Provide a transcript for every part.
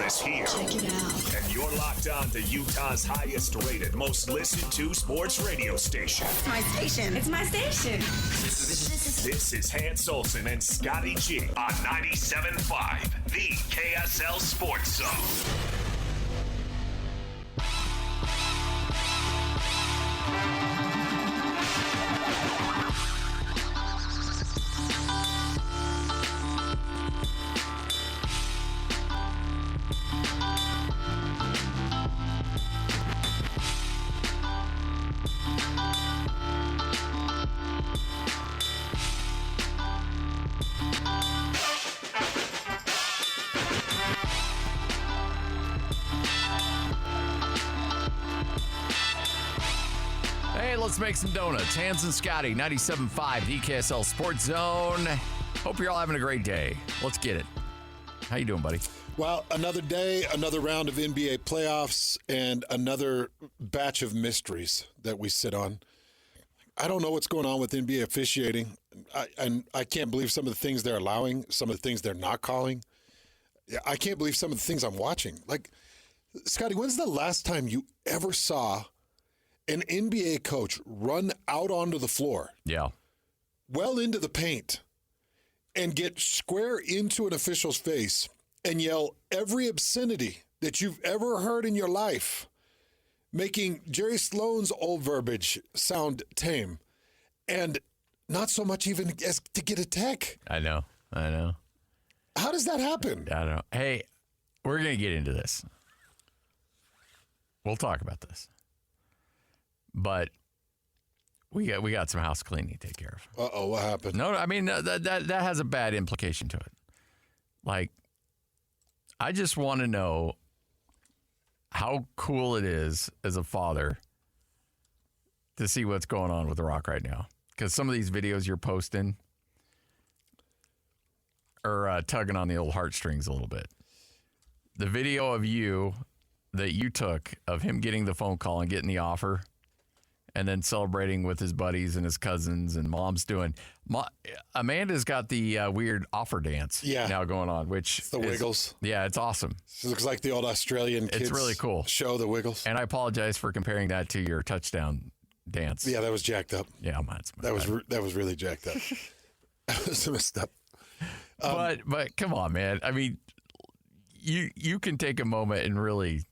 is here. Check it out. And you're locked on to Utah's highest rated, most listened to sports radio station. It's my station. It's my station. This is Hans Olsen and Scotty G on 97.5, the KSL Sports Zone. Let's make some donuts. Hans and Scotty, 97.5, the KSL Sports Zone. Hope you're all having a great day. Let's get it. How you doing, buddy? Well, another day, another round of NBA playoffs, and another batch of mysteries that we sit on. I don't know what's going on with NBA officiating. I can't believe some of the things they're allowing, some of the things they're not calling. I can't believe some of the things I'm watching. Like, Scotty, when's the last time you ever saw an NBA coach run out onto the floor, well into the paint, and get square into an official's face and yell every obscenity that you've ever heard in your life, making Jerry Sloan's old verbiage sound tame, and not so much even as to get a tech? I know. How does that happen? I don't know. Hey, we're going to get into this. We'll talk about this. But we got some house cleaning to take care of. Uh-oh, what happened? No, I mean, that has a bad implication to it. Like, I just want to know how cool it is as a father to see what's going on with The Rock right now. Because some of these videos you're posting are tugging on the old heartstrings a little bit. The video of you that you took of him getting the phone call and getting the offer, and then celebrating with his buddies and his cousins, and mom's doing. Amanda's got the weird offer dance now going on, which it's the Wiggles. Yeah, it's awesome. It looks like the old Australian kids. It's really cool. Show, the Wiggles. And I apologize for comparing that to your touchdown dance. Yeah, that was jacked up. Yeah, that was really jacked up. That was messed up. But come on, man. I mean, you can take a moment and really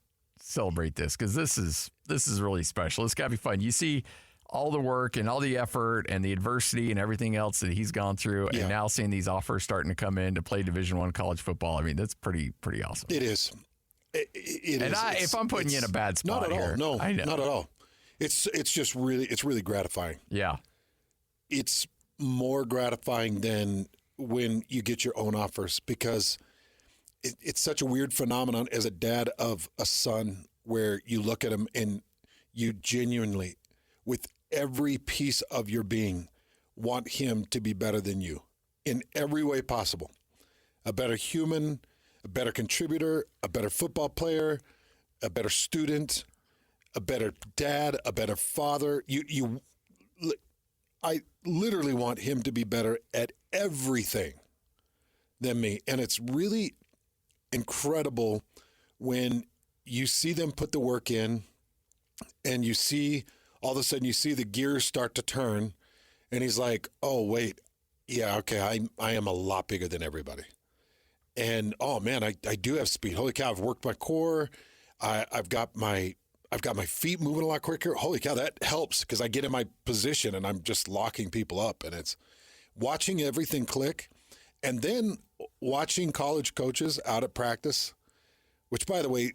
celebrate this, because this is really special. It's got to be fun. You see all the work and all the effort and the adversity and everything else that he's gone through, and now seeing these offers starting to come in to play Division I college football. I mean, that's pretty awesome. It is. If I'm putting you in a bad spot not at here, all. No, not at all. It's just really gratifying. Yeah, it's more gratifying than when you get your own offers, because it's such a weird phenomenon as a dad of a son, where you look at him and you genuinely, with every piece of your being, want him to be better than you in every way possible. A better human, a better contributor, a better football player, a better student, a better dad, a better father. I literally want him to be better at everything than me. And it's really incredible when you see them put the work in, and you see, all of a sudden you see the gears start to turn, and he's like, oh, wait, yeah, okay, I am a lot bigger than everybody. And, oh, man, I do have speed. Holy cow, I've worked my core. I've got my feet moving a lot quicker. Holy cow, that helps, because I get in my position and I'm just locking people up. And it's watching everything click, and then watching college coaches out at practice, which, by the way,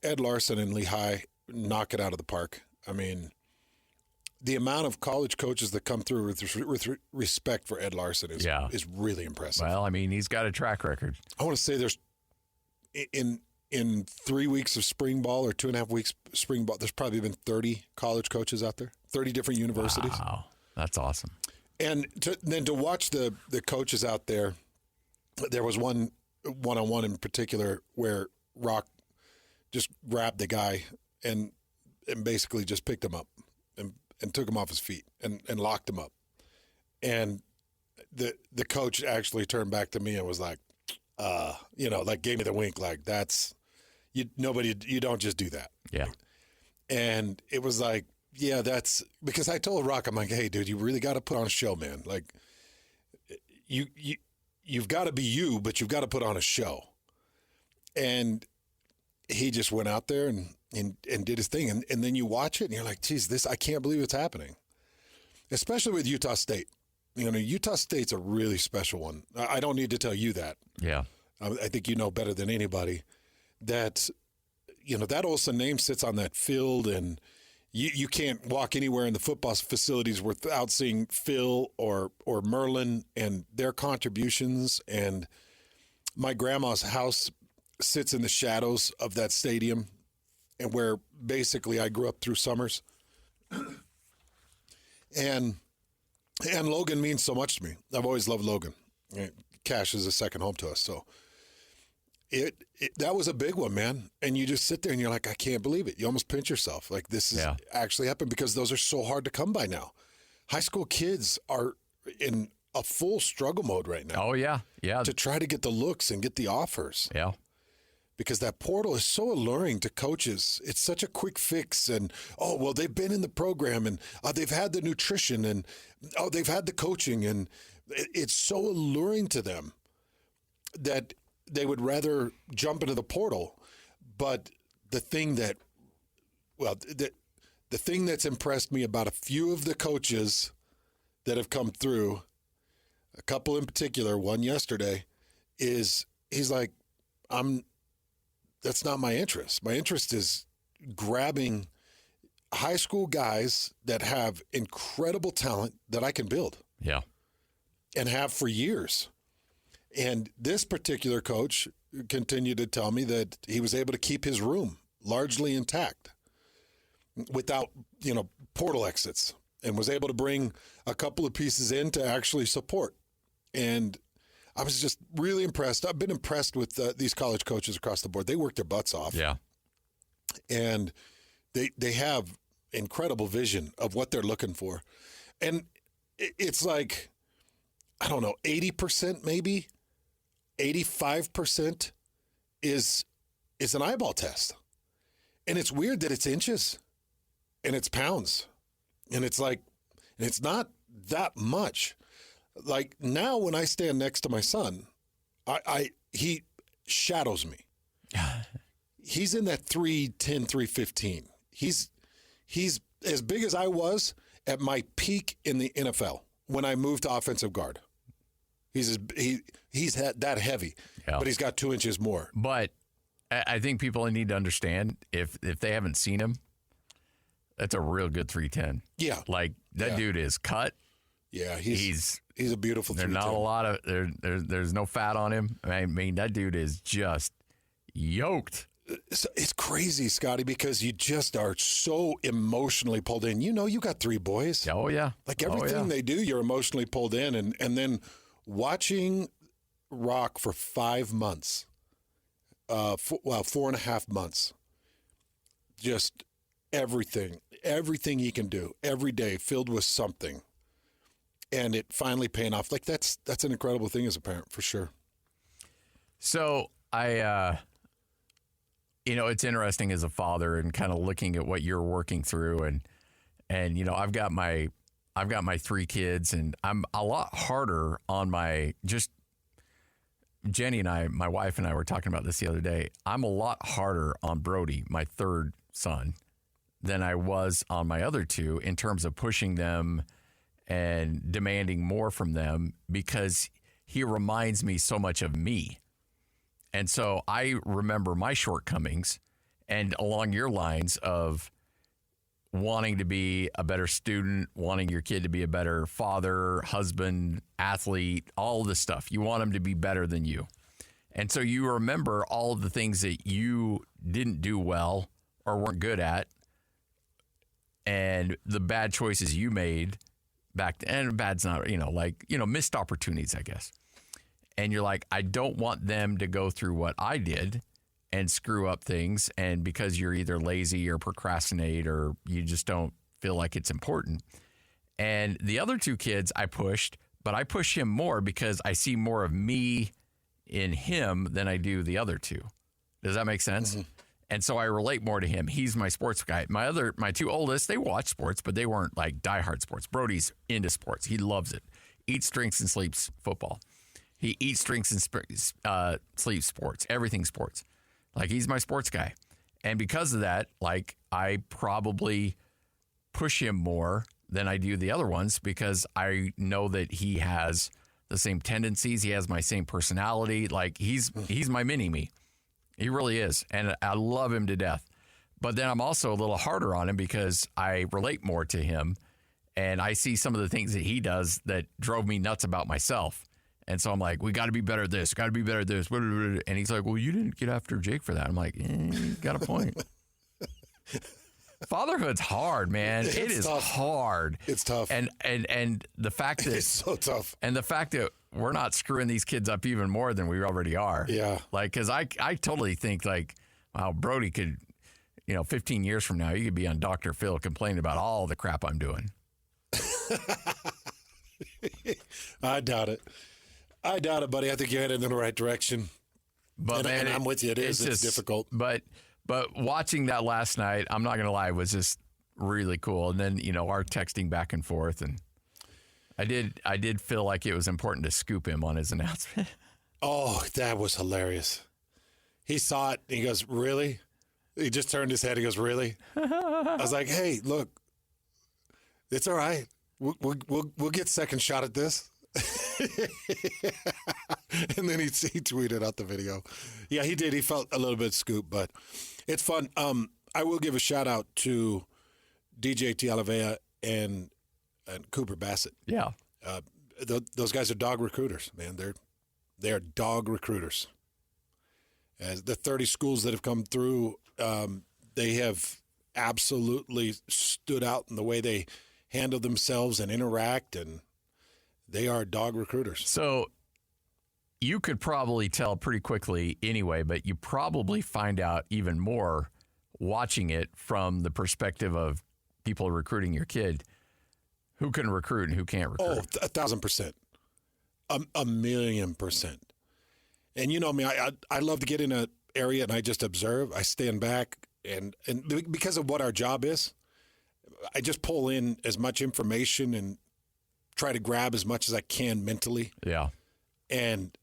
Ed Larson and Lehigh knock it out of the park. I mean, the amount of college coaches that come through with respect for Ed Larson is really impressive. Well, I mean, he's got a track record. I want to say there's in 3 weeks of spring ball, or 2.5 weeks spring ball, there's probably been 30 college coaches out there, 30 different universities. Wow, that's awesome. And then to watch the coaches out there, there was one-on-one in particular where Rock just grabbed the guy and basically just picked him up and took him off his feet and locked him up. And the coach actually turned back to me and was like, like gave me the wink, like that's you don't just do that. Yeah. And it was like, yeah, that's because I told Rock, I'm like, hey, dude, you really got to put on a show, man. Like you've got to be you, but you've got to put on a show. And he just went out there and did his thing. And then you watch it and you're like, geez, I can't believe it's happening. Especially with Utah State. Utah State's a really special one. I don't need to tell you that. Yeah. I think you know better than anybody that, that Olsen name sits on that field, and you can't walk anywhere in the football facilities without seeing Phil or Merlin and their contributions. And my grandma's house sits in the shadows of that stadium, and where basically I grew up through summers. And Logan means so much to me. I've always loved Logan. Cash is a second home to us. So that was a big one, man. And you just sit there and you're like, I can't believe it. You almost pinch yourself. Like this is actually happened, because those are so hard to come by now. High school kids are in a full struggle mode right now. Oh, yeah. Yeah. To try to get the looks and get the offers. Yeah. Because that portal is so alluring to coaches. It's such a quick fix. And, they've been in the program, and they've had the nutrition, and, they've had the coaching. And it's so alluring to them that they would rather jump into the portal. But the thing the thing that's impressed me about a few of the coaches that have come through, a couple in particular, one yesterday, is he's like, that's not my interest. My interest is grabbing high school guys that have incredible talent that I can build. Yeah. And have for years. And this particular coach continued to tell me that he was able to keep his room largely intact without, portal exits, and was able to bring a couple of pieces in to actually support. And I was just really impressed. I've been impressed with these college coaches across the board. They work their butts off. Yeah. And they have incredible vision of what they're looking for. And it's like, I don't know, 80% maybe, 85% is an eyeball test. And it's weird that it's inches and it's pounds. And it's like, and it's not that much. Like now when I stand next to my son, he shadows me. He's in that 310, 315. He's as big as I was at my peak in the NFL when I moved to offensive guard. He's that heavy, but he's got 2 inches more. But I think people need to understand, if they haven't seen him, that's a real good 310. Yeah. Like that dude is cut. Yeah, he's a beautiful 310. There's not a lot of there's no fat on him. I mean, that dude is just yoked. It's crazy, Scotty, because you just are so emotionally pulled in. You got 3 boys. Oh yeah. Like everything they do, you're emotionally pulled in, and then watching Rock for 5 months, 4.5 months, just everything he can do every day, filled with something. And it finally paying off. Like that's an incredible thing as a parent, for sure. So it's interesting as a father and kind of looking at what you're working through, and I've got my 3 kids, and I'm a lot harder on Jenny and I, my wife and I were talking about this the other day. I'm a lot harder on Brody, my 3rd son, than I was on my other 2 in terms of pushing them and demanding more from them, because he reminds me so much of me. And so I remember my shortcomings, and along your lines of wanting to be a better student, wanting your kid to be a better father, husband, athlete, all this stuff. You want them to be better than you. And so you remember all of the things that you didn't do well or weren't good at, and the bad choices you made back then. And bad's not, missed opportunities, I guess. And you're like, I don't want them to go through what I did and screw up things. And because you're either lazy or procrastinate, or you just don't feel like it's important. And the other 2 kids I pushed, but I push him more because I see more of me in him than I do the other two. Does that make sense? Mm-hmm. And so I relate more to him. He's my sports guy. My two oldest, they watch sports, but they weren't like diehard sports. Brody's into sports. He loves it. Eats, drinks, and sleeps football. He eats, drinks, and sleeps sports. Everything sports. Like, he's my sports guy. And because of that, like, I probably push him more than I do the other ones because I know that he has the same tendencies. He has my same personality. Like, he's my mini-me. He really is. And I love him to death. But then I'm also a little harder on him because I relate more to him. And I see some of the things that he does that drove me nuts about myself. And so I'm like, we got to be better at this. Got to be better at this. And he's like, well, you didn't get after Jake for that. I'm like, you got a point. Fatherhood's hard, man. It is tough. Hard. It's tough. And the fact that it's so tough. And the fact that we're not screwing these kids up even more than we already are. Yeah. Like, because I totally think, like, wow, Brody could, 15 years from now, you could be on Dr. Phil complaining about all the crap I'm doing. I doubt it. Buddy. I think you're headed in the right direction. But man, and I'm with you. It's difficult. But watching that last night, I'm not going to lie, was just really cool. And then, our texting back and forth. And I did feel like it was important to scoop him on his announcement. Oh, that was hilarious. He saw it. And he goes, really? He just turned his head. He goes, really? I was like, hey, look, it's all right. We'll get second shot at this. And then he tweeted out the video. Yeah, he did. He felt a little bit scooped, but it's fun. I will give a shout out to DJ Tialavea and Cooper Bassett. Yeah. Those guys are dog recruiters, man. They're dog recruiters. As the 30 schools that have come through, they have absolutely stood out in the way they handle themselves and interact, and they are dog recruiters. So you could probably tell pretty quickly anyway, but you probably find out even more watching it from the perspective of people recruiting your kid. Who can recruit and who can't recruit? Oh, 1,000%. A 1,000,000%. And you know me, I love to get in an area and I just observe. I stand back, and because of what our job is, I just pull in as much information and try to grab as much as I can mentally. Yeah. And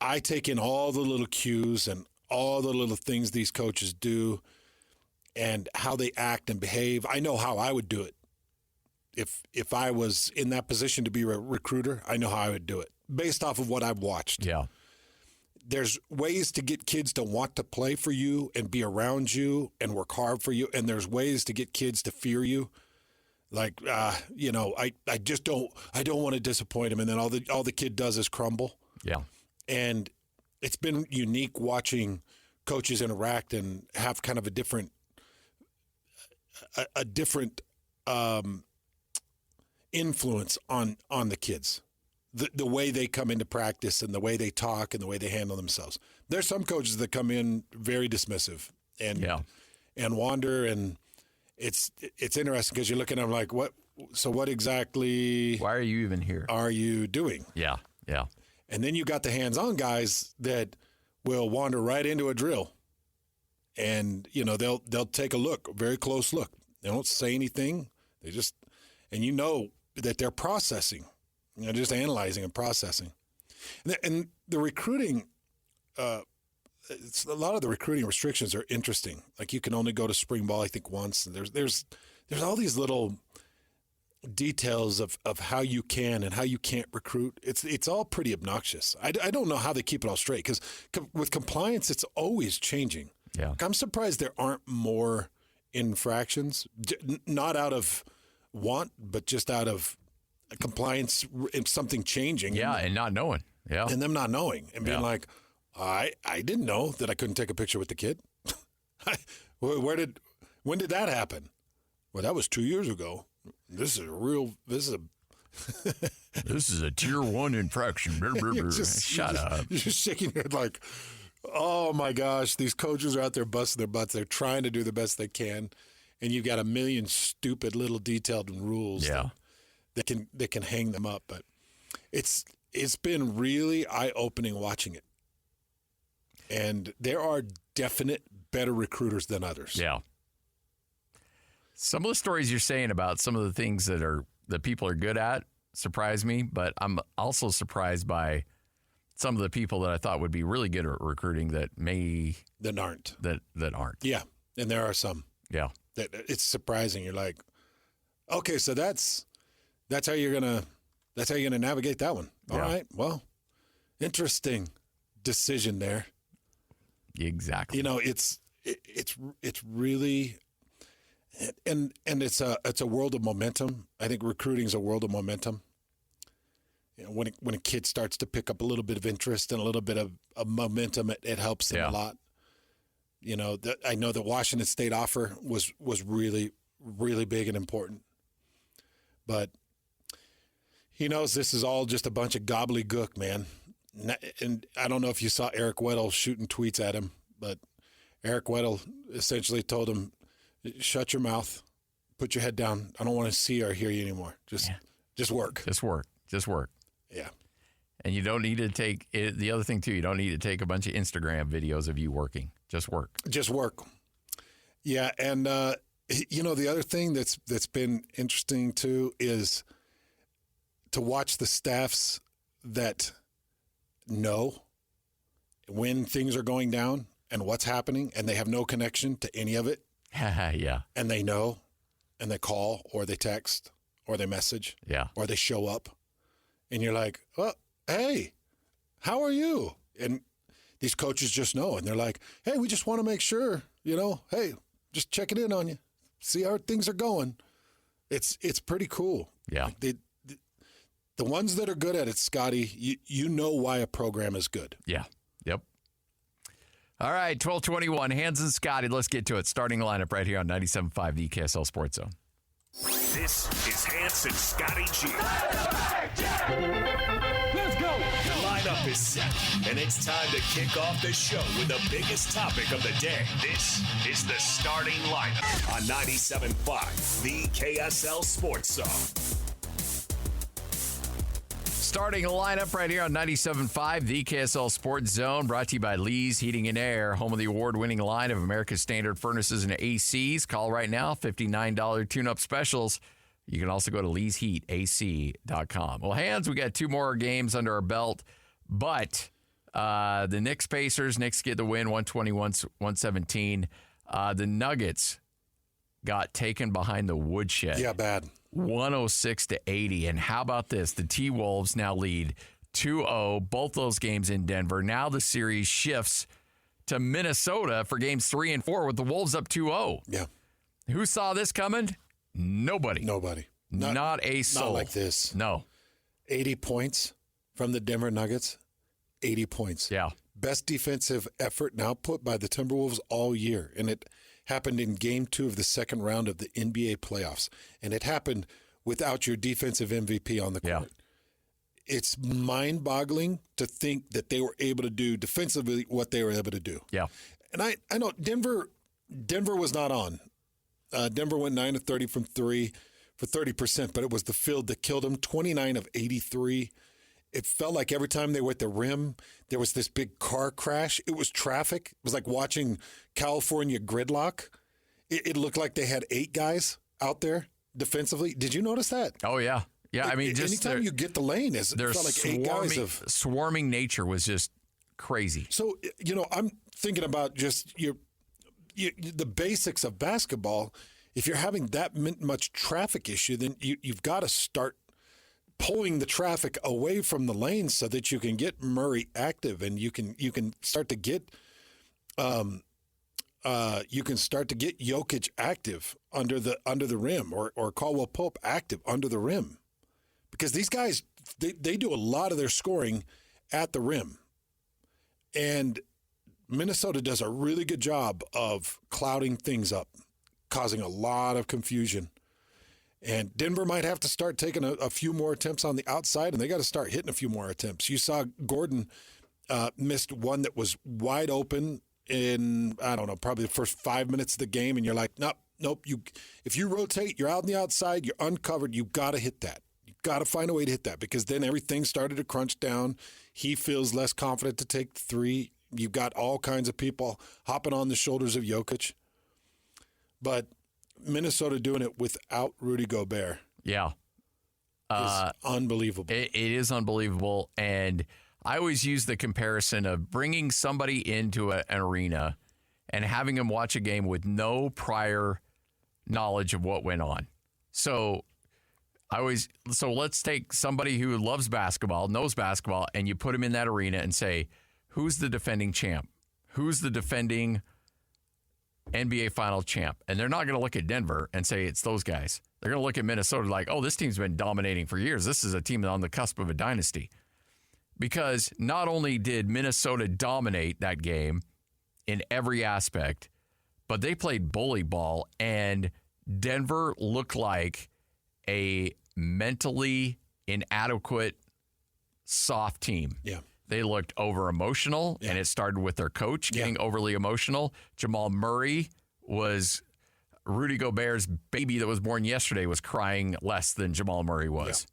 I take in all the little cues and all the little things these coaches do and how they act and behave. I know how I would do it. If I was in that position to be a recruiter, I know how I would do it based off of what I've watched. Yeah. There's ways to get kids to want to play for you and be around you and work hard for you. And there's ways to get kids to fear you. Like, I don't want to disappoint him. And then all the kid does is crumble. Yeah. And it's been unique watching coaches interact and have kind of a different influence on the kids. The way they come into practice and the way they talk and the way they handle themselves. There's some coaches that come in very dismissive and wander, and it's interesting because you're looking at them like, what exactly? Why are you even here? Are you doing? Yeah, yeah. And then you got the hands-on guys that will wander right into a drill, and they'll take a look, a very close look. They don't say anything. They just, and that they're processing. Just analyzing and processing. And the recruiting, a lot of the recruiting restrictions are interesting. Like, you can only go to spring ball, I think, once. And there's all these little details of how you can and how you can't recruit. It's all pretty obnoxious. I don't know how they keep it all straight, because with compliance, it's always changing. Yeah. Like, I'm surprised there aren't more infractions, not out of want, but just out of compliance, something chinging. Yeah, and not knowing. Yeah. And them not knowing and being like, I didn't know that I couldn't take a picture with the kid. When did that happen? Well, that was 2 years ago. This is a tier 1 infraction. Shut up. You're just shaking your head like, oh my gosh, these coaches are out there busting their butts. They're trying to do the best they can. And you've got a million stupid little detailed rules. Yeah. That can hang them up, but it's been really eye-opening watching it. And there are definite better recruiters than others. Yeah. Some of the stories you're saying about some of the things that people are good at surprise me, but I'm also surprised by some of the people that I thought would be really good at recruiting that aren't. That aren't. Yeah, and there are some. Yeah. That it's surprising. You're like, okay, so that's how you're gonna navigate that one. All right. Well, interesting decision there. Exactly. You know, it's really, and it's a world of momentum. I think recruiting is a world of momentum. You know, when a kid starts to pick up a little bit of interest and a little bit of momentum, it helps them a lot. You know, I know the Washington State offer was really, really big and important. But he knows this is all just a bunch of gobbledygook, man. And I don't know if you saw Eric Weddle shooting tweets at him, but Eric Weddle essentially told him, shut your mouth, put your head down. I don't want to see or hear you anymore. Just work. Just work. Yeah. And you don't need to take it. The other thing, too, you don't need to take a bunch of Instagram videos of you working. Just work. Just work. Yeah. And, the other thing that's been interesting, too, is to watch the staffs that know when things are going down and what's happening, and they have no connection to any of it. Yeah. And they know, and they call or they text or they message or they show up. And you're like, oh, hey, how are you? And these coaches just know. And they're like, hey, we just want to make sure, hey, just checking in on you. See how things are going. It's pretty cool. Yeah. Like the ones that are good at it, Scotty, you know why a program is good. Yeah. Yep. All right, 12:21, Hans and Scotty. Let's get to it. Starting lineup right here on 97.5, the KSL Sports Zone. This is Hans and Scotty G. Let's go. The lineup is set, and it's time to kick off the show with the biggest topic of the day. This is the starting lineup on 97.5, the KSL Sports Zone. Starting lineup right here on 97.5, the KSL Sports Zone, brought to you by Lee's Heating and Air, home of the award-winning line of America's Standard furnaces and ACs. Call right now, $59 tune-up specials. You can also go to leesheatac.com. Well, Hans, we got two more games under our belt, but the Knicks get the win, 121-117. The Nuggets got taken behind the woodshed. Yeah, bad. 106-80. And how about this? The T-Wolves now lead 2-0, both those games in Denver. Now the series shifts to Minnesota for games 3 and 4 with the Wolves up 2-0. Yeah. Who saw this coming? Nobody. Not a soul. Not like this. No. 80 points from the Denver Nuggets. 80 points. Yeah. Best defensive effort now put by the Timberwolves all year. And it happened in Game 2 of the second round of the NBA playoffs. And it happened without your defensive MVP on the court. Yeah. It's mind-boggling to think that they were able to do defensively what they were able to do. Yeah. And I know Denver was not on. Denver went 9 of 30 from 3 for 30%, but it was the field that killed them, 29 of 83. It felt like every time they were at the rim, there was this big car crash. It was traffic. It was like watching California gridlock. It looked like they had 8 guys out there defensively. Did you notice that? Oh, yeah. Yeah, I mean, just anytime you get the lane, it felt like 8 guys of swarming nature was just crazy. So, I'm thinking about just the basics of basketball. If you're having that much traffic issue, then you've got to start pulling the traffic away from the lanes so that you can get Murray active and you can start to get Jokic active under the rim or Caldwell Pope active under the rim, because these guys they do a lot of their scoring at the rim, and Minnesota does a really good job of clouding things up, causing a lot of confusion. And Denver might have to start taking a few more attempts on the outside, and they got to start hitting a few more attempts. You saw Gordon missed one that was wide open in, I don't know, probably the first 5 minutes of the game, and you're like, nope. If you rotate, you're out on the outside, you're uncovered, you got to hit that. You got to find a way to hit that, because then everything started to crunch down. He feels less confident to take the three. You've got all kinds of people hopping on the shoulders of Jokic. But Minnesota doing it without Rudy Gobert Yeah. is unbelievable. It is unbelievable. And I always use the comparison of bringing somebody into an arena and having them watch a game with no prior knowledge of what went on. So let's take somebody who loves basketball, knows basketball, and you put him in that arena and say, who's the defending champ? Who's the defending NBA final champ? And they're not going to look at Denver and say it's those guys. They're going to look at Minnesota like, oh, this team's been dominating for years. This is a team on the cusp of a dynasty. Because not only did Minnesota dominate that game in every aspect, but they played bully ball, and Denver looked like a mentally inadequate, soft team. Yeah. They looked over-emotional, and it started with their coach getting overly emotional. Jamal Murray was Rudy Gobert's baby that was born yesterday was crying less than Jamal Murray was.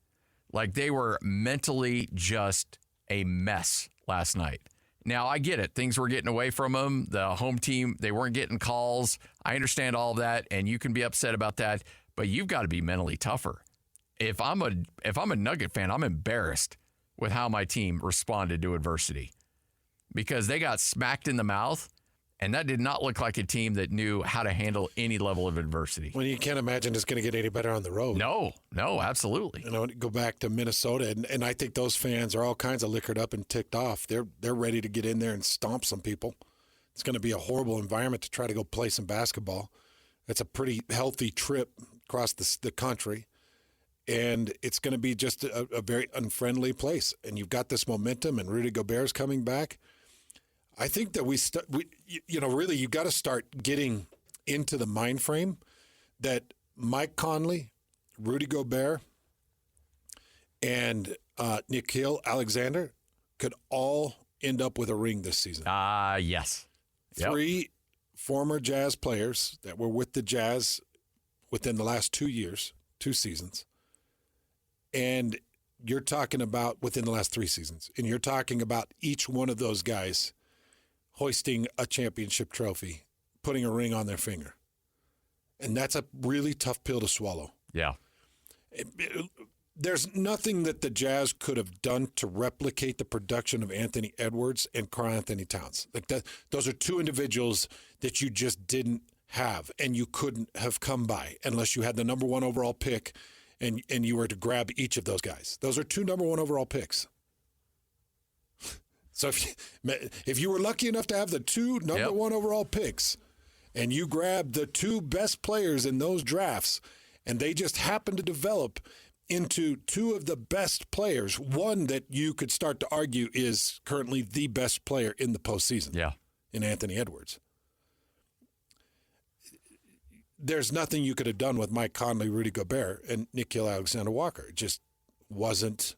Yeah. Like, they were mentally just a mess last night. Now, I get it. Things were getting away from them. The home team, they weren't getting calls. I understand all of that, and you can be upset about that, but you've got to be mentally tougher. If I'm a Nugget fan, I'm embarrassed with how my team responded to adversity because they got smacked in the mouth, and that did not look like a team that knew how to handle any level of adversity. Well, you can't imagine it's going to get any better on the road. No, absolutely. Go back to Minnesota, and I think those fans are all kinds of liquored up and ticked off. They're ready to get in there and stomp some people. It's going to be a horrible environment to try to go play some basketball. It's a pretty healthy trip across the country. And it's going to be just a very unfriendly place. And you've got this momentum, and Rudy Gobert's coming back. I think that really you've got to start getting into the mind frame that Mike Conley, Rudy Gobert, and Nickeil Alexander could all end up with a ring this season. Yes. Three former Jazz players that were with the Jazz within the last 2 years, 2 seasons. And you're talking about within the last 3 seasons. And you're talking about each one of those guys hoisting a championship trophy, putting a ring on their finger. And that's a really tough pill to swallow. Yeah. There's nothing that the Jazz could have done to replicate the production of Anthony Edwards and Karl Anthony Towns. Like that, those are 2 individuals that you just didn't have and you couldn't have come by unless you had the number 1 overall pick and you were to grab each of those guys. Those are 2 number 1 overall picks. So if you were lucky enough to have the 2 number 1 overall picks and you grabbed the 2 best players in those drafts and they just happened to develop into 2 of the best players, one that you could start to argue is currently the best player in the postseason in Anthony Edwards. There's nothing you could have done with Mike Conley, Rudy Gobert, and Nickeil Alexander-Walker. It just wasn't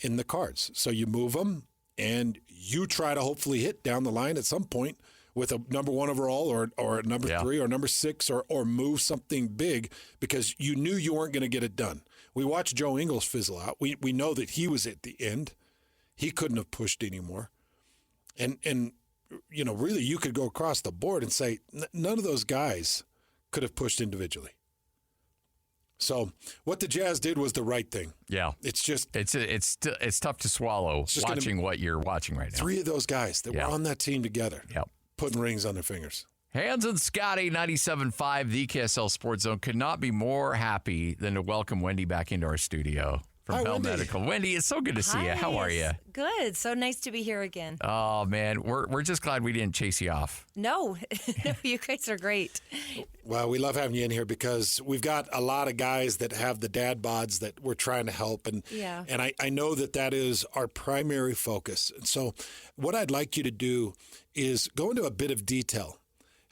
in the cards. So you move them, and you try to hopefully hit down the line at some point with a number 1 overall or number 3 or number 6 or move something big because you knew you weren't going to get it done. We watched Joe Ingles fizzle out. We know that he was at the end. He couldn't have pushed anymore. And really you could go across the board and say none of those guys could have pushed individually. So what the Jazz did was the right thing. Yeah. It's just it's tough to swallow watching what you're watching right now. 3 of those guys that were on that team together. Putting rings on their fingers. Hans and Scotty, 97.5, the KSL Sports Zone, could not be more happy than to welcome Wendy back into our studio from Bell Wendy. Medical. Wendy, it's so good to see you. How are you? Good. So nice to be here again. Oh, man. We're just glad we didn't chase you off. No, you guys are great. Well, we love having you in here because we've got a lot of guys that have the dad bods that we're trying to help. And I know that is our primary focus. And so what I'd like you to do is go into a bit of detail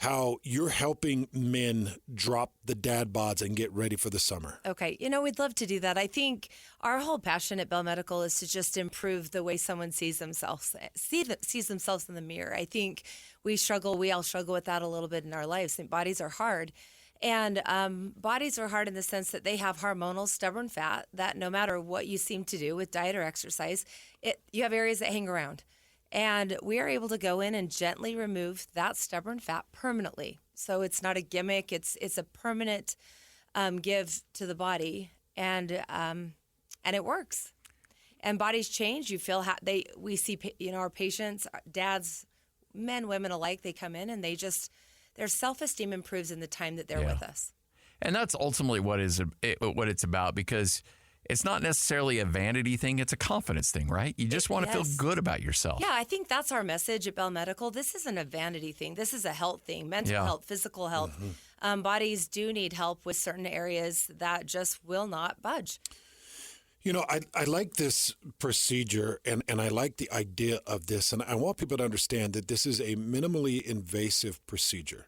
how you're helping men drop the dad bods and get ready for the summer. Okay. We'd love to do that. I think our whole passion at Bell Medical is to just improve the way someone sees themselves in the mirror. I think we all struggle with that a little bit in our lives. I think bodies are hard. And bodies are hard in the sense that they have hormonal, stubborn fat that no matter what you seem to do with diet or exercise, you have areas that hang around. And we are able to go in and gently remove that stubborn fat permanently. So it's not a gimmick. It's a permanent give to the body, and it works. And bodies change. You feel we see our patients, dads, men, women alike. They come in and their self-esteem improves in the time that they're with us. And that's ultimately what it's about, because it's not necessarily a vanity thing. It's a confidence thing, right? You just want to feel good about yourself. Yeah, I think that's our message at Bell Medical. This isn't a vanity thing. This is a health thing, mental health, physical health. Mm-hmm. Bodies do need help with certain areas that just will not budge. I like this procedure, and I like the idea of this. And I want people to understand that this is a minimally invasive procedure.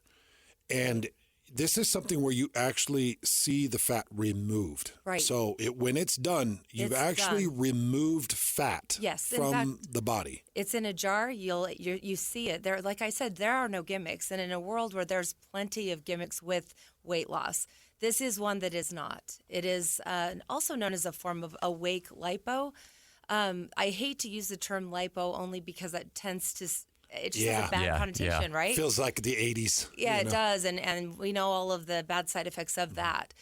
And this is something where you actually see the fat removed. Right. So when it's done, you've actually removed fat from the body. It's in a jar. You see it. There, like I said, there are no gimmicks. And in a world where there's plenty of gimmicks with weight loss, this is one that is not. It is also known as a form of awake lipo. I hate to use the term lipo only because that tends to... It just has a bad connotation, right? Feels like the 80s. Yeah, it does. And we know all of the bad side effects of that.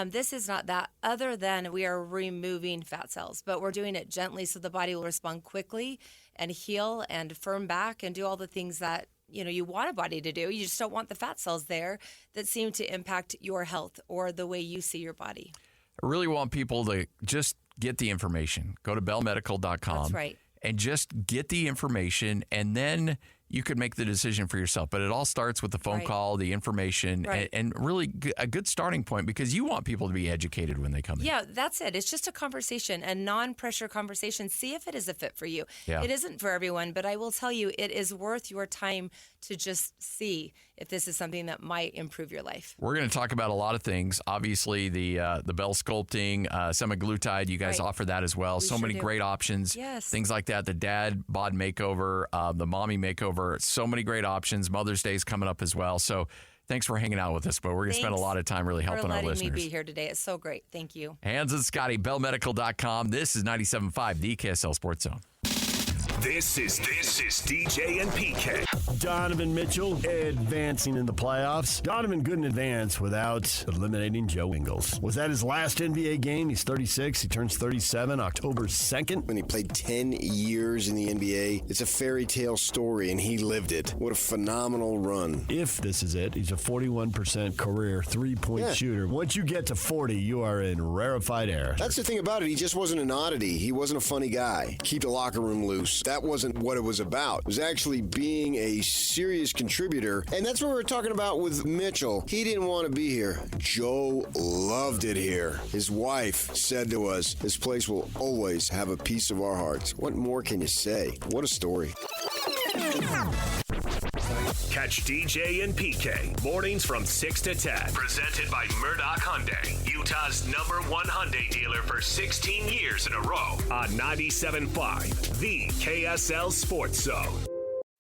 This is not that, other than we are removing fat cells, but we're doing it gently so the body will respond quickly and heal and firm back and do all the things that you want a body to do. You just don't want the fat cells there that seem to impact your health or the way you see your body. I really want people to just get the information. Go to bellmedical.com. That's right. And just get the information, and then you could make the decision for yourself. But it all starts with the phone call, the information, and really a good starting point, because you want people to be educated when they come in. Yeah, that's it. It's just a conversation, a non-pressure conversation. See if it is a fit for you. Yeah. It isn't for everyone, but I will tell you, it is worth your time to just see if this is something that might improve your life. We're going to talk about a lot of things. Obviously, the bell sculpting, semaglutide, you guys offer that as well. So many great options. Yes. Things like that. The dad bod makeover, the mommy makeover. So many great options. Mother's Day is coming up as well. So thanks for hanging out with us. But we're going to spend a lot of time really helping our listeners. For letting me be here today. It's so great. Thank you. Hans and Scotty, bellmedical.com. This is 97.5, the KSL Sports Zone. This is DJ and PK. Donovan Mitchell advancing in the playoffs. Donovan good in advance without eliminating Joe Ingles. Was that his last NBA game? He's 36. He turns 37 October 2nd. When he played 10 years in the NBA, it's a fairy tale story, and he lived it. What a phenomenal run. If this is it, he's a 41% career three-point shooter. Once you get to 40, you are in rarefied air. That's the thing about it. He just wasn't an oddity. He wasn't a funny guy. Keep the locker room loose. That wasn't what it was about. It was actually being a serious contributor. And that's what we were talking about with Mitchell. He didn't want to be here. Joe loved it here. His wife said to us, this place will always have a piece of our hearts. What more can you say? What a story. Catch DJ and PK mornings from 6 to 10. Presented by Murdoch Hyundai, Utah's #1 Hyundai dealer for 16 years in a row. On 97.5, the KSL Sports Zone.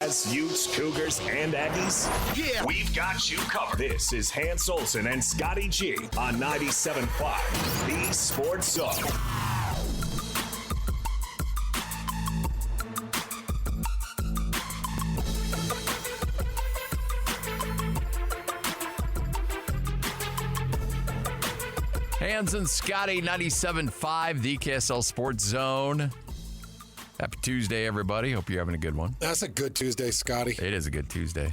As Utes, Cougars, and Aggies, we've got you covered. This is Hans Olsen and Scotty G on 97.5, the Sports Zone. Hans and Scotty, 97.5, the KSL Sports Zone. Happy Tuesday, everybody. Hope you're having a good one. That's a good Tuesday, Scotty. It is a good Tuesday.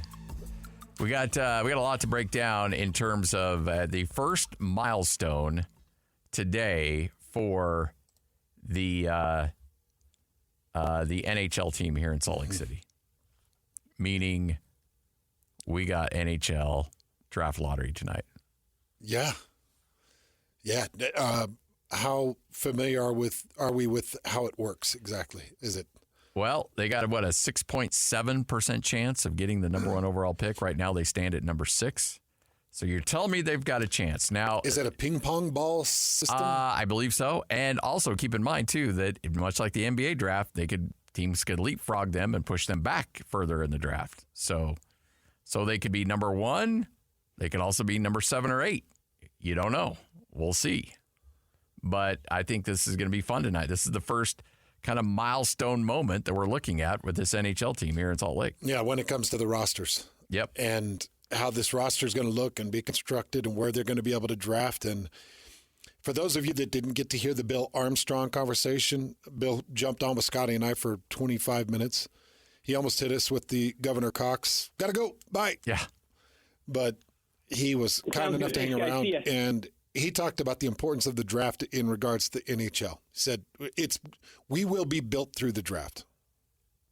We got a lot to break down in terms of the first milestone today for the NHL team here in Salt Lake City. Meaning we got NHL draft lottery tonight. Yeah. Yeah. How familiar are we with how it works exactly? Is it? Well, they got a 6.7% chance of getting the number 1 overall pick. Right now they stand at number 6. So you're telling me they've got a chance. Now, is it a ping pong ball system? I believe so. And also keep in mind too that much like the NBA draft, teams could leapfrog them and push them back further in the draft. So they could be number 1. They could also be number 7 or 8. You don't know. We'll see. But I think this is going to be fun tonight. This is the first kind of milestone moment that we're looking at with this NHL team here in Salt Lake. Yeah, when it comes to the rosters. Yep. And how this roster is going to look and be constructed and where they're going to be able to draft. And for those of you that didn't get to hear the Bill Armstrong conversation, Bill jumped on with Scotty and I for 25 minutes. He almost hit us with the Governor Cox, gotta go, bye. Yeah. But he was kind enough to hang around, and he talked about the importance of the draft in regards to the NHL. He said, we will be built through the draft.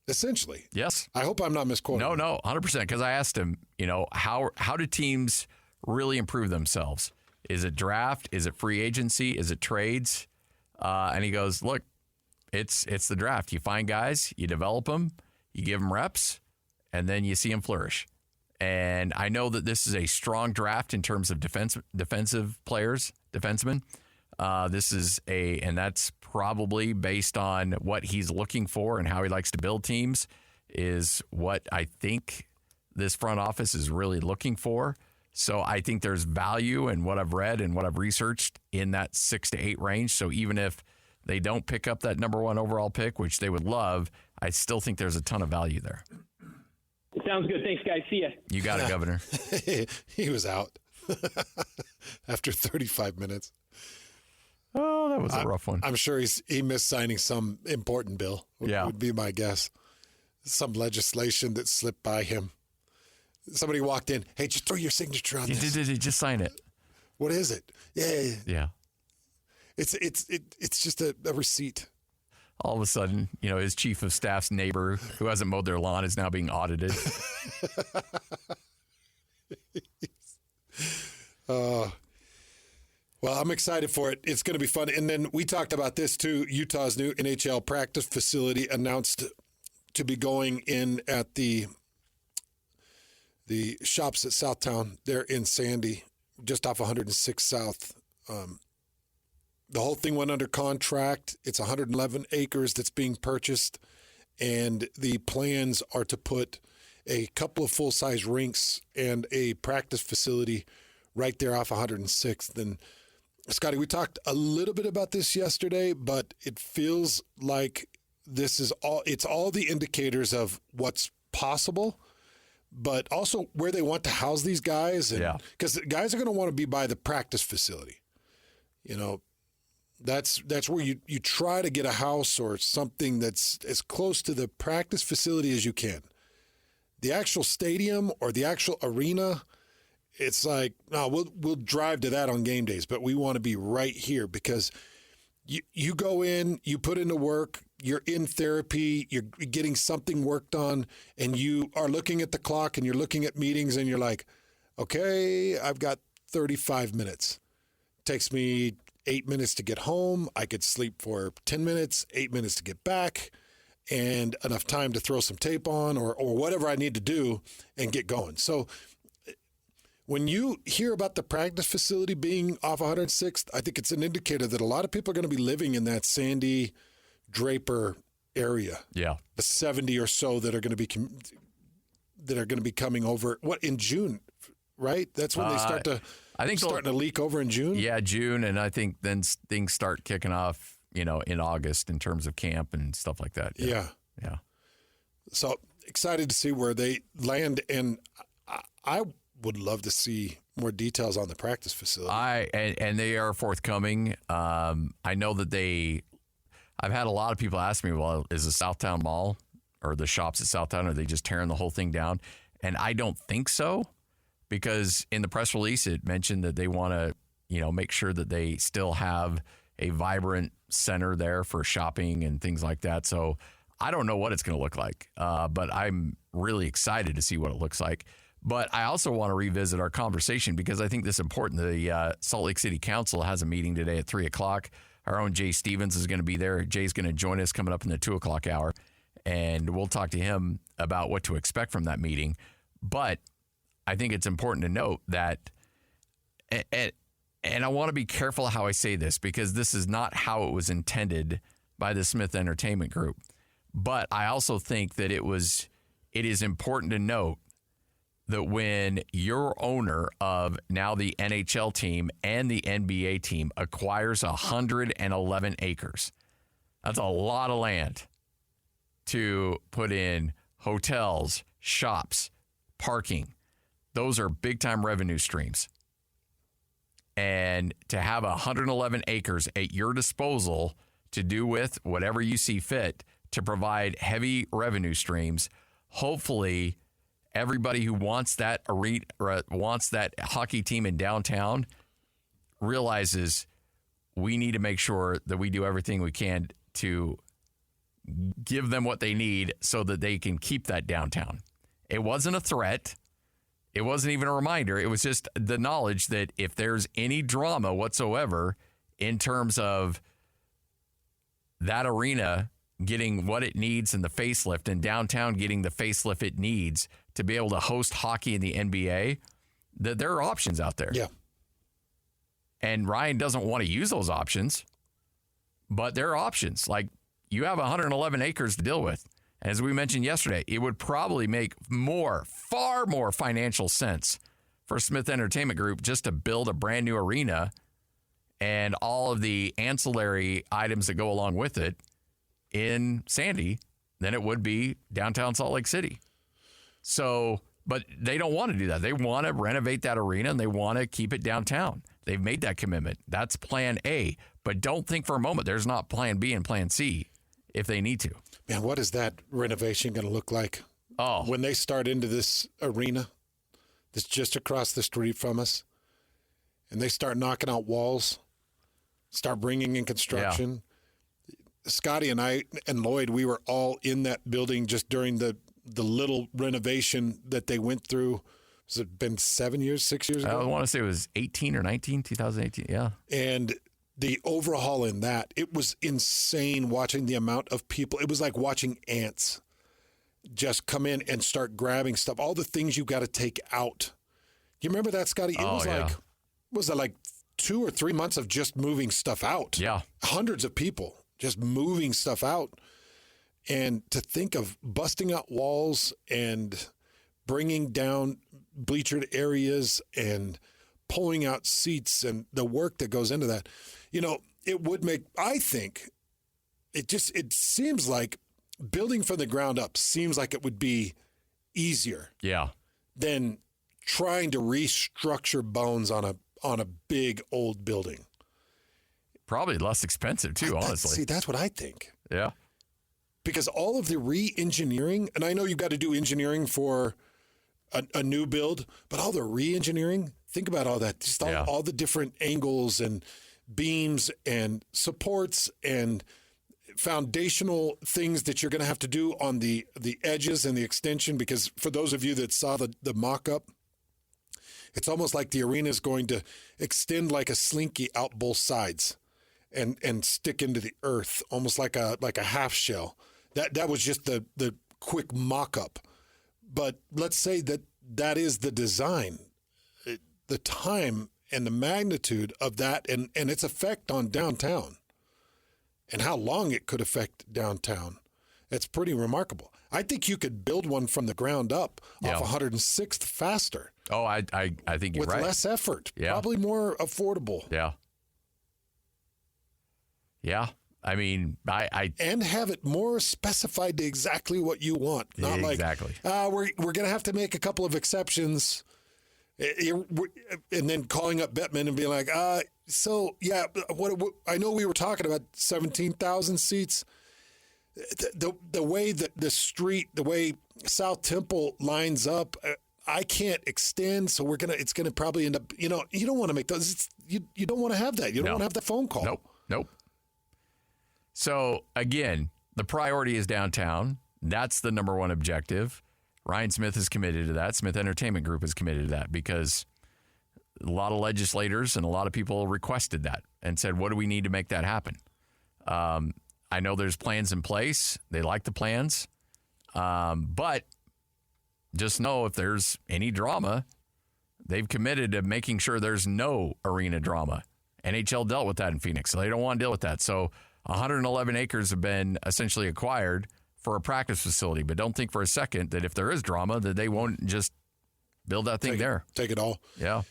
Essentially. Yes. I hope I'm not misquoting. No, 100%. Because I asked him, how do teams really improve themselves? Is it draft? Is it free agency? Is it trades? And he goes, look, it's the draft. You find guys, you develop them, you give them reps, and then you see them flourish. And I know that this is a strong draft in terms of defensive players, defensemen. And that's probably based on what he's looking for and how he likes to build teams, is what I think this front office is really looking for. So I think there's value in what I've read and what I've researched in that 6 to 8 range. So even if they don't pick up that number 1 overall pick, which they would love, I still think there's a ton of value there. Sounds good. Thanks, guys. See ya. You got it, Governor. He was out after 35 minutes. Oh, that was a rough one. I'm sure he missed signing some important bill, would be my guess. Some legislation that slipped by him. Somebody walked in. Hey, just throw your signature on this. Just sign it. What is it? Yeah. It's just a receipt. All of a sudden, his chief of staff's neighbor who hasn't mowed their lawn is now being audited. Well, I'm excited for it. It's going to be fun. And then we talked about this too. Utah's new NHL practice facility announced to be going in at the shops at Southtown there in Sandy, just off 106 South. The whole thing went under contract. It's 111 acres that's being purchased, and the plans are to put a couple of full-size rinks and a practice facility right there off 106th. And Scotty, we talked a little bit about this yesterday, but it feels like it's all the indicators of what's possible, but also where they want to house these guys. Because guys are going to want to be by the practice facility. That's where you try to get a house or something that's as close to the practice facility as you can. The actual stadium or the actual arena, it's like, no, we'll drive to that on game days, but we want to be right here because you go in, you put into work, you're in therapy, you're getting something worked on, and you are looking at the clock and you're looking at meetings and you're like, okay, I've got 35 minutes. Takes me 8 minutes to get home. I could sleep for 10 minutes, 8 minutes to get back, and enough time to throw some tape on or whatever I need to do and get going. So when you hear about the practice facility being off 106th, I think it's an indicator that a lot of people are going to be living in that Sandy Draper area. Yeah. The 70 or so that are going to be coming over in June, right? That's when they start to I think starting to leak over in June. Yeah, June, and I think then things start kicking off, in August in terms of camp and stuff like that. Yeah. So excited to see where they land, and I would love to see more details on the practice facility. And they are forthcoming. I know that I've had a lot of people ask me, well, is the Southtown Mall or the shops at Southtown, are they just tearing the whole thing down? And I don't think so. Because in the press release, it mentioned that they want to, make sure that they still have a vibrant center there for shopping and things like that. So I don't know what it's going to look like, but I'm really excited to see what it looks like. But I also want to revisit our conversation because I think this is important. The Salt Lake City Council has a meeting today at 3 o'clock. Our own Jay Stevens is going to be there. Jay's going to join us coming up in the 2 o'clock hour, and we'll talk to him about what to expect from that meeting. But I think it's important to note that, and I want to be careful how I say this because this is not how it was intended by the Smith Entertainment Group. But I also think that it is important to note that when your owner of now the NHL team and the NBA team acquires 111 acres, That's a lot of land to put in hotels, shops, parking. Those are big-time revenue streams. And to have 111 acres at your disposal to do with whatever you see fit to provide heavy revenue streams, hopefully everybody who wants that arena, wants that hockey team in downtown realizes we need to make sure that we do everything we can to give them what they need so that they can keep that downtown. It wasn't a threat. It wasn't even a reminder. It was just the knowledge that if there's any drama whatsoever in terms of that arena getting what it needs in the facelift and downtown getting the facelift it needs to be able to host hockey in the NBA, that there are options out there. Yeah. And Ryan doesn't want to use those options, but there are options. Like, you have 111 acres to deal with. As we mentioned yesterday, it would probably make far more financial sense for Smith Entertainment Group just to build a brand new arena and all of the ancillary items that go along with it in Sandy than it would be downtown Salt Lake City. So, but they don't want to do that. They want to renovate that arena and they want to keep it downtown. They've made that commitment. That's plan A. But don't think for a moment there's not plan B and plan C if they need to. Man, what is that renovation going to look like? Oh, When they start into this arena that's just across the street from us, and they start knocking out walls, start bringing in construction. Yeah. Scotty and I and Lloyd, we were all in that building just during the little renovation that they went through. Has it been 6 years ago? I want to say it was 18 or 19, 2018, yeah. And the overhaul in that, it was insane watching the amount of people. It was like watching ants just come in and start grabbing stuff, all the things you got to take out. You remember that, Scotty? It was yeah. like, was it like 2 or 3 months of just moving stuff out? Yeah. Hundreds of people just moving stuff out. And to think of busting out walls and bringing down bleachered areas and pulling out seats and the work that goes into that, you know, it would make, I think, it seems like building from the ground up seems like it would be easier. Yeah. Than trying to restructure bones on a big old building. Probably less expensive too, honestly. See, that's what I think. Yeah. Because all of the re-engineering, and I know you've got to do engineering for a new build, but all the re-engineering, think about all that. Just all the different angles and beams and supports and foundational things that you're going to have to do on the edges and the extension. Because for those of you that saw the mock-up, it's almost like the arena is going to extend like a slinky out both sides and stick into the earth, almost like a half shell. That was just the quick mock-up. But let's say that is the design. The time and the magnitude of that and its effect on downtown and how long it could affect downtown, it's pretty remarkable. I think you could build one from the ground up off 106th faster. Oh, I think you're right. With less effort. Yeah. Probably more affordable. Yeah. Yeah. I mean, I and have it more specified to exactly what you want. Not exactly. We're going to have to make a couple of exceptions. And then calling up Bettman and being like, so, yeah, what I know we were talking about 17,000 seats. The way that the street, the way South Temple lines up, I can't extend, so it's gonna probably end up, you don't want to make those. You don't want to have that. You don't want to have that phone call. Nope. So again, the priority is downtown. That's the number one objective. Ryan Smith is committed to that. Smith Entertainment Group is committed to that because a lot of legislators and a lot of people requested that and said, what do we need to make that happen? I know there's plans in place. They like the plans. But just know if there's any drama, they've committed to making sure there's no arena drama. NHL dealt with that in Phoenix, so they don't want to deal with that. So 111 acres have been essentially acquired for a practice facility. But don't think for a second that if there is drama, that they won't just build that thing there. Take it all. Yeah.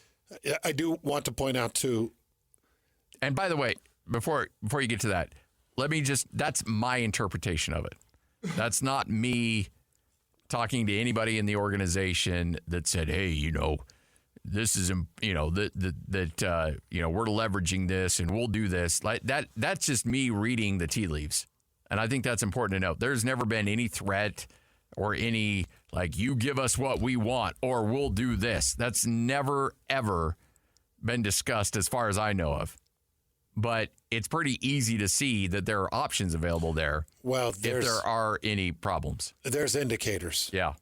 I do want to point out, too. And by the way, before you get to that, that's my interpretation of it. That's not me talking to anybody in the organization that said, hey, this is, we're leveraging this and we'll do this. Like that's just me reading the tea leaves. And I think that's important to note. There's never been any threat or any, like, you give us what we want or we'll do this. That's never, ever been discussed as far as I know of. But it's pretty easy to see that there are options available there. Well, if there are any problems. There's indicators. Yeah.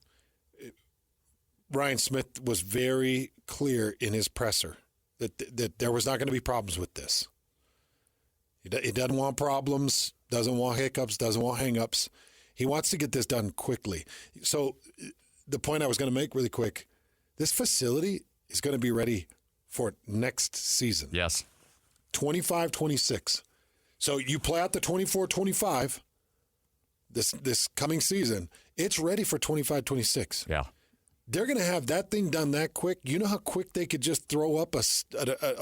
Ryan Smith was very clear in his presser that there was not going to be problems with this. He doesn't want problems, doesn't want hiccups, doesn't want hang-ups. He wants to get this done quickly. So the point I was going to make really quick, this facility is going to be ready for next season. Yes. 25-26. So you play out the 24-25 this coming season. It's ready for 25-26. Yeah. They're going to have that thing done that quick. You know how quick they could just throw up a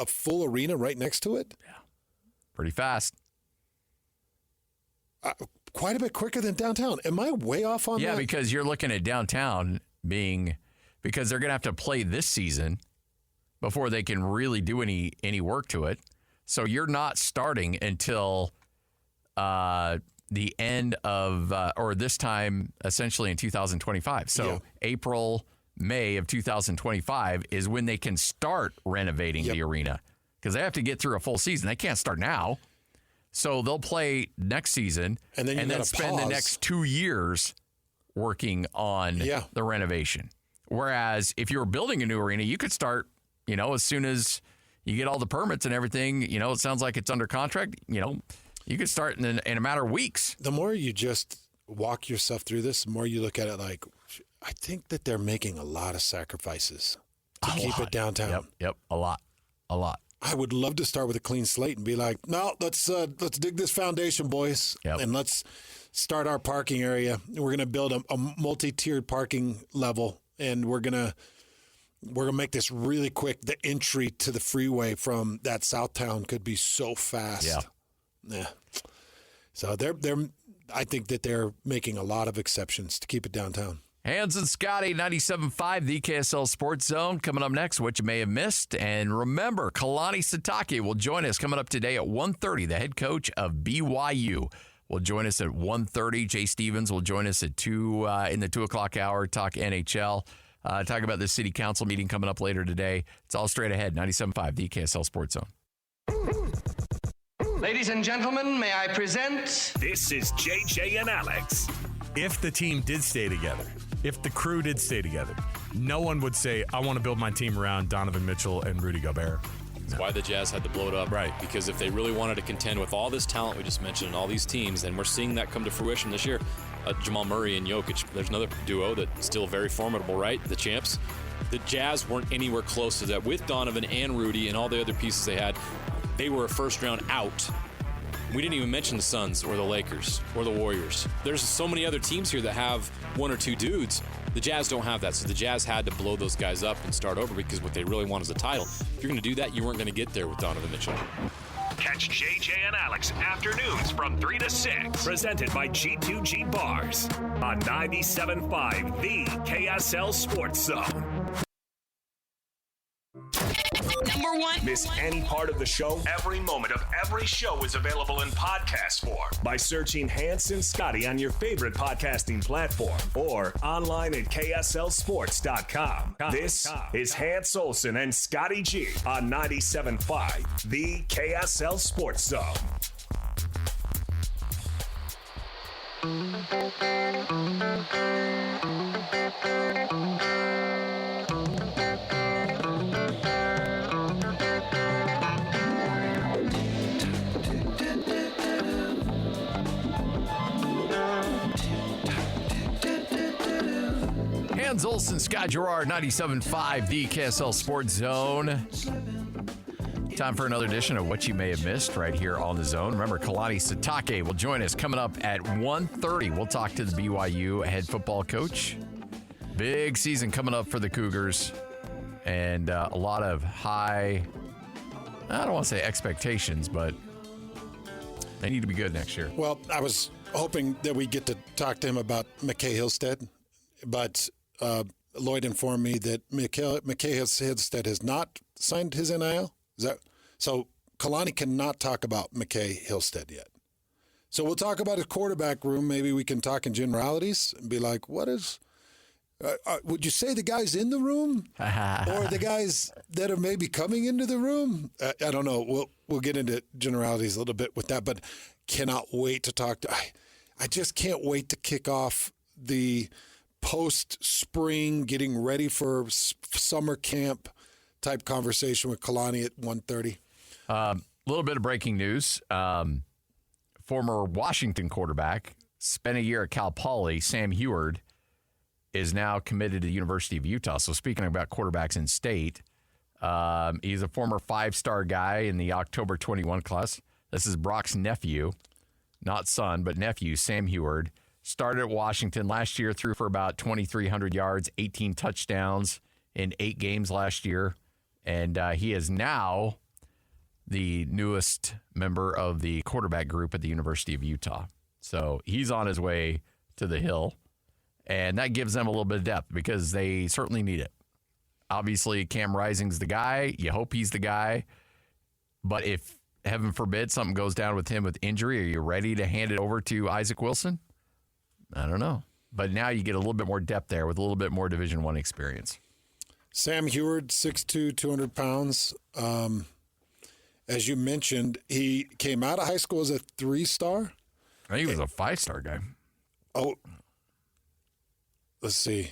full arena right next to it? Yeah. Pretty fast. Quite a bit quicker than downtown. Am I way off on that? Yeah, because you're looking at downtown because they're going to have to play this season before they can really do any work to it. So you're not starting until the end of, or this time essentially in 2025. So April, May of 2025 is when they can start renovating the arena because they have to get through a full season. They can't start now. So they'll play next season and then spend the next 2 years working on the renovation. Whereas if you were building a new arena, you could start, as soon as you get all the permits and everything, it sounds like it's under contract, you could start in a matter of weeks. The more you just walk yourself through this, the more you look at it like, I think that they're making a lot of sacrifices to keep it downtown. Yep, a lot. I would love to start with a clean slate and be like, no, let's dig this foundation, boys, and let's start our parking area. We're going to build a multi-tiered parking level, and we're gonna make this really quick. The entry to the freeway from that Southtown could be so fast. Yeah. So I think that they're making a lot of exceptions to keep it downtown. Hans and Scotty, 97.5, the KSL Sports Zone. Coming up next, what you may have missed. And remember, Kalani Sitake will join us coming up today at 1:30. The head coach of BYU will join us at 1:30. Jay Stevens will join us at 2 in the 2 o'clock hour, talk NHL. Talk about the city council meeting coming up later today. It's all straight ahead, 97.5, the KSL Sports Zone. Ladies and gentlemen, may I present... This is JJ and Alex. If the team did stay together, if the crew did stay together, no one would say, I want to build my team around Donovan Mitchell and Rudy Gobert. That's why the Jazz had to blow it up. Right. Because if they really wanted to contend with all this talent we just mentioned and all these teams, and we're seeing that come to fruition this year, Jamal Murray and Jokic, there's another duo that's still very formidable, right? The champs. The Jazz weren't anywhere close to that. With Donovan and Rudy and all the other pieces they had, they were a first round out. We didn't even mention the Suns or the Lakers or the Warriors. There's so many other teams here that have one or two dudes. The Jazz don't have that, so the Jazz had to blow those guys up and start over because what they really want is a title. If you're going to do that, you weren't going to get there with Donovan Mitchell. Catch JJ and Alex afternoons from 3 to 6. Presented by G2G Bars on 97.5, the KSL Sports Zone. Number one. Miss any part of the show? Every moment of every show is available in podcast form by searching Hans and Scotty on your favorite podcasting platform or online at KSLSports.com. This is Hans Olsen and Scotty G on 97.5, the KSL Sports Zone. Hans Olsen, Scott Gerard, 97.5, the KSL Sports Zone. Time for another edition of What You May Have Missed right here on the Zone. Remember, Kalani Sitake will join us coming up at 1:30. We'll talk to the BYU head football coach. Big season coming up for the Cougars. And a lot of high, I don't want to say expectations, but They need to be good next year. Well, I was hoping that we get to talk to him about McKay Hillstead, but Lloyd informed me that McKay Hillstead has not signed his NIL. Is that so? Kalani cannot talk about McKay Hillstead yet. So we'll talk about his quarterback room. Maybe we can talk in generalities and be like, what is... would you say the guys in the room or the guys that are maybe coming into the room? I don't know. We'll get into generalities a little bit with that, but cannot wait to talk to... I just can't wait to kick off the post-spring, getting ready for summer camp type conversation with Kalani at 1:30. A little bit of breaking news. Former Washington quarterback, spent a year at Cal Poly, Sam Heward, is now committed to the University of Utah. So speaking about quarterbacks in state, he's a former 5-star guy in the October 21 class. This is Brock's nephew, not son, but nephew, Sam Heward. Started at Washington last year, threw for about 2,300 yards, 18 touchdowns in 8 games last year. And he is now the newest member of the quarterback group at the University of Utah. So he's on his way to the Hill. And that gives them a little bit of depth because they certainly need it. Obviously, Cam Rising's the guy. You hope he's the guy. But if, heaven forbid, something goes down with him with injury, are you ready to hand it over to Isaac Wilson? I don't know. But now you get a little bit more depth there with a little bit more Division I experience. Sam Heward, 6'2", 200 pounds. As you mentioned, he came out of high school as a 3-star. I think he was a 5-star guy. Oh, let's see.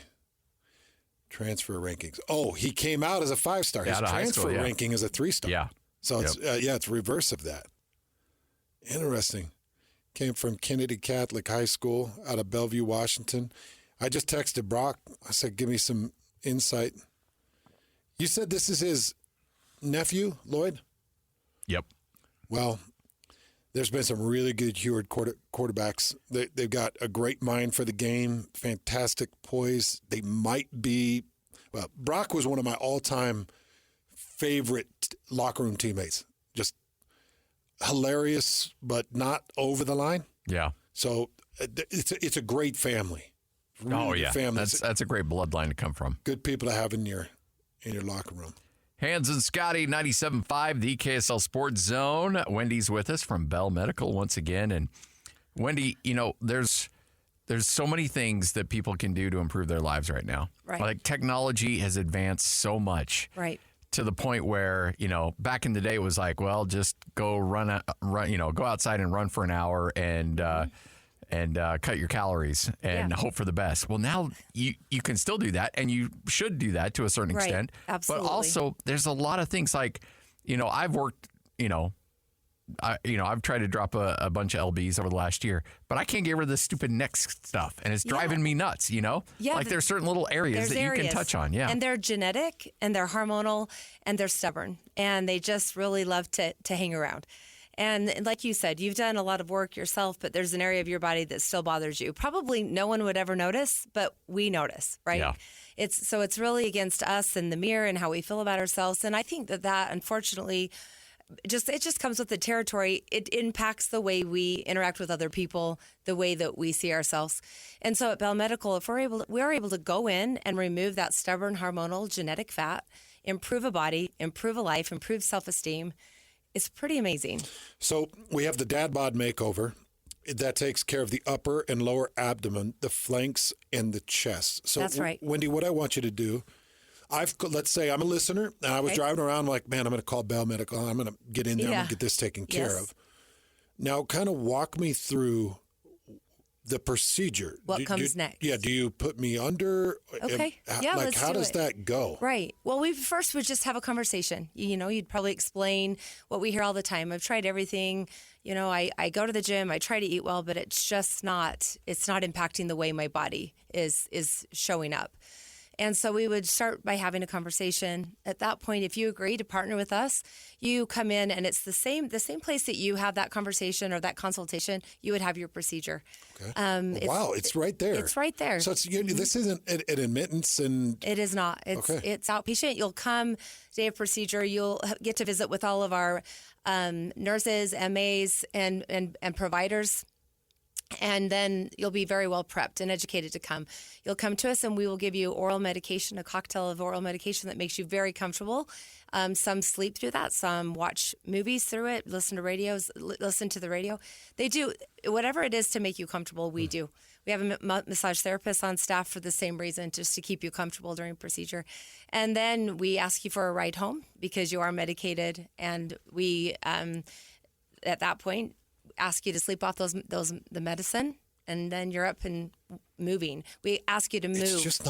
Transfer rankings. Oh, he came out as a 5-star. His transfer ranking is a 3-star. Yeah. So it's reverse of that. Interesting. Came from Kennedy Catholic High School out of Bellevue, Washington. I just texted Brock. I said, give me some insight. You said this is his nephew, Lloyd? Yep. Well, there's been some really good Heward quarterbacks. They've got a great mind for the game, fantastic poise. They might be – well, Brock was one of my all-time favorite locker room teammates. Just hilarious, but not over the line. Yeah. So it's a great family. Really family. That's a great bloodline to come from. Good people to have in your locker room. Hans and Scotty, 97.5, the KSL Sports Zone. Wendy's with us from Bell Medical once again. And Wendy, there's so many things that people can do to improve their lives right now. Right. Like technology has advanced so much. Right. To the point where, back in the day it was like, well, just go run, go outside and run for an hour and cut your calories and hope for the best. Well, now you can still do that, and you should do that to a certain extent. Absolutely. But also, there's a lot of things like, I've worked, I've tried to drop a bunch of LBs over the last year, but I can't get rid of this stupid neck stuff, and it's driving me nuts, Yeah. Like there's certain little areas that you can touch on, And they're genetic, and they're hormonal, and they're stubborn, and they just really love to hang around. And like you said, you've done a lot of work yourself, but there's an area of your body that still bothers you. Probably no one would ever notice, but we notice, right? Yeah. It's really against us and the mirror and how we feel about ourselves. And I think that unfortunately, it just comes with the territory. It impacts the way we interact with other people, the way that we see ourselves. And so at Bell Medical, if we're able to go in and remove that stubborn hormonal genetic fat, improve a body, improve a life, improve self-esteem, it's pretty amazing. So we have the Dad Bod Makeover. That takes care of the upper and lower abdomen, the flanks, and the chest. So that's right. Wendy, what I want you to do, let's say I'm a listener, and I was driving around like, man, I'm going to call Bell Medical. I'm going to get in there. I'm going to get this taken care of. Now, kind of walk me through the procedure. What comes next? Yeah, do you put me under? Okay. Like, how does that go? Right. Well, we first would just have a conversation. You'd probably explain what we hear all the time. I've tried everything. I go to the gym. I try to eat well, but it's just not impacting the way my body is showing up. And so we would start by having a conversation. At that point, if you agree to partner with us, you come in and it's the same place that you have that conversation or that consultation, you would have your procedure. Okay. Wow, it's right there. It's right there. So this isn't an admittance and it is not. It's outpatient. You'll come day of procedure. You'll get to visit with all of our nurses, MAs, and providers. And then you'll be very well prepped and educated to come. You'll come to us and we will give you oral medication, a cocktail of oral medication that makes you very comfortable. Some sleep through that, some watch movies through it, listen to the radio. They do whatever it is to make you comfortable, we do. We have a massage therapist on staff for the same reason, just to keep you comfortable during procedure. And then we ask you for a ride home because you are medicated, and we, at that point, ask you to sleep off the medicine, and then you're up and moving. We ask you to move. It's just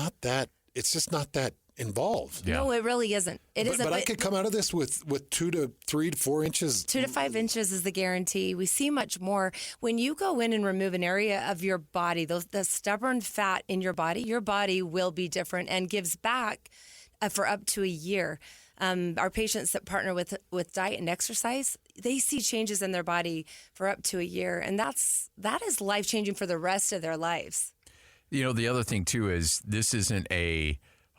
not that involved. Yeah. No, it really isn't. But I could come out of this with 2 to 3 to 4 inches. 2 to 5 inches is the guarantee. We see much more when you go in and remove an area of your body. The stubborn fat in your body will be different and gives back for up to a year. Our patients that partner with diet and exercise, they see changes in their body for up to a year, and that is life-changing for the rest of their lives. You know, the other thing, too, is this isn't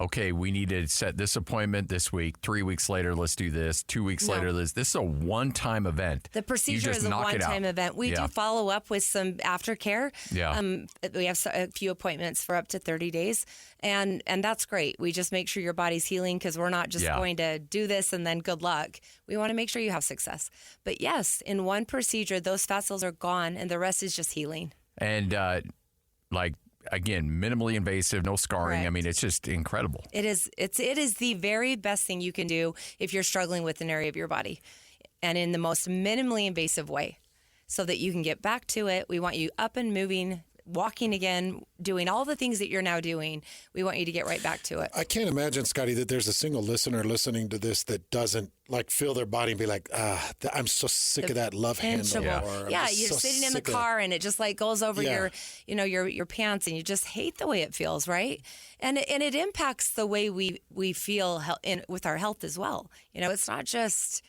okay, we need to set this appointment this week. 3 weeks later, let's do this. 2 weeks later, this is a one-time event. The procedure is a one-time event. We do follow up with some aftercare. Yeah. We have a few appointments for up to 30 days, and that's great. We just make sure your body's healing because we're not just going to do this and then good luck. We want to make sure you have success. But yes, in one procedure, those fat cells are gone, and the rest is just healing. And again, minimally invasive, no scarring. Correct. I mean, it's just incredible. It is the very best thing you can do if you're struggling with an area of your body, and in the most minimally invasive way, so that you can get back to it. We want you up and moving, walking again, doing all the things that you're now doing. We want you to get right back to it. I can't imagine, Scotty, that there's a single listener listening to this that doesn't feel their body and be like, I'm so sick of that love handle. Yeah, you're so sitting in the car and it just goes over your pants, and you just hate the way it feels, right? And it impacts the way we feel with our health as well. It's not just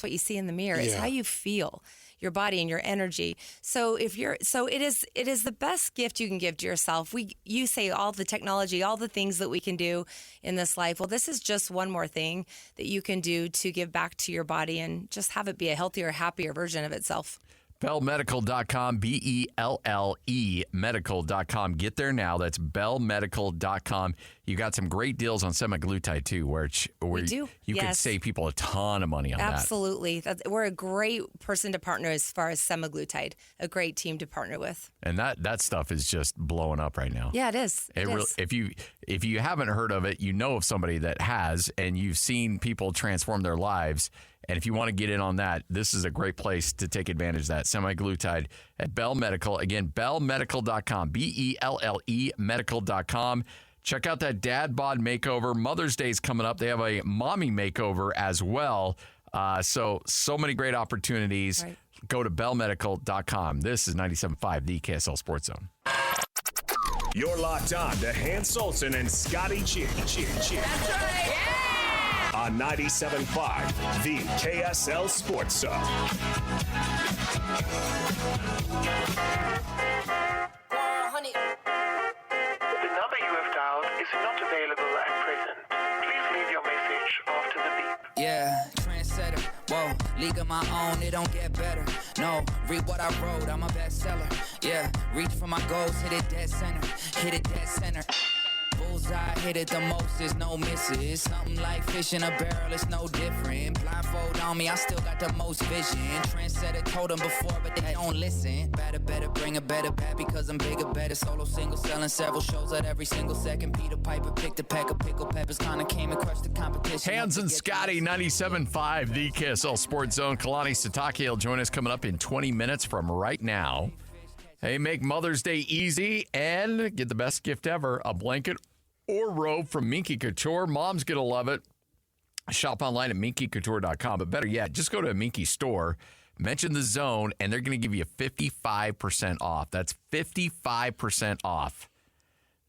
what you see in the mirror. It's how you feel. Your body and your energy. So it is the best gift you can give to yourself. You say all the technology, all the things that we can do in this life. Well, this is just one more thing that you can do to give back to your body and just have it be a healthier, happier version of itself. BellMedical.com, BELLE medical.com. Get there now. That's BellMedical.com. You got some great deals on semaglutide, too, where you can save people a ton of money on that. Absolutely. We're a great person to partner as far as semaglutide, a great team to partner with. And that stuff is just blowing up right now. Yeah, it is. If you haven't heard of it, you know of somebody that has, and you've seen people transform their lives. And if you want to get in on that, this is a great place to take advantage of that. Semaglutide at Bell Medical. Again, BellMedical.com, BELLE medical.com. Check out that dad bod makeover. Mother's Day's coming up. They have a mommy makeover as well. So many great opportunities. Right. Go to BellMedical.com. This is 97.5, the KSL Sports Zone. You're locked on to Hans Olsen and Scotty G. That's right. Yeah! On 97.5, the KSL Sports Zone. The number you have dialed is not available at present. Please leave your message after the beep. Yeah, trendsetter. Whoa, league of my own, it don't get better. No, read what I wrote, I'm a bestseller. Yeah, reach for my goals, hit it dead center. Hit it dead center. Bullseye, hit it the most, there's no misses. Something like fish in a barrel, it's no different. Blindfold on me, I still got the most vision. Trendsetter told them before, but they don't listen. Better, bring a better bat because I'm bigger, better. Solo single, selling several shows at every single second. Peter Piper picked a pack of pickle peppers, kinda came and crushed the competition. Hans and Scotty, 97.5, the KSL Sports Zone. Kalani Sitake will join us coming up in 20 minutes from right now. Hey, make Mother's Day easy and get the best gift ever, a blanket or robe from Minky Couture. Mom's going to love it. Shop online at minkycouture.com. But better yet, just go to a Minky store, mention the zone, and they're going to give you 55% off. That's 55% off.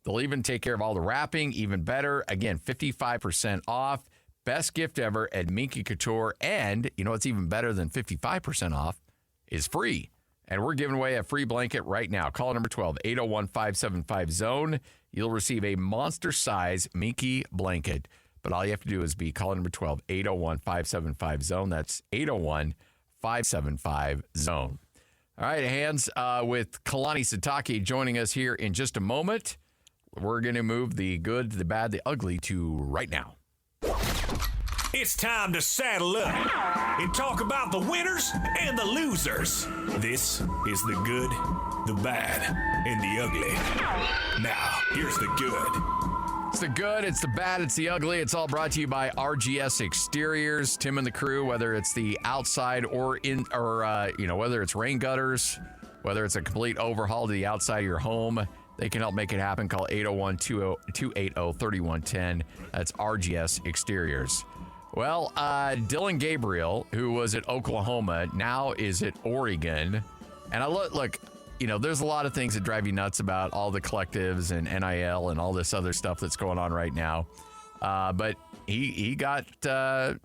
They'll even take care of all the wrapping, even better. Again, 55% off. Best gift ever at Minky Couture. And you know what's even better than 55% off is free. And we're giving away a free blanket right now. Call number 12, 801-575-ZONE. You'll receive a monster-size Minky blanket. But all you have to do is be caller number 12, 801-575-ZONE. That's 801-575-ZONE. All right, hands with Kalani Sitake joining us here in just a moment. We're going to move the good, the bad, the ugly to right now. It's time to saddle up and talk about the winners and the losers. This is the good, the bad, and the ugly. Now, here's the good. It's the good, it's the bad, it's the ugly. It's all brought to you by RGS Exteriors. Tim and the crew, whether it's the outside or whether it's rain gutters, whether it's a complete overhaul to the outside of your home, they can help make it happen. Call 801-280-3110. That's RGS Exteriors. Well, Dylan Gabriel, who was at Oklahoma, now is at Oregon. And I look, there's a lot of things that drive you nuts about all the collectives and NIL and all this other stuff that's going on right now. But he got,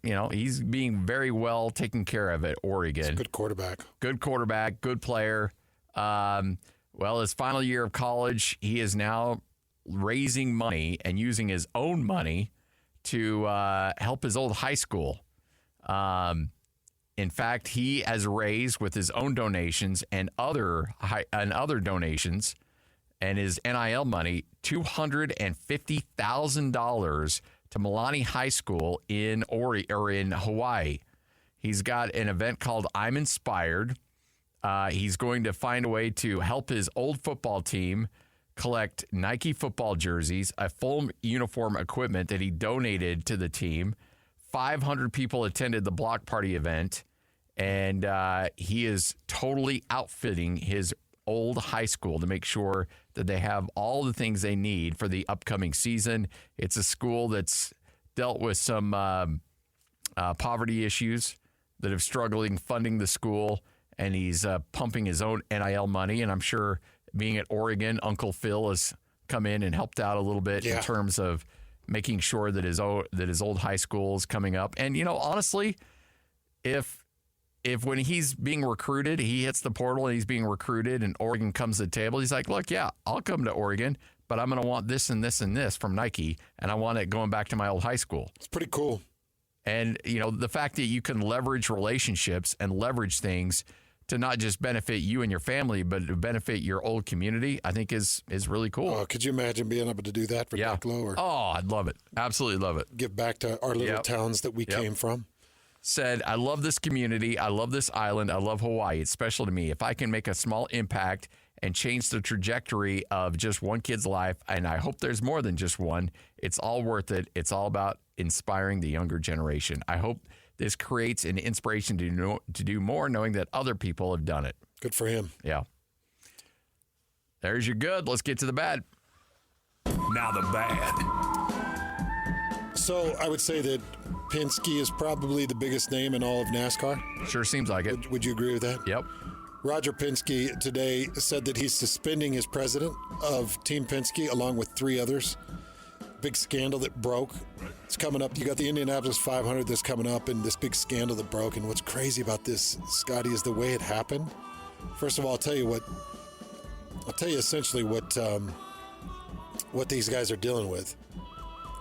he's being very well taken care of at Oregon. He's a good quarterback. Good quarterback, good player. Well, his final year of college, he is now raising money and using his own money to help his old high school. In fact, he has raised with his own donations and other donations and his NIL money $250,000 to Milani High School in Hawaii. He's got an event called I'm Inspired. He's going to find a way to help his old football team collect Nike football jerseys, a full uniform equipment that he donated to the team. 500 people attended the block party event, and he is totally outfitting his old high school to make sure that they have all the things they need for the upcoming season. It's a school that's dealt with some poverty issues that have struggling funding the school, and he's pumping his own NIL money, and I'm sure being at Oregon, Uncle Phil has come in and helped out a little bit in terms of making sure that his old high school is coming up. And honestly, if when he's being recruited, he hits the portal and he's being recruited, and Oregon comes to the table, he's like, "Look, yeah, I'll come to Oregon, but I'm going to want this and this and this from Nike, and I want it going back to my old high school." It's pretty cool. And the fact that you can leverage relationships and leverage things to not just benefit you and your family, but to benefit your old community, I think is really cool. Oh, could you imagine being able to do that for Buck Low? Oh, I'd love it. Absolutely love it. Give back to our little towns that we came from. Said, I love this community. I love this island. I love Hawaii. It's special to me. If I can make a small impact and change the trajectory of just one kid's life, and I hope there's more than just one, it's all worth it. It's all about inspiring the younger generation. I hope this creates an inspiration to do more, knowing that other people have done it. Good for him. Yeah. There's your good. Let's get to the bad. Now the bad. So I would say that Penske is probably the biggest name in all of NASCAR. Sure seems like it. Would you agree with that? Yep. Roger Penske today said that he's suspending his president of Team Penske along with 3 others. Big scandal that broke. It's coming up. You got the Indianapolis 500 that's coming up, and this big scandal that broke. And what's crazy about this, Scotty, is the way it happened. First of all, I'll tell you essentially what these guys are dealing with.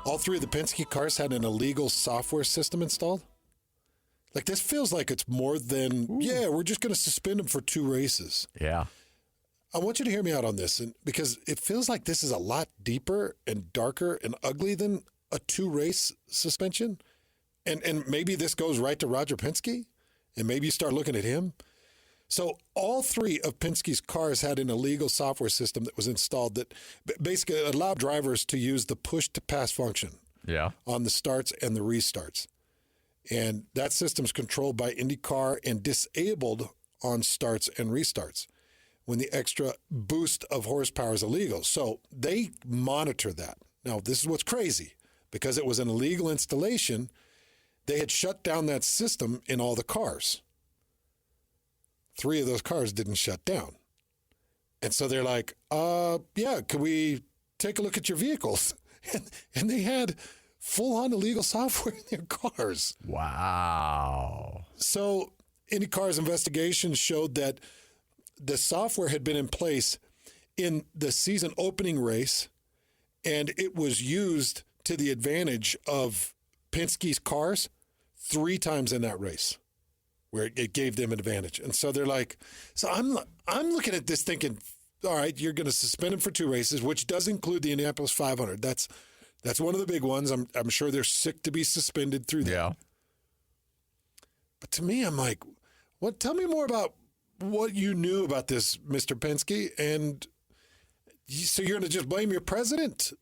All 3 of the Penske cars had an illegal software system installed. Like, this feels like it's more than, we're just going to suspend them for 2 races. Yeah. I want you to hear me out on this, because it feels like this is a lot deeper and darker and ugly than a 2-race suspension. And maybe this goes right to Roger Penske, and maybe you start looking at him. So all 3 of Penske's cars had an illegal software system that was installed that basically allowed drivers to use the push-to-pass function on the starts and the restarts. And that system's controlled by IndyCar and disabled on starts and restarts when the extra boost of horsepower is illegal. So they monitor that. Now, this is what's crazy. Because it was an illegal installation, they had shut down that system in all the cars. 3 of those cars didn't shut down. And so they're like, could we take a look at your vehicles. And they had full-on illegal software in their cars. Wow. So IndyCar's investigation showed that the software had been in place in the season opening race, and it was used to the advantage of Penske's cars 3 times in that race, where it gave them an advantage. And so they're like, so I'm looking at this thinking, all right, you're going to suspend him for 2 races, which does include the Indianapolis 500. That's one of the big ones. I'm sure they're sick to be suspended through that. Yeah. But to me, I'm like, what? Tell me more about what you knew about this, Mr. Penske. And so you're going to just blame your president?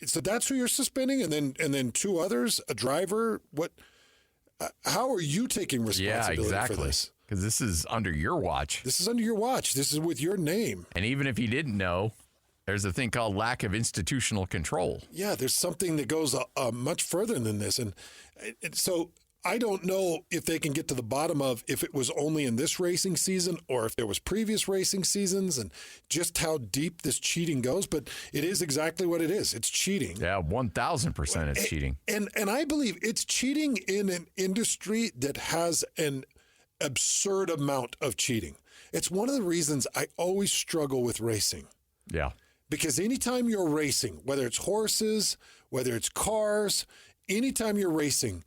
So that's who you're suspending, and then 2 others, a driver. What? How are you taking responsibility for this? Because this is under your watch. This is under your watch. This is with your name. And even if you didn't know, there's a thing called lack of institutional control. Yeah, there's something that goes much further than this. And so I don't know if they can get to the bottom of if it was only in this racing season or if there was previous racing seasons and just how deep this cheating goes. But it is exactly what it is. It's cheating. Yeah, 1,000% it's cheating. And I believe it's cheating in an industry that has an absurd amount of cheating. It's one of the reasons I always struggle with racing. Yeah. Because anytime you're racing, whether it's horses, whether it's cars, anytime you're racing,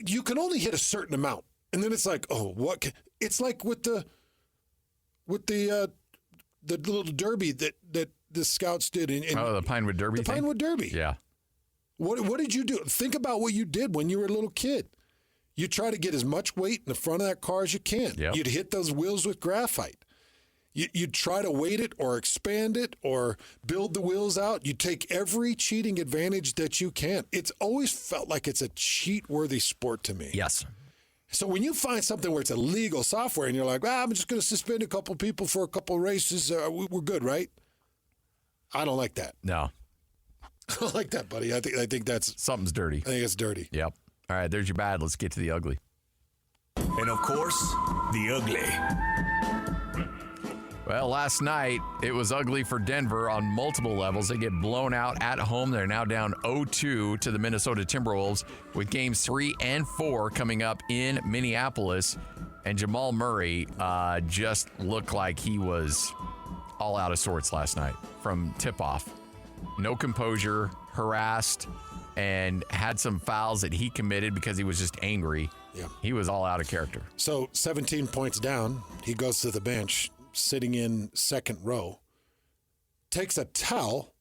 you can only hit a certain amount. And then it's like, oh, what? It's like with the little derby that the scouts did. The Pinewood Derby The Pinewood Derby. Yeah. What did you do? Think about what you did when you were a little kid. You try to get as much weight in the front of that car as you can. Yep. You'd hit those wheels with graphite. You'd try to weight it or expand it or build the wheels out. You take every cheating advantage that you can. It's always felt like it's a cheat-worthy sport to me. Yes. So when you find something where it's illegal software and you're like, I'm just going to suspend a couple people for a couple races, we're good, right? I don't like that. No. I don't like that, buddy. I think that's... Something's dirty. I think it's dirty. Yep. All right, there's your bad. Let's get to the ugly. And of course, the ugly. Well, last night, it was ugly for Denver on multiple levels. They get blown out at home. They're now down 0-2 to the Minnesota Timberwolves with games 3 and 4 coming up in Minneapolis. And Jamal Murray just looked like he was all out of sorts last night from tip-off. No composure, harassed, and had some fouls that he committed because he was just angry. Yeah. He was all out of character. So 17 points down, he goes to the bench, sitting in second row, takes a towel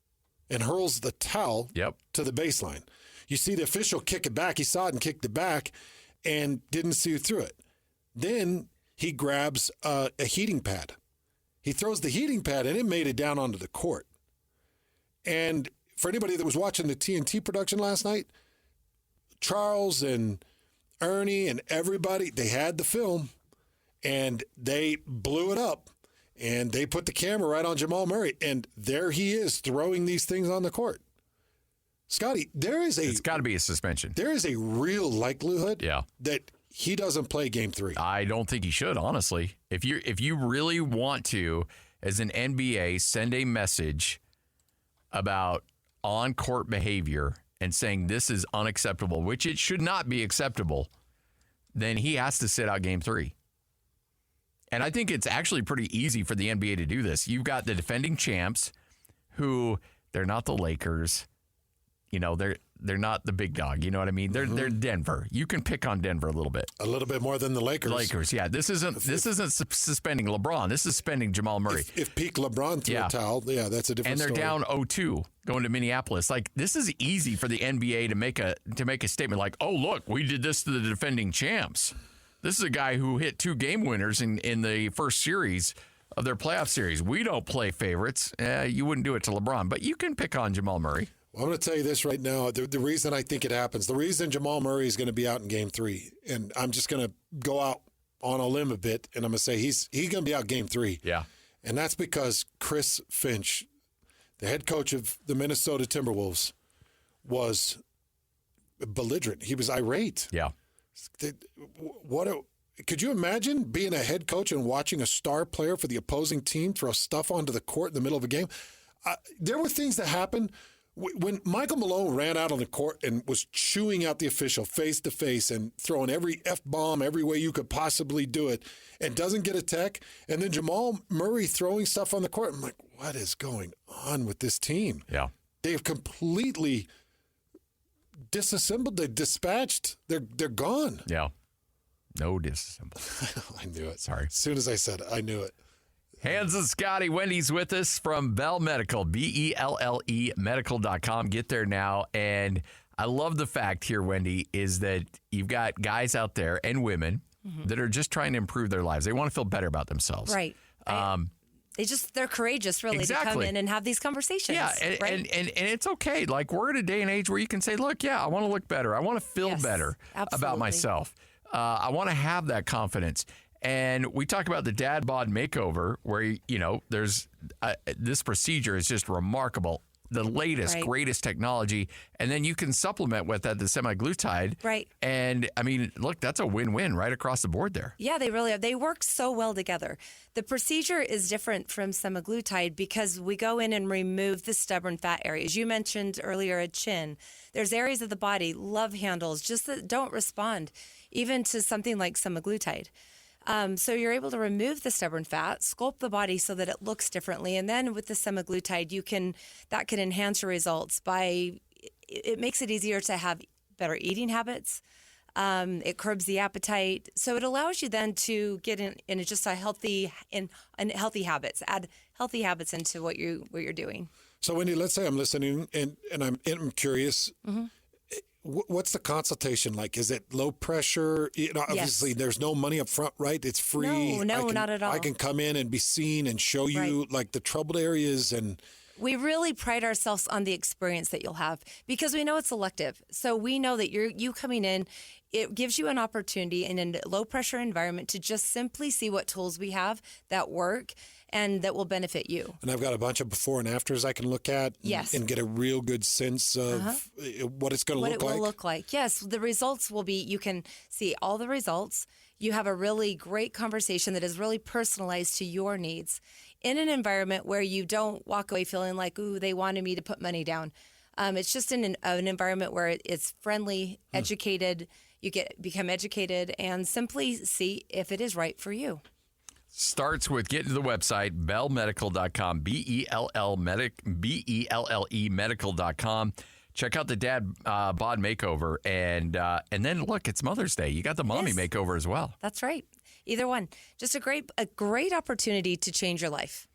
and hurls the towel to the baseline. You see the official kick it back. He saw it and kicked it back and didn't see through it. Then he grabs a heating pad. He throws the heating pad and it made it down onto the court. And for anybody that was watching the TNT production last night, Charles and Ernie and everybody, they had the film and they blew it up. And they put the camera right on Jamal Murray, and there he is throwing these things on the court. Scotty, it's got to be a suspension. There is a real likelihood that he doesn't play Game 3. I don't think he should, honestly. If you really want to, as an NBA, send a message about on-court behavior and saying this is unacceptable, which it should not be acceptable, then he has to sit out Game 3. And I think it's actually pretty easy for the NBA to do this. You've got the defending champs who, they're not the Lakers. You know, they're not the big dog. You know what I mean? They're Denver. You can pick on Denver a little bit. A little bit more than the Lakers. Yeah. This isn't suspending LeBron. This is suspending Jamal Murray. If peak LeBron threw a towel, that's a different story. And they're down 0-2 going to Minneapolis. Like, this is easy for the NBA to make a statement like, oh, look, we did this to the defending champs. This is a guy who hit 2 game winners in the first series of their playoff series. We don't play favorites. You wouldn't do it to LeBron, but you can pick on Jamal Murray. Well, I'm going to tell you this right now. The reason I think it happens, the reason Jamal Murray is going to be out in Game 3, and I'm just going to go out on a limb a bit, and I'm going to say he's going to be out Game 3. Yeah. And that's because Chris Finch, the head coach of the Minnesota Timberwolves, was belligerent. He was irate. Yeah. Could you imagine being a head coach and watching a star player for the opposing team throw stuff onto the court in the middle of a game? there were things that happened when Michael Malone ran out on the court and was chewing out the official face to face and throwing every F-bomb every way you could possibly do it and doesn't get a tech. And then Jamal Murray throwing stuff on the court. I'm like, what is going on with this team? Yeah. They've completely disassembled. They dispatched. They're gone. Yeah. No disassembled. I knew it. Sorry. As soon as I said it, I knew it. Hans and Scotty, Wendy's with us from Bell Medical, BELLE medical.com. Get there now. And I love the fact here, Wendy, is that you've got guys out there and women that are just trying to improve their lives. They want to feel better about themselves. Right. They're courageous, really, to come in and have these conversations. Yeah, and it's okay. Like, we're in a day and age where you can say, look, I want to look better. I want to feel better about myself. I want to have that confidence. And we talk about the dad bod makeover where, there's this procedure is just remarkable. The latest, greatest technology. And then you can supplement with that, the semaglutide. Right. And, I mean, look, that's a win-win right across the board there. Yeah, they really are. They work so well together. The procedure is different from semaglutide because we go in and remove the stubborn fat areas. You mentioned earlier a chin. There's areas of the body, love handles, just that don't respond even to something like semaglutide. So you're able to remove the stubborn fat, sculpt the body so that it looks differently. And then with the semaglutide, that can enhance your results it makes it easier to have better eating habits. It curbs the appetite. So it allows you then to get in just a healthy habits, add healthy habits into what you're doing. So Wendy, let's say I'm listening and I'm curious. Mm-hmm. What's the consultation like? Is it low pressure? Obviously, there's no money up front, right? It's free. No, not at all. I can come in and be seen and show you like the troubled areas. And we really pride ourselves on the experience that you'll have because we know it's elective. So we know that you coming in, it gives you an opportunity in a low pressure environment to just simply see what tools we have that work and that will benefit you. And I've got a bunch of before and afters I can look at and get a real good sense of what it's going to look like. What it will look like. Yes, the results will be, you can see all the results. You have a really great conversation that is really personalized to your needs in an environment where you don't walk away feeling like, ooh, they wanted me to put money down. It's just in an environment where it's friendly, educated, you become educated and simply see if it is right for you. Starts with getting to the website, bellmedical.com, BELLE medical.com. Check out the dad bod makeover. And then, look, it's Mother's Day. You got the mommy makeover as well. That's right. Either one. Just a great opportunity to change your life.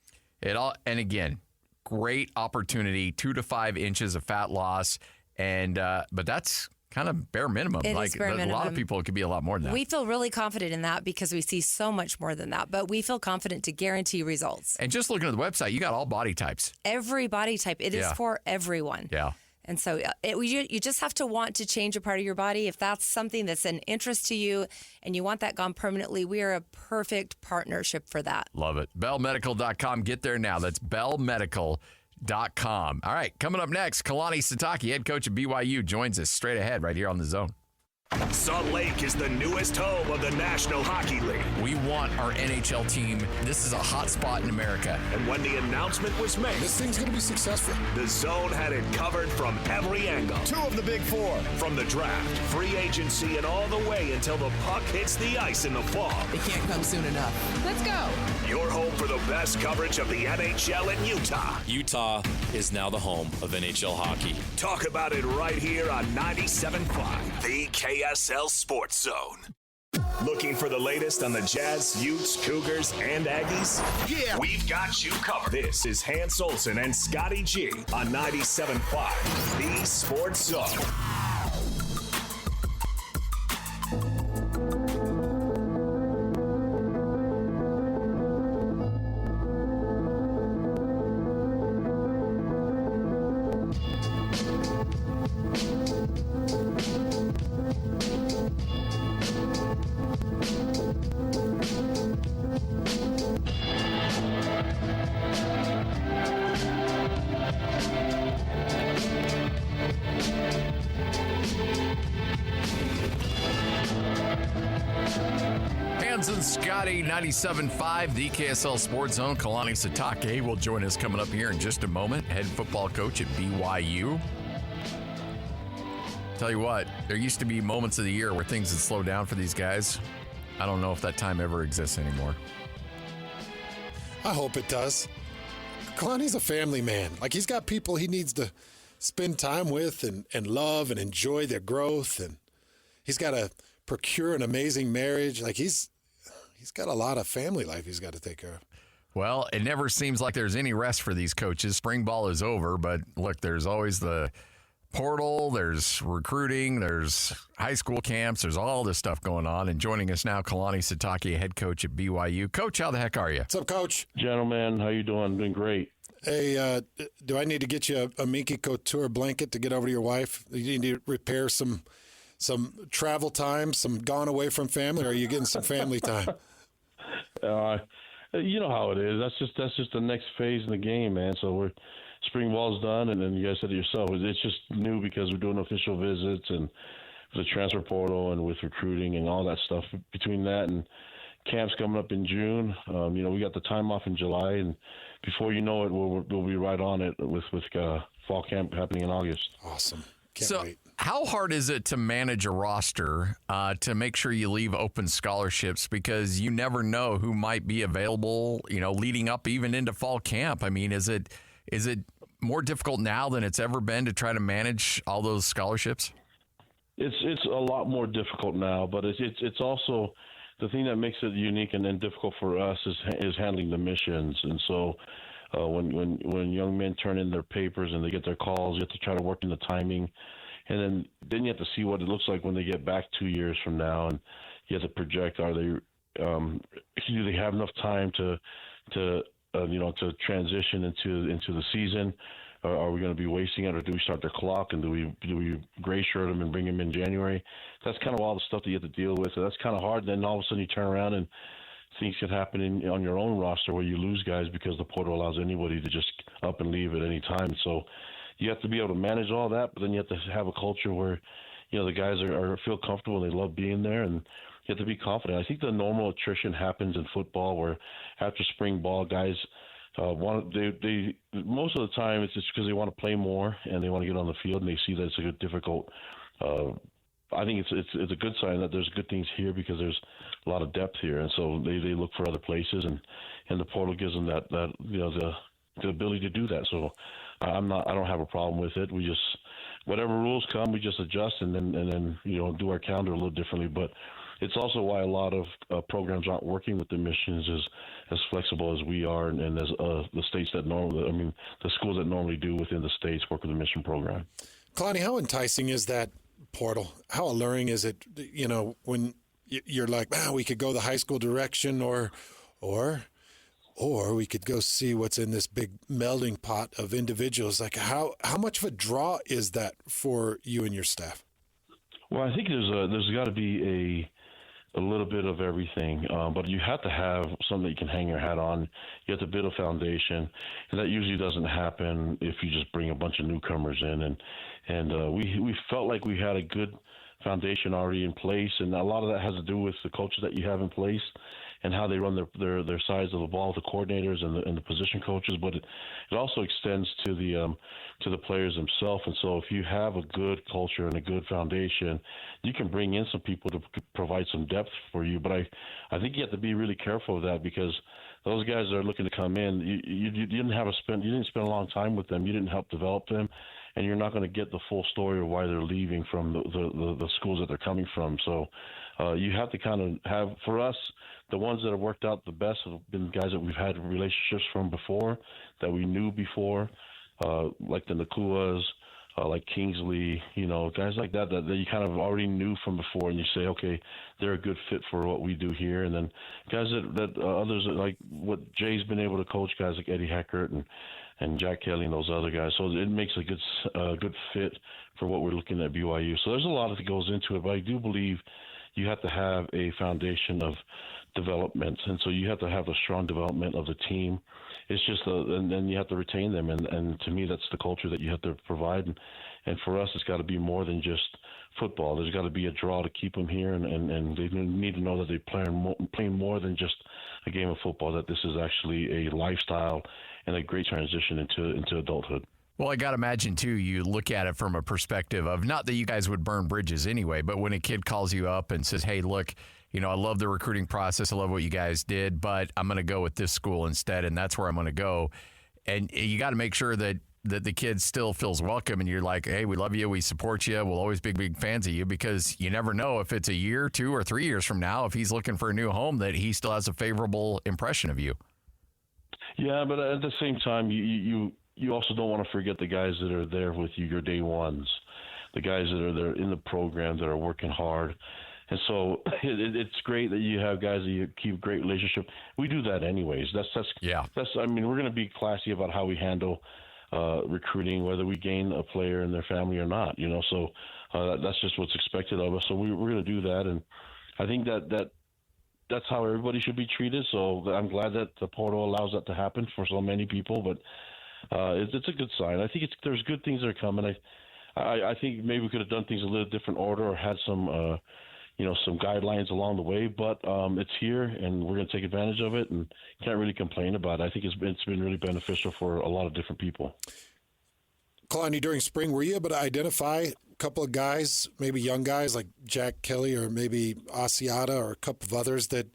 And again, great opportunity, 2 to 5 inches of fat loss. But that's kind of bare minimum. It is bare minimum. A lot of people, it could be a lot more than that. We feel really confident in that because we see so much more than that. But we feel confident to guarantee results. And just looking at the website, you got all body types. Every body type. It is for everyone. Yeah. And so you just have to want to change a part of your body. If that's something that's an interest to you and you want that gone permanently, we are a perfect partnership for that. Love it. BellMedical.com. Get there now. That's BellMedical.com. All right, coming up next, Kalani Sitake, head coach of BYU, joins us straight ahead right here on The Zone. Salt Lake is the newest home of the National Hockey League. We want our NHL team. This is a hot spot in America. And when the announcement was made, this thing's going to be successful. The Zone had it covered from every angle. 2 of the big 4. From the draft, free agency, and all the way until the puck hits the ice in the fall. It can't come soon enough. Let's go. Your home for the best coverage of the NHL in Utah. Utah is now the home of NHL hockey. Talk about it right here on 97.5, the KSL Sports Zone. Looking for the latest on the Jazz, Utes, Cougars, and Aggies? Yeah! We've got you covered. This is Hans Olsen and Scotty G on 97.5, the Sports Zone. Hans and Scotty, 97.5, the KSL Sports Zone. Kalani Sitake will join us coming up here in just a moment. Head football coach at BYU. Tell you what, there used to be moments of the year where things would slow down for these guys. I don't know if that time ever exists anymore. I hope it does. Kalani's a family man. Like, he's got people he needs to spend time with and love and enjoy their growth. And he's got to procure an amazing marriage. Like, he's got a lot of family life he's got to take care of. Well, it never seems like there's any rest for these coaches. Spring ball is over, but look, there's always the portal, there's recruiting, there's high school camps, there's all this stuff going on. And joining us now, Kalani Sitake, head coach at BYU. Coach, how the heck are you? What's up, Coach? Gentlemen, how you doing? Doing great. Hey, do I need to get you a Minky Couture blanket to get over to your wife? You need to repair some travel time, some gone away from family, or are you getting some family time? You know how it is. That's just the next phase in the game, man. So spring ball's done, and then you guys said it yourself. It's just new because we're doing official visits and the transfer portal and with recruiting and all that stuff. Between that and camp's coming up in June, we got the time off in July, and before you know it, we'll be right on it with fall camp happening in August. Awesome. Can't wait. How hard is it to manage a roster to make sure you leave open scholarships, because you never know who might be available, leading up even into fall camp? I mean, is it more difficult now than it's ever been to try to manage all those scholarships? It's a lot more difficult now, but it's also the thing that makes it unique and then difficult for us is handling the missions. And so when young men turn in their papers and they get their calls, you have to try to work in the timing. And then you have to see what it looks like when they get back 2 years from now, and you have to project: do they have enough time to transition into the season? Or are we going to be wasting it, or do we start the clock and do we gray shirt them and bring them in January? That's kind of all the stuff that you have to deal with. So that's kind of hard. Then all of a sudden you turn around and things can happen on your own roster where you lose guys because the portal allows anybody to just up and leave at any time. So you have to be able to manage all that, but then you have to have a culture where, the guys feel comfortable and they love being there, and you have to be confident. I think the normal attrition happens in football where after spring ball, guys most of the time it's just because they want to play more and they want to get on the field, and they see that it's a difficult. I think it's a good sign that there's good things here because there's a lot of depth here, and so they look for other places, and the portal gives them that the ability to do that. So I don't have a problem with it. We just, whatever rules come, we just adjust and then do our calendar a little differently. But it's also why a lot of programs aren't working with the missions as flexible as we are, and as the states the schools that normally do within the states work with the mission program. Kalani, how enticing is that portal? How alluring is it? When you're like, we could go the high school direction, or we could go see what's in this big melding pot of individuals. Like, how much of a draw is that for you and your staff? Well, I think there's got to be a little bit of everything, but you have to have something that you can hang your hat on. You have to build a foundation, and that usually doesn't happen if you just bring a bunch of newcomers in. And we felt like we had a good foundation already in place, and a lot of that has to do with the coaches that you have in place and how they run their sides of the ball, the coordinators and the position coaches. But it also extends to the players themselves. And so if you have a good culture and a good foundation, you can bring in some people to provide some depth for you. But I think you have to be really careful of that, because those guys that are looking to come in, you didn't spend a long time with them. You didn't help develop them, and you're not going to get the full story of why they're leaving from the schools that they're coming from. So you have to kind of have, for us, the ones that have worked out the best have been guys that we've had relationships from before, that we knew before, like the Nakuas, like Kingsley, guys like that you kind of already knew from before, and you say, okay, they're a good fit for what we do here. And then guys that others, like what Jay's been able to coach, guys like Eddie Heckert and Jack Kelly and those other guys. So it makes a good fit for what we're looking at BYU. So there's a lot that goes into it, but I do believe you have to have a foundation of development, and so you have to have a strong development of the team. It's just and then you have to retain them, and to me that's the culture that you have to provide. And for us, it's got to be more than just football. There's got to be a draw to keep them here, and they need to know that they're playing more than just a game of football, that this is actually a lifestyle and a great transition into adulthood. Well, I got to imagine, too, you look at it from a perspective of not that you guys would burn bridges anyway, but when a kid calls you up and says, hey, look, I love the recruiting process. I love what you guys did, but I'm going to go with this school instead, and that's where I'm going to go. And you got to make sure that the kid still feels welcome, and you're like, hey, we love you, we support you, we'll always be big fans of you, because you never know if it's a year, 2 or 3 years from now, if he's looking for a new home, that he still has a favorable impression of you. Yeah, but at the same time, you also don't want to forget the guys that are there with you, your day ones, the guys that are there in the program that are working hard. And so it's great that you have guys that you keep a great relationship. We do that anyways. I mean, we're going to be classy about how we handle recruiting, whether we gain a player in their family or not, so that's just what's expected of us. So we're going to do that. And I think that's how everybody should be treated. So I'm glad that the portal allows that to happen for so many people, but it's a good sign. I think there's good things that are coming. I think maybe we could have done things a little different order, or had some some guidelines along the way, but it's here, and we're going to take advantage of it, and can't really complain about it. I think it's been really beneficial for a lot of different people. Kalani, during spring, were you able to identify a couple of guys, maybe young guys like Jack Kelly or maybe Asiata or a couple of others that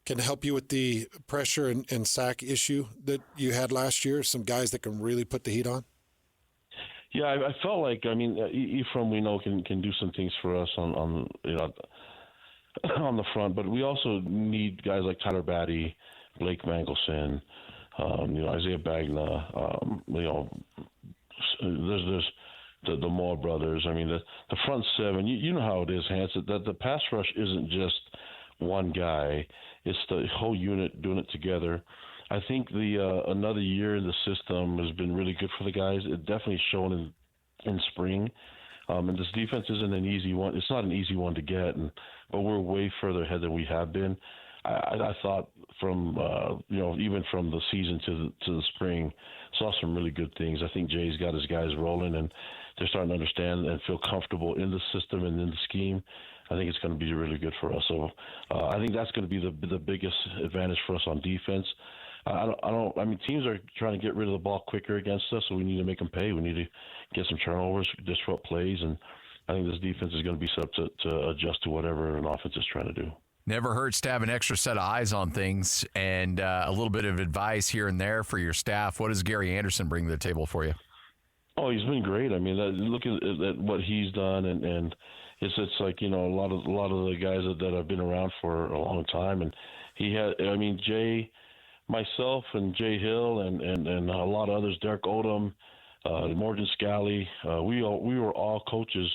can help you with the pressure and sack issue that you had last year? Some guys that can really put the heat on? Yeah, I felt like, Ephraim, we know can do some things for us on the front, but we also need guys like Tyler Batty, Blake Mangelson, Isaiah Bagna. There's the Moore brothers. I mean, the front seven. You know how it is, Hans. That the pass rush isn't just one guy; it's the whole unit doing it together. I think another year in the system has been really good for the guys. It definitely shown in spring. And this defense isn't an easy one. It's not an easy one to get, but we're way further ahead than we have been. I thought from even from the season to the spring, saw some really good things. I think Jay's got his guys rolling, and they're starting to understand and feel comfortable in the system and in the scheme. I think it's going to be really good for us. So I think that's going to be the biggest advantage for us on defense. I mean, teams are trying to get rid of the ball quicker against us, so we need to make them pay. We need to get some turnovers, disrupt plays, and I think this defense is going to be set up to adjust to whatever an offense is trying to do. Never hurts to have an extra set of eyes on things, and a little bit of advice here and there for your staff. What does Gary Anderson bring to the table for you? Oh, he's been great. I mean, look at what he's done, and it's like, a lot of the guys that have been around for a long time, and he had. I mean, Jay. Myself and Jay Hill and a lot of others, Derek Odom, Morgan Scally, we were all coaches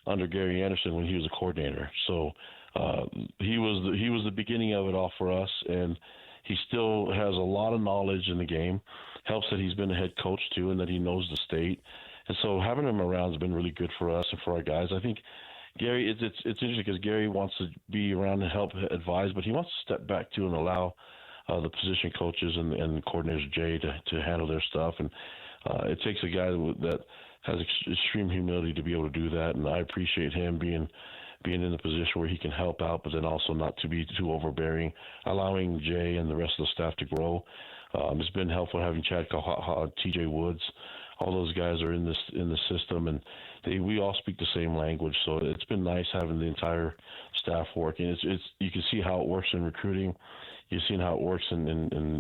under Gary Anderson when he was a coordinator. So he was the beginning of it all for us, and he still has a lot of knowledge in the game. Helps that he's been a head coach too, and that he knows the state. And so having him around has been really good for us and for our guys. I think Gary, it's interesting because Gary wants to be around and help advise, but he wants to step back too and allow the position coaches and coordinators, Jay, to handle their stuff. And it takes a guy that has extreme humility to be able to do that. And I appreciate him being in the position where he can help out, but then also not to be too overbearing, allowing Jay and the rest of the staff to grow. It's been helpful having Chad TJ Woods. All those guys are in the system, and we all speak the same language. So it's been nice having the entire staff working. You can see how it works in recruiting. You've seen how it works in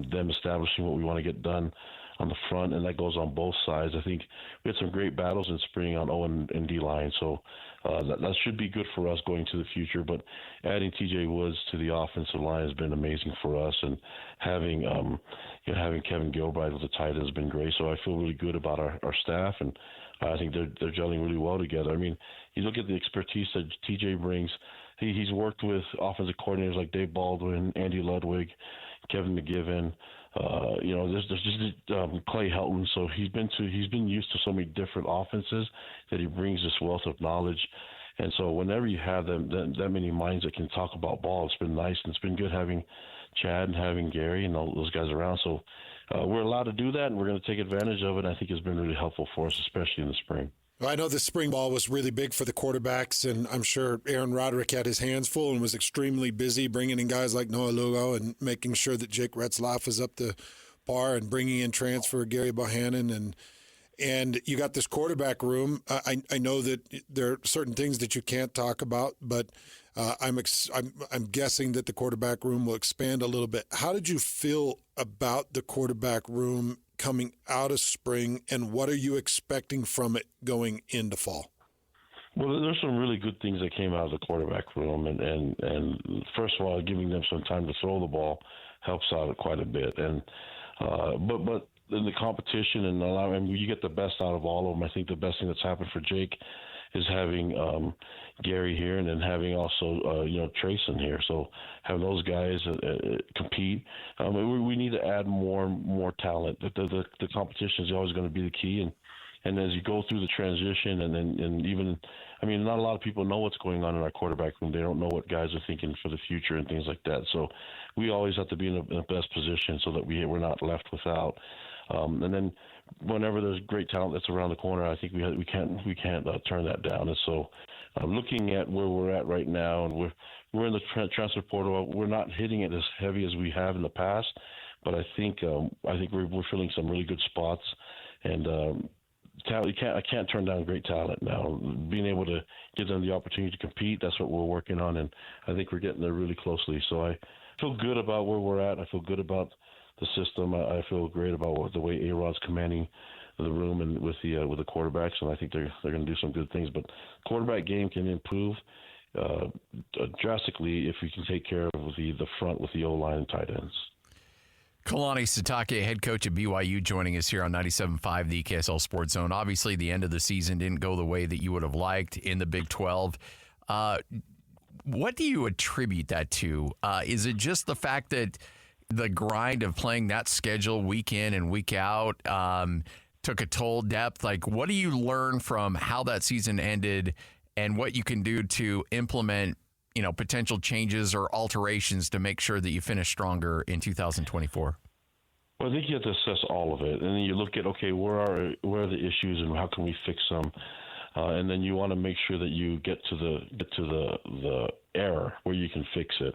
them establishing what we want to get done on the front, and that goes on both sides. I think we had some great battles in spring on O and D line, so that should be good for us going to the future. But adding TJ Woods to the offensive line has been amazing for us, and having Kevin Gilbride with the tight end has been great. So I feel really good about our staff, and I think they're gelling really well together. I mean, you look at the expertise that TJ brings. He's worked with offensive coordinators like Dave Baldwin, Andy Ludwig, Kevin McGivern. There's just Clay Helton. So he's been used to so many different offenses that he brings this wealth of knowledge. And so whenever you have that many minds that can talk about ball, it's been nice, and it's been good having Chad and having Gary and all those guys around. So we're allowed to do that, and we're going to take advantage of it. I think it's been really helpful for us, especially in the spring. Well, I know the spring ball was really big for the quarterbacks, and I'm sure Aaron Roderick had his hands full and was extremely busy bringing in guys like Noah Lugo and making sure that Jake Retzlaff is up to par and bringing in transfer Gary Bohannon. And you got this quarterback room. I know that there are certain things that you can't talk about, but I'm guessing that the quarterback room will expand a little bit. How did you feel about the quarterback room coming out of spring, and what are you expecting from it going into fall? Well, there's some really good things that came out of the quarterback room, and first of all, giving them some time to throw the ball helps out quite a bit. And but in the competition and allowing, you get the best out of all of them. I think the best thing that's happened for Jake is having Gary here, and then having also Trayson here. So having those guys compete. We need to add more talent. The competition is always going to be the key, and as you go through the transition, and even, I mean, not a lot of people know what's going on in our quarterback room. They don't know what guys are thinking for the future and things like that. So we always have to be in the best position so that we're not left without. And then whenever there's great talent that's around the corner, I think we can't turn that down. And so looking at where we're at right now, and we're in the transfer portal, we're not hitting it as heavy as we have in the past, but I think we're filling some really good spots, and I can't turn down great talent now. Being able to give them the opportunity to compete, that's what we're working on, and I think we're getting there really closely. So I feel good about where we're at. I feel good about the system. I feel great about the way A-Rod's commanding the room and with the quarterbacks, and I think they're going to do some good things. But quarterback game can improve drastically if we can take care of the front with the O-line and tight ends. Kalani Sitake, head coach at BYU, joining us here on 97.5, the KSL Sports Zone. Obviously, the end of the season didn't go the way that you would have liked in the Big 12. What do you attribute that to? Is it just the fact that the grind of playing that schedule week in and week out took a toll? Depth? Like, what do you learn from how that season ended and what you can do to implement, potential changes or alterations to make sure that you finish stronger in 2024? Well, I think you have to assess all of it, and then you look at, okay, where are the issues and how can we fix them, and then you want to make sure that you get to the error where you can fix it.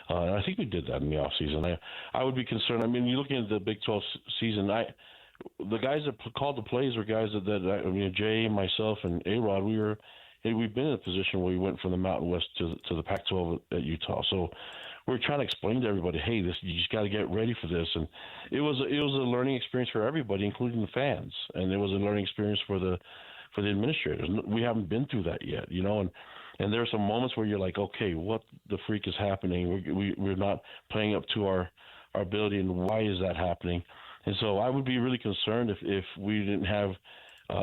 And I think we did that in the offseason. I would be concerned. I mean, you're looking at the Big 12 season. The guys that called the plays were guys that Jay, myself, and A-Rod, we've been in a position where we went from the Mountain West to the Pac-12 at Utah. So we're trying to explain to everybody, hey, you just got to get ready for this. And it was a learning experience for everybody, including the fans, and it was a learning experience for the administrators. We haven't been through that yet, and there are some moments where you're like, okay, what the freak is happening? We're not playing up to our ability, and why is that happening? And so I would be really concerned if we didn't have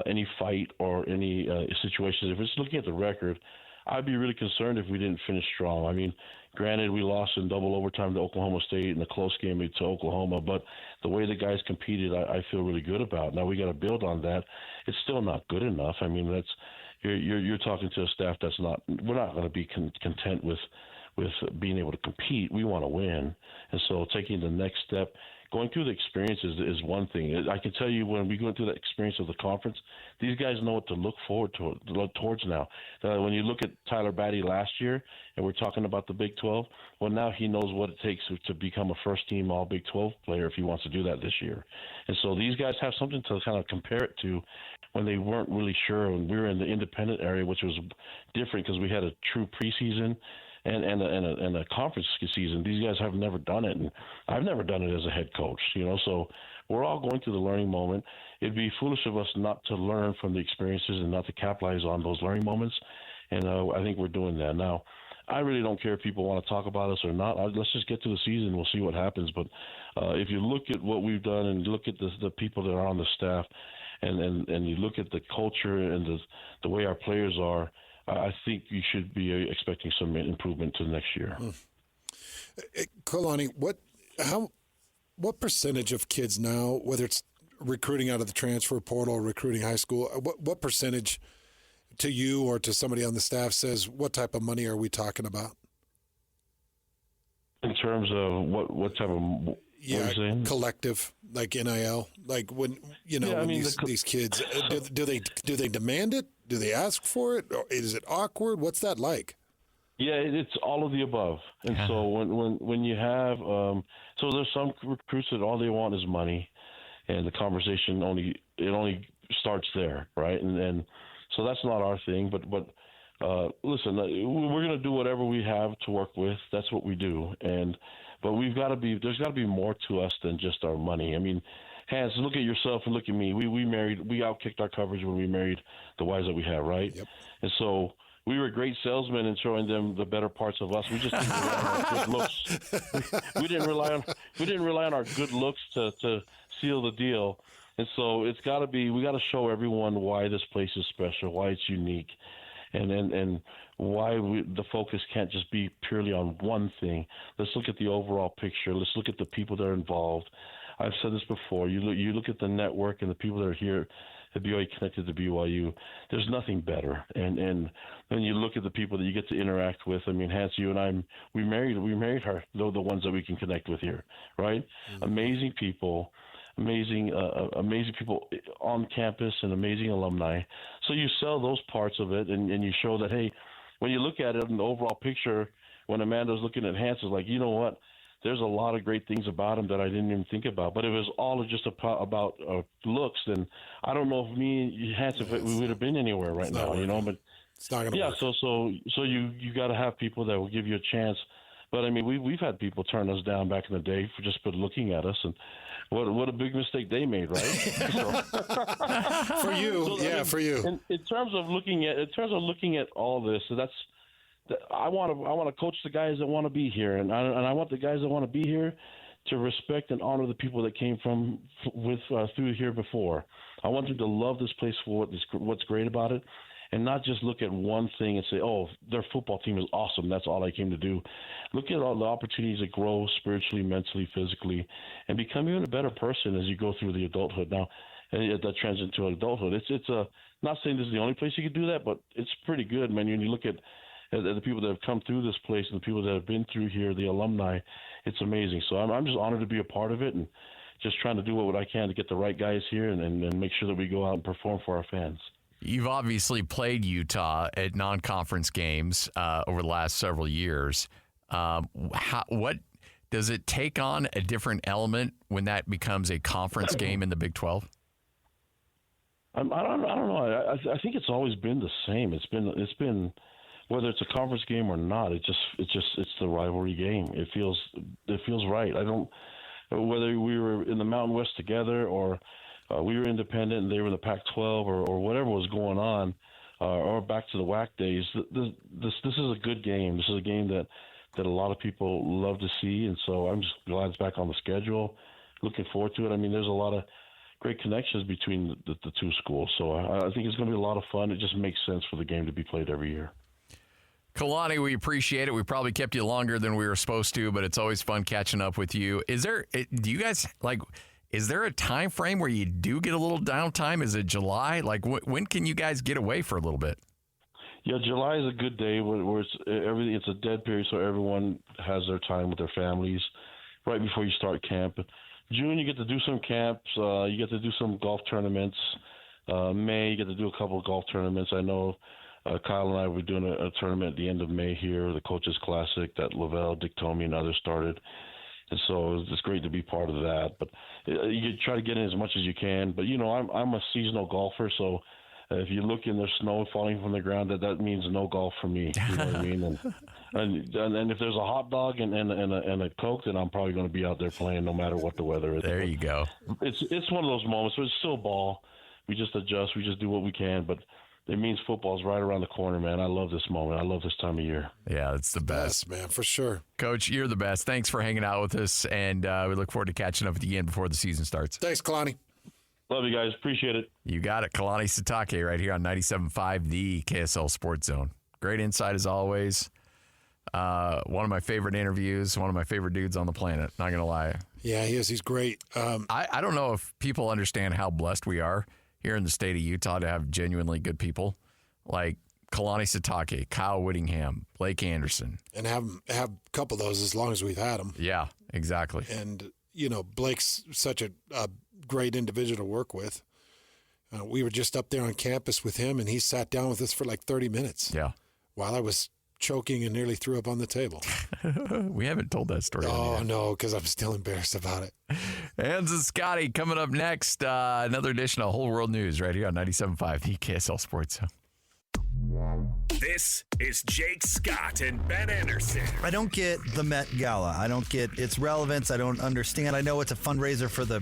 any fight or any situations. If it's looking at the record, I'd be really concerned if we didn't finish strong. I mean, granted, we lost in double overtime to Oklahoma State in a close game to Oklahoma, but the way the guys competed, I feel really good about. Now we got to build on that. It's still not good enough. I mean, you're talking to a staff that's not. We're not going to be content with being able to compete. We want to win, and so taking the next step. Going through the experience is one thing. I can tell you when we go through the experience of the conference, these guys know what to look towards now. When you look at Tyler Batty last year, and we're talking about the Big 12, well, now he knows what it takes to become a first-team All-Big 12 player if he wants to do that this year. And so these guys have something to kind of compare it to when they weren't really sure. And we were in the independent area, which was different because we had a true preseason and a conference season. These guys have never done it, and I've never done it as a head coach, So we're all going through the learning moment. It'd be foolish of us not to learn from the experiences and not to capitalize on those learning moments, and I think we're doing that. Now, I really don't care if people want to talk about us or not. Let's just get to the season. We'll see what happens. But if you look at what we've done and look at the people that are on the staff and you look at the culture and the way our players are, I think you should be expecting some improvement to next year. Kalani, what percentage of kids now, whether it's recruiting out of the transfer portal or recruiting high school, what percentage to you or to somebody on the staff says, what type of money are we talking about? In terms of what type of Yeah, collective, like NIL, like when when these kids do they demand it? Do they ask for it? Or is it awkward? What's that like? Yeah, it's all of the above. And so when you have so there's some recruits that all they want is money, and the conversation only starts there, right? And so that's not our thing. But listen, we're going to do whatever we have to work with. That's what we do. But there's got to be more to us than just our money. I mean, Hans, look at yourself and look at me. We outkicked our coverage when we married the wives that we have, right? Yep. And so we were great salesmen in showing them the better parts of us. We just didn't rely on our good looks. We didn't rely on our good looks to seal the deal. And so we got to show everyone why this place is special, why it's unique, and why the focus can't just be purely on one thing. Let's look at the overall picture. Let's look at the people that are involved. I've said this before. You look at the network and the people that are here at BYU connected to BYU. There's nothing better. And when you look at the people that you get to interact with, I mean, Hans, you and I, we married her. They're the ones that we can connect with here, right? Mm-hmm. Amazing people. Amazing people on campus and amazing alumni. So you sell those parts of it, and you show that, hey, when you look at it in the overall picture, when Amanda's looking at Hans, is like, you know what? There's a lot of great things about him that I didn't even think about. But if it was all just about looks, then I don't know if me and Hans, we would have been anywhere right now, But it's not gonna work. So you got to have people that will give you a chance. But I mean, we've had people turn us down back in the day for just looking at us, and what a big mistake they made, right? For you, for you. In terms of looking at all this, so I want to coach the guys that want to be here, and I want the guys that want to be here to respect and honor the people that came through here before. I want them to love this place for what's great about it, and not just look at one thing and say, oh, their football team is awesome. That's all I came to do. Look at all the opportunities to grow spiritually, mentally, physically, and become even a better person as you go through the adulthood. Now, that transition to adulthood, it's not saying this is the only place you can do that, but it's pretty good, man. When you look at the people that have come through this place and the people that have been through here, the alumni, it's amazing. So I'm just honored to be a part of it, and just trying to do what I can to get the right guys here and make sure that we go out and perform for our fans. You've obviously played Utah at non-conference games over the last several years. What does it take on a different element when that becomes a conference game in the Big 12? I don't know. I think it's always been the same. It's been whether it's a conference game or not. It's the rivalry game. It feels right. Whether we were in the Mountain West together or we were independent and they were in the Pac-12 or whatever was going on, or back to the WAC days. This is a good game. This is a game that a lot of people love to see, and so I'm just glad it's back on the schedule. Looking forward to it. I mean, there's a lot of great connections between the two schools, so I think it's going to be a lot of fun. It just makes sense for the game to be played every year. Kalani, we appreciate it. We probably kept you longer than we were supposed to, but it's always fun catching up with you. Is there a time frame where you do get a little downtime? Is it July? When can you guys get away for a little bit? Yeah, July is a good day where it's a dead period, so everyone has their time with their families right before you start camp. June, you get to do some camps. You get to do some golf tournaments. May, you get to do a couple of golf tournaments. I know Kyle and I were doing a tournament at the end of May here, the Coaches Classic that Lavelle, Dick Tomey, and others started. And so it's great to be part of that. But you try to get in as much as you can. But, I'm a seasonal golfer, so if you look and there's snow falling from the ground, that means no golf for me. You know what I mean? And if there's a hot dog and a Coke, then I'm probably going to be out there playing no matter what the weather is. There you go. It's one of those moments where it's still ball. We just adjust. We just do what we can. But it means football's right around the corner, man. I love this moment. I love this time of year. Yeah, it's the best, man, for sure. Coach, you're the best. Thanks for hanging out with us, and we look forward to catching up with you again before the season starts. Thanks, Kalani. Love you guys. Appreciate it. You got it. Kalani Sitake right here on 97.5, the KSL Sports Zone. Great insight as always. One of my favorite interviews, one of my favorite dudes on the planet, not going to lie. Yeah, he is. He's great. I don't know if people understand how blessed we are here in the state of Utah to have genuinely good people like Kalani Sitake, Kyle Whittingham, Blake Anderson. And have a couple of those as long as we've had them. Yeah, exactly. And, Blake's such a great individual to work with. We were just up there on campus with him, and he sat down with us for like 30 minutes. Yeah. While I was choking and nearly threw up on the table. We haven't told that story. Oh, no, because I'm still embarrassed about it. Hans and Scotty coming up next. Another edition of Whole World News right here on 97.5, the KSL Sports Zone. This is Jake Scott and Ben Anderson. I don't get the Met Gala. I don't get its relevance. I don't understand. I know it's a fundraiser for the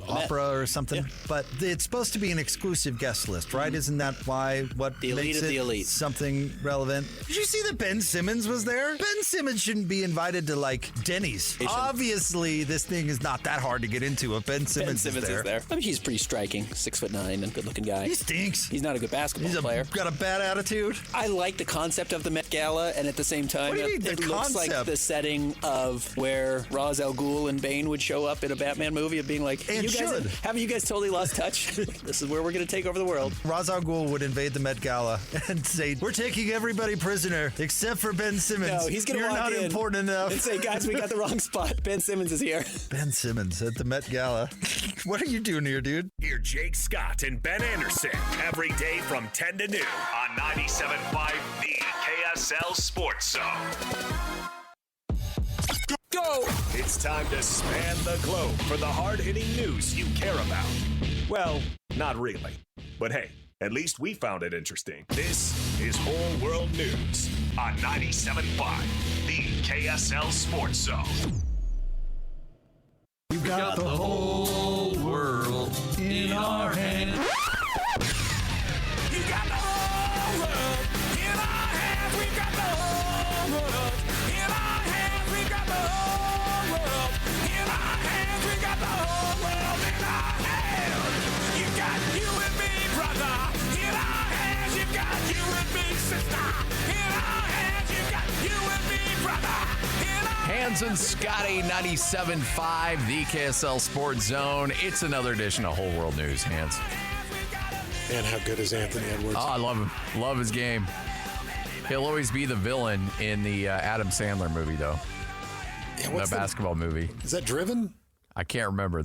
opera or something, but it's supposed to be an exclusive guest list, right? Isn't that why the elite makes of it the elite something relevant? Did you see that Ben Simmons was there? Ben Simmons shouldn't be invited to Denny's. Obviously, this thing is not that hard to get into if Ben Simmons is there. I mean, he's pretty striking, 6'9" and good-looking guy. He stinks. He's not a good basketball player. Got a bad attitude. I like the concept of the Met Gala, and at the same time, it looks like the setting of where Ra's al Ghul and Bane would show up in a Batman movie of being like, haven't you guys totally lost touch? This is where we're going to take over the world. Ra's al Ghul would invade the Met Gala and say, we're taking everybody prisoner except for Ben Simmons. No, he's going to walk not in important enough. And say, guys, we got the wrong spot. Ben Simmons is here. Ben Simmons at the Met Gala. What are you doing here, dude? Hear Jake Scott and Ben Anderson every day from 10 to noon on 97.5 The KSL Sports Zone. Go! It's time to span the globe for the hard-hitting news you care about. Well, not really. But hey, at least we found it interesting. This is Whole World News on 97.5 The KSL Sports Zone. We've got the whole world in our hands. You got the whole world in our hands. We've got the whole world in our hands. We've got the whole world in our hands. We've got the whole world in our hands. You got you and me, brother, in our hands. You've got you and me, sister, in our hands. You've got you and me, brother. Hans and Scotty, 97.5, the KSL Sports Zone. It's another edition of Whole World News, Hans. And how good is Anthony Edwards? Oh, I love him. Love his game. He'll always be the villain in the Adam Sandler movie, though. Yeah, the basketball movie. Is that Driven? I can't remember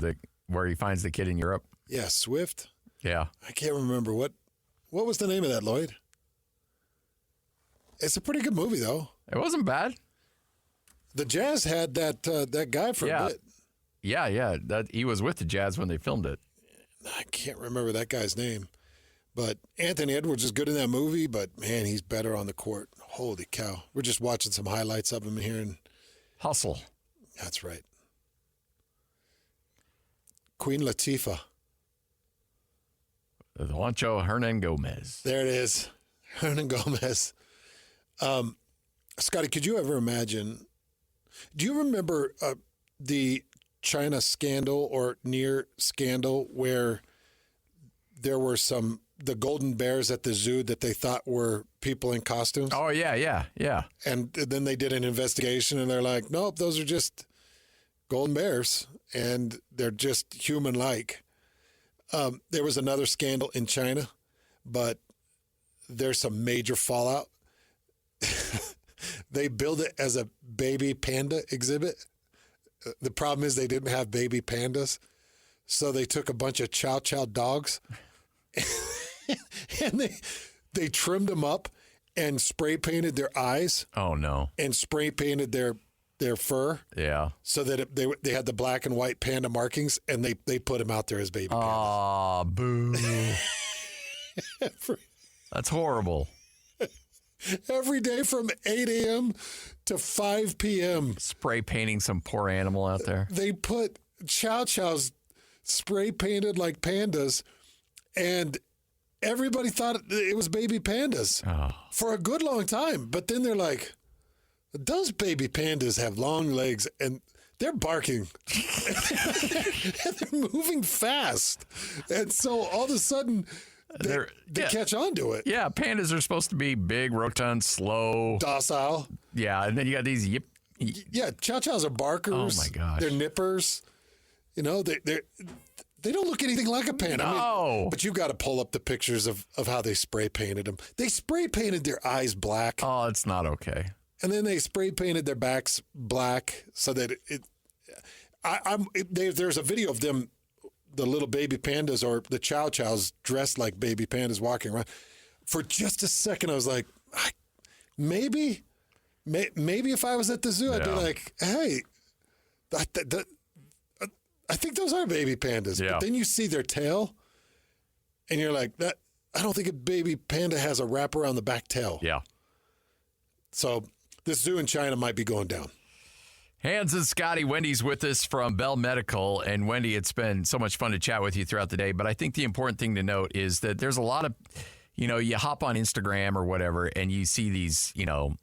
where he finds the kid in Europe. Yeah, Swift. Yeah. I can't remember. What was the name of that, Lloyd? It's a pretty good movie, though. It wasn't bad. The Jazz had that guy for a bit. Yeah. He was with the Jazz when they filmed it. I can't remember that guy's name. But Anthony Edwards is good in that movie, but, man, he's better on the court. Holy cow. We're just watching some highlights of him here. And Hustle. That's right. Queen Latifah. The Juancho Hernan Gomez. There it is. Hernan Gomez. Scotty, could you ever imagine... Do you remember the China scandal or near scandal where there were the golden bears at the zoo that they thought were people in costumes? Oh, yeah. And then they did an investigation and they're like, nope, those are just golden bears and they're just human-like. There was another scandal in China, but there's some major fallout. They build it as a baby panda exhibit. The problem is they didn't have baby pandas, so they took a bunch of chow chow dogs and they trimmed them up and spray painted their eyes. Oh no! And spray painted their fur. Yeah. So that they had the black and white panda markings, and they put them out there as baby pandas. Aw, boo! That's horrible. Every day from 8 a.m. to 5 p.m. Spray painting some poor animal out there. They put chow chows spray painted like pandas, and everybody thought it was baby pandas for a good long time. But then they're like, those baby pandas have long legs, and they're barking. And they're moving fast. And so all of a sudden... They catch on to it. Yeah, pandas are supposed to be big, rotund, slow. Docile. Yeah, and then you got these Yeah, chow-chows are barkers. Oh, my gosh. They're nippers. You know, they don't look anything like a panda. No. I mean, but you got to pull up the pictures of how they spray painted them. They spray painted their eyes black. Oh, it's not okay. And then they spray painted their backs black so that There's a video of them, the little baby pandas or the chow chows dressed like baby pandas walking around. For just a second, I was like, maybe if I was at the zoo, I'd be like, hey, I think those are baby pandas. Yeah. But then you see their tail, and you're like, I don't think a baby panda has a wrap around the back tail. Yeah. So this zoo in China might be going down. Hans and Scotty, Wendy's with us from Bell Medical. And Wendy, it's been so much fun to chat with you throughout the day. But I think the important thing to note is that there's a lot of, you hop on Instagram or whatever, and you see these,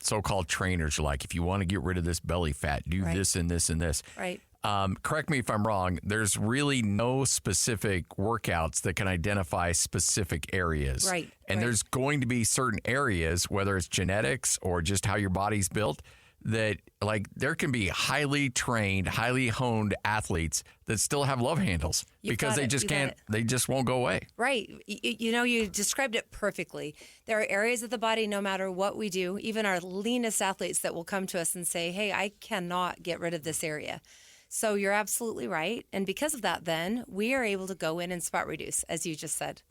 so-called trainers are like, if you want to get rid of this belly fat, do this and this and this. Right. Correct me if I'm wrong. There's really no specific workouts that can identify specific areas. Right. And there's going to be certain areas, whether it's genetics or just how your body's built, that there can be highly trained, highly honed athletes that still have love handles because they just can't, they just won't go away. Right. You described it perfectly. There are areas of the body, no matter what we do, even our leanest athletes that will come to us and say, hey, I cannot get rid of this area. So you're absolutely right. And because of that, then we are able to go in and spot reduce, as you just said,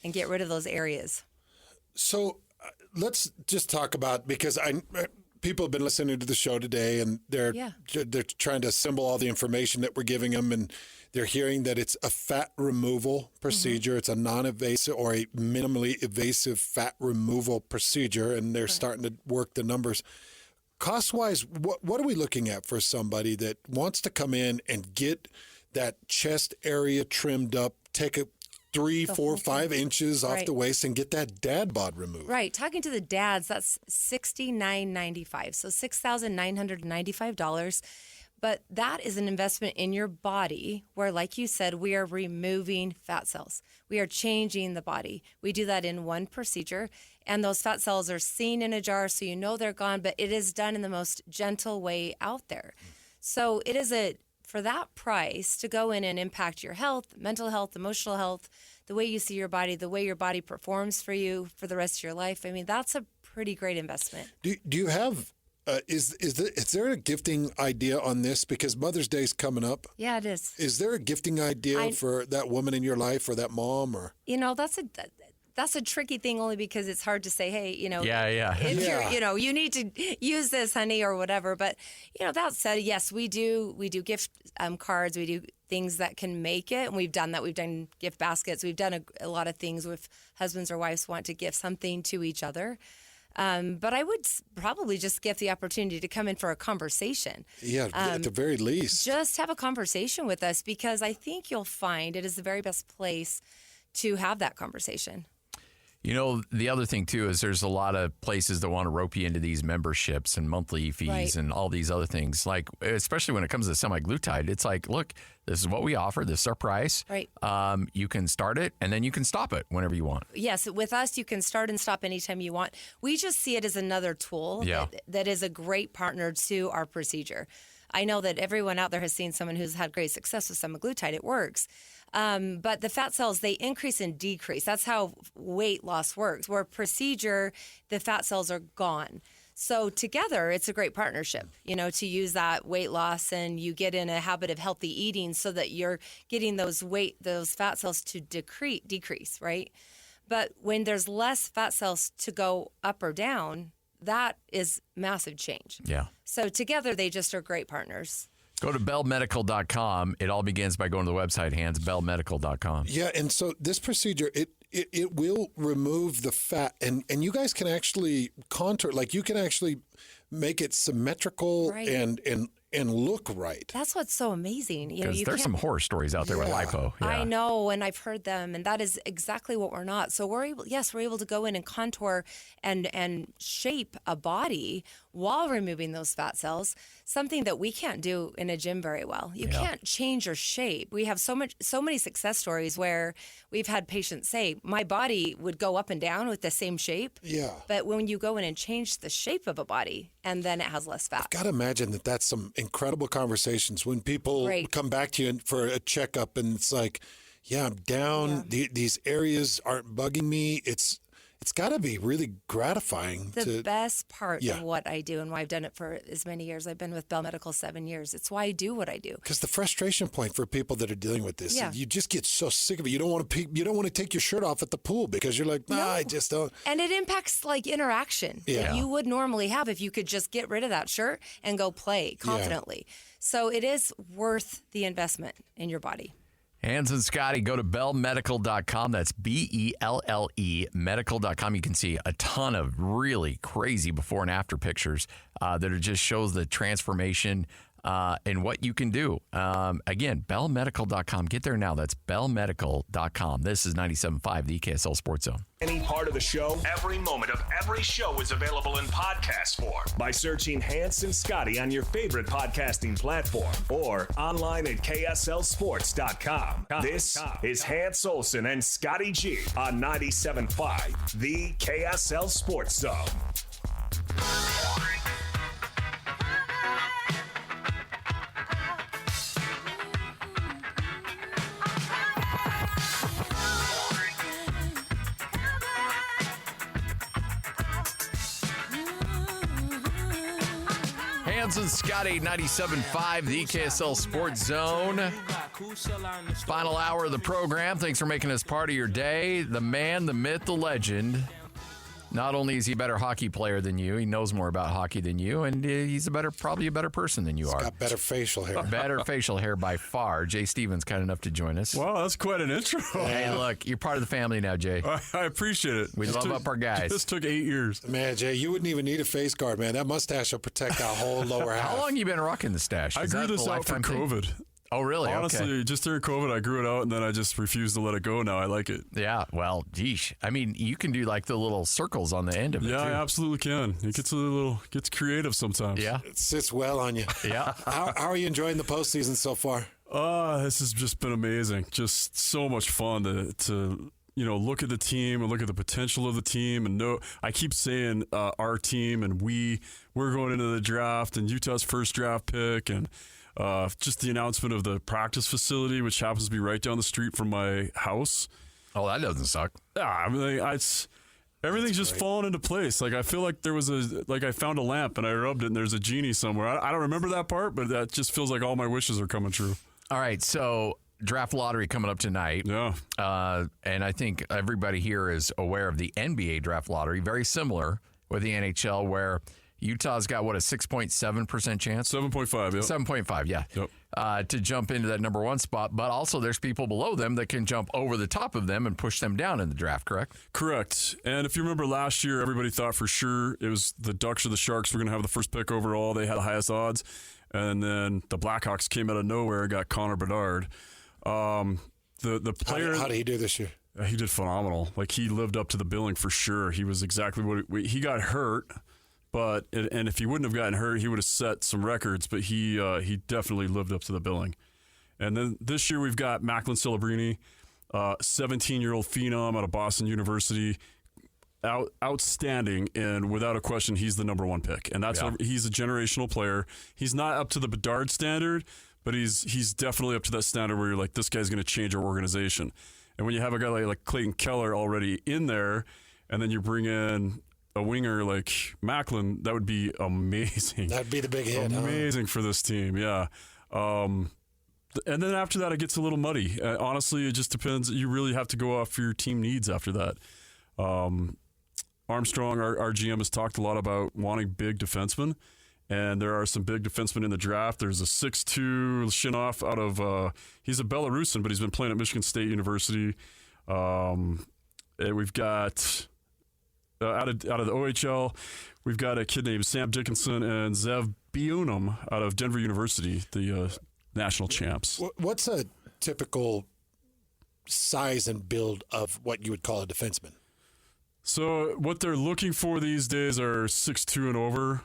and get rid of those areas. So let's just talk about, because people have been listening to the show today, and they're trying to assemble all the information that we're giving them, and they're hearing that it's a fat removal procedure. Mm-hmm. It's a non-invasive or a minimally invasive fat removal procedure, and they're starting to work the numbers. Cost-wise, what are we looking at for somebody that wants to come in and get that chest area trimmed up, take a 3, 4, 5 inches off the waist and get that dad bod removed? Right. Talking to the dads, that's $6,995. So $6,995. But that is an investment in your body where, like you said, we are removing fat cells. We are changing the body. We do that in one procedure, and those fat cells are seen in a jar, so you know they're gone, but it is done in the most gentle way out there. So it is for that price to go in and impact your health, mental health, emotional health, the way you see your body, the way your body performs for you for the rest of your life. I mean, that's a pretty great investment. Do you have... Is there a gifting idea on this? Because Mother's Day is coming up. Yeah, it is. Is there a gifting idea for that woman in your life or that mom? Or that's a tricky thing, only because it's hard to say, hey, Yeah. You're, you need to use this, honey, or whatever. But that said, yes, we do gift cards. We do things that can make it, and we've done that. We've done gift baskets. We've done a lot of things with husbands or wives want to give something to each other. But I would probably just give the opportunity to come in for a conversation. Yeah, at the very least. Just have a conversation with us, because I think you'll find it is the very best place to have that conversation. The other thing, too, is there's a lot of places that want to rope you into these memberships and monthly fees and all these other things. Like, especially when it comes to semaglutide, it's like, look, this is what we offer. This is our price. Right. You can start it, and then you can stop it whenever you want. Yes, with us, you can start and stop anytime you want. We just see it as another tool that is a great partner to our procedure. I know that everyone out there has seen someone who's had great success with semaglutide. It works. But the fat cells, they increase and decrease. That's how weight loss works. Where procedure, the fat cells are gone. So together, it's a great partnership, to use that weight loss, and you get in a habit of healthy eating so that you're getting those fat cells to decrease, right? But when there's less fat cells to go up or down, that is massive change. Yeah. So together, they just are great partners. Go to bellmedical.com. It all begins by going to the website, Hans, bellmedical.com. Yeah, and so this procedure, it will remove the fat, and you guys can actually contour, like you can actually make it symmetrical and look right. That's what's so amazing. Because there's some horror stories out there with lipo. Yeah. I know, and I've heard them, and that is exactly what we're not. So we're able to go in and contour and shape a body while removing those fat cells, something that we can't do in a gym very well. You can't change your shape. We have so many success stories where we've had patients say, my body would go up and down with the same shape. Yeah. But when you go in and change the shape of a body, and then it has less fat. I've got to imagine that that's some incredible conversations when people come back to you for a checkup, and it's like, I'm down. These areas aren't bugging me. it's got to be really gratifying. The best part of what I do and why I've done it for as many years, I've been with Bell Medical 7 years. It's why I do what I do. Because the frustration point for people that are dealing with this, you just get so sick of it. You don't want to take your shirt off at the pool because you're like, I just don't. And it impacts like interaction that you would normally have if you could just get rid of that shirt and go play confidently. So it is worth the investment in your body. Hans and Scotty, go to bellmedical.com. That's BELLE medical.com. You can see a ton of really crazy before and after pictures that just shows the transformation and what you can do. Again, bellmedical.com. Get there now. That's bellmedical.com. This is 97.5, the KSL Sports Zone. Any part of the show, every moment of every show is available in podcast form by searching Hans and Scotty on your favorite podcasting platform or online at KSLSports.com. This is Hans Olsen and Scotty G on 97.5, the KSL Sports Zone. Hans and Scotty, 97.5, the KSL Sports Zone. Final hour of the program. Thanks for making us part of your day. The man, the myth, the legend. Not only is he a better hockey player than you, he knows more about hockey than you, and he's probably a better person than you are. He's got better facial hair. Better facial hair by far. Jay Stevens, kind enough to join us. Wow, that's quite an intro. Hey, look, you're part of the family now, Jay. I appreciate it. We love up our guys. This took 8 years. Man, Jay, you wouldn't even need a face guard, man. That mustache will protect that whole lower half. How long you been rocking the stash? I grew this out for COVID. Oh, really? Honestly, just during COVID, I grew it out, and then I just refused to let it go. Now I like it. Yeah, well, geesh. I mean, you can do like the little circles on the end of it, Yeah, too. I absolutely can. It gets creative sometimes. Yeah. It sits well on you. Yeah. How are you enjoying the postseason so far? This has just been amazing. Just so much fun to look at the team and look at the potential of the team. And I keep saying our team and we're going into the draft and Utah's first draft pick and just the announcement of the practice facility, which happens to be right down the street from my house. Oh, that doesn't suck. Yeah, I mean, everything's just fallen into place. Like I feel like I found a lamp and I rubbed it and there's a genie somewhere. I don't remember that part, but that just feels like all my wishes are coming true. All right, so draft lottery coming up tonight. Yeah. And I think everybody here is aware of the NBA draft lottery, very similar with the NHL where Utah's got, a 6.7% chance? 7.5, yeah. 7.5, yeah. Yep. To jump into that number one spot. But also there's people below them that can jump over the top of them and push them down in the draft, correct? Correct. And if you remember last year, everybody thought for sure it was the Ducks or the Sharks were going to have the first pick overall. They had the highest odds. And then the Blackhawks came out of nowhere and got Connor Bedard. The player... How did he do this year? He did phenomenal. Like, he lived up to the billing for sure. He was exactly what... He got hurt... And if he wouldn't have gotten hurt, he would have set some records. But he definitely lived up to the billing. And then this year we've got Macklin Celebrini, 17-year-old phenom out of Boston University, outstanding, and without a question, he's the number one pick. And he's a generational player. He's not up to the Bedard standard, but he's definitely up to that standard where you're like, this guy's going to change our organization. And when you have a guy like Clayton Keller already in there, and then you bring in a winger like Macklin, that would be amazing. That'd be the big hit. Amazing for this team, yeah. And then after that, it gets a little muddy. Honestly, it just depends. You really have to go off your team needs after that. Armstrong, our GM, has talked a lot about wanting big defensemen, and there are some big defensemen in the draft. There's a 6'2" Shinov out of he's a Belarusian, but he's been playing at Michigan State University. And we've got... out of the OHL, we've got a kid named Sam Dickinson and Zev Bionum out of Denver University, the national champs. What's a typical size and build of what you would call a defenseman? So what they're looking for these days are 6'2" and over.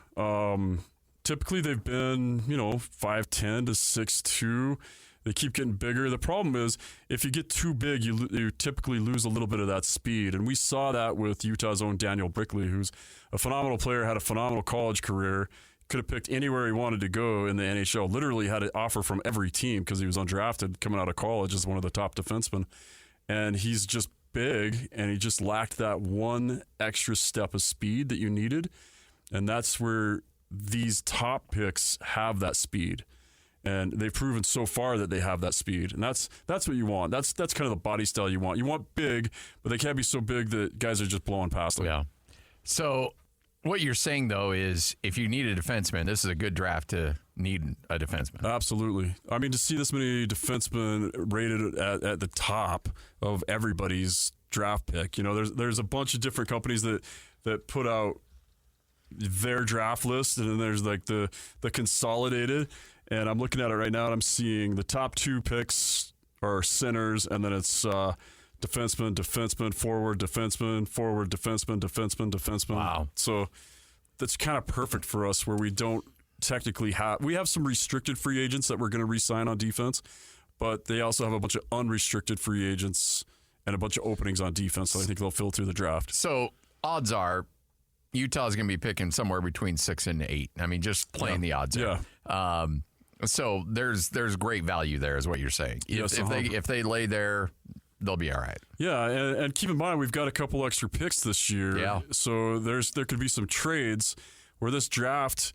Typically they've been, 5'10" to 6'2". They keep getting bigger. The problem is if you get too big, you typically lose a little bit of that speed. And we saw that with Utah's own Daniel Brickley, who's a phenomenal player, had a phenomenal college career, could have picked anywhere he wanted to go in the NHL, literally had an offer from every team because he was undrafted coming out of college as one of the top defensemen. And he's just big, and he just lacked that one extra step of speed that you needed. And that's where these top picks have that speed. And they've proven so far that they have that speed. And that's what you want. That's kind of the body style you want. You want big, but they can't be so big that guys are just blowing past them. Yeah. So what you're saying, though, is if you need a defenseman, this is a good draft to need a defenseman. Absolutely. I mean, to see this many defensemen rated at the top of everybody's draft pick, there's a bunch of different companies that put out their draft list, and then there's like the consolidated. And I'm looking at it right now, and I'm seeing the top 2 picks are centers, and then it's defenseman, forward, defenseman. Wow. So that's kind of perfect for us, where we don't technically we have some restricted free agents that we're going to re-sign on defense, but they also have a bunch of unrestricted free agents and a bunch of openings on defense, so I think they'll fill through the draft. So odds are Utah's going to be picking somewhere between 6 and 8. I mean, just playing the odds. Yeah. So there's great value there, is what you're saying. If they lay there, they'll be all right. Yeah, and keep in mind we've got a couple extra picks this year. Yeah. So there could be some trades where this draft,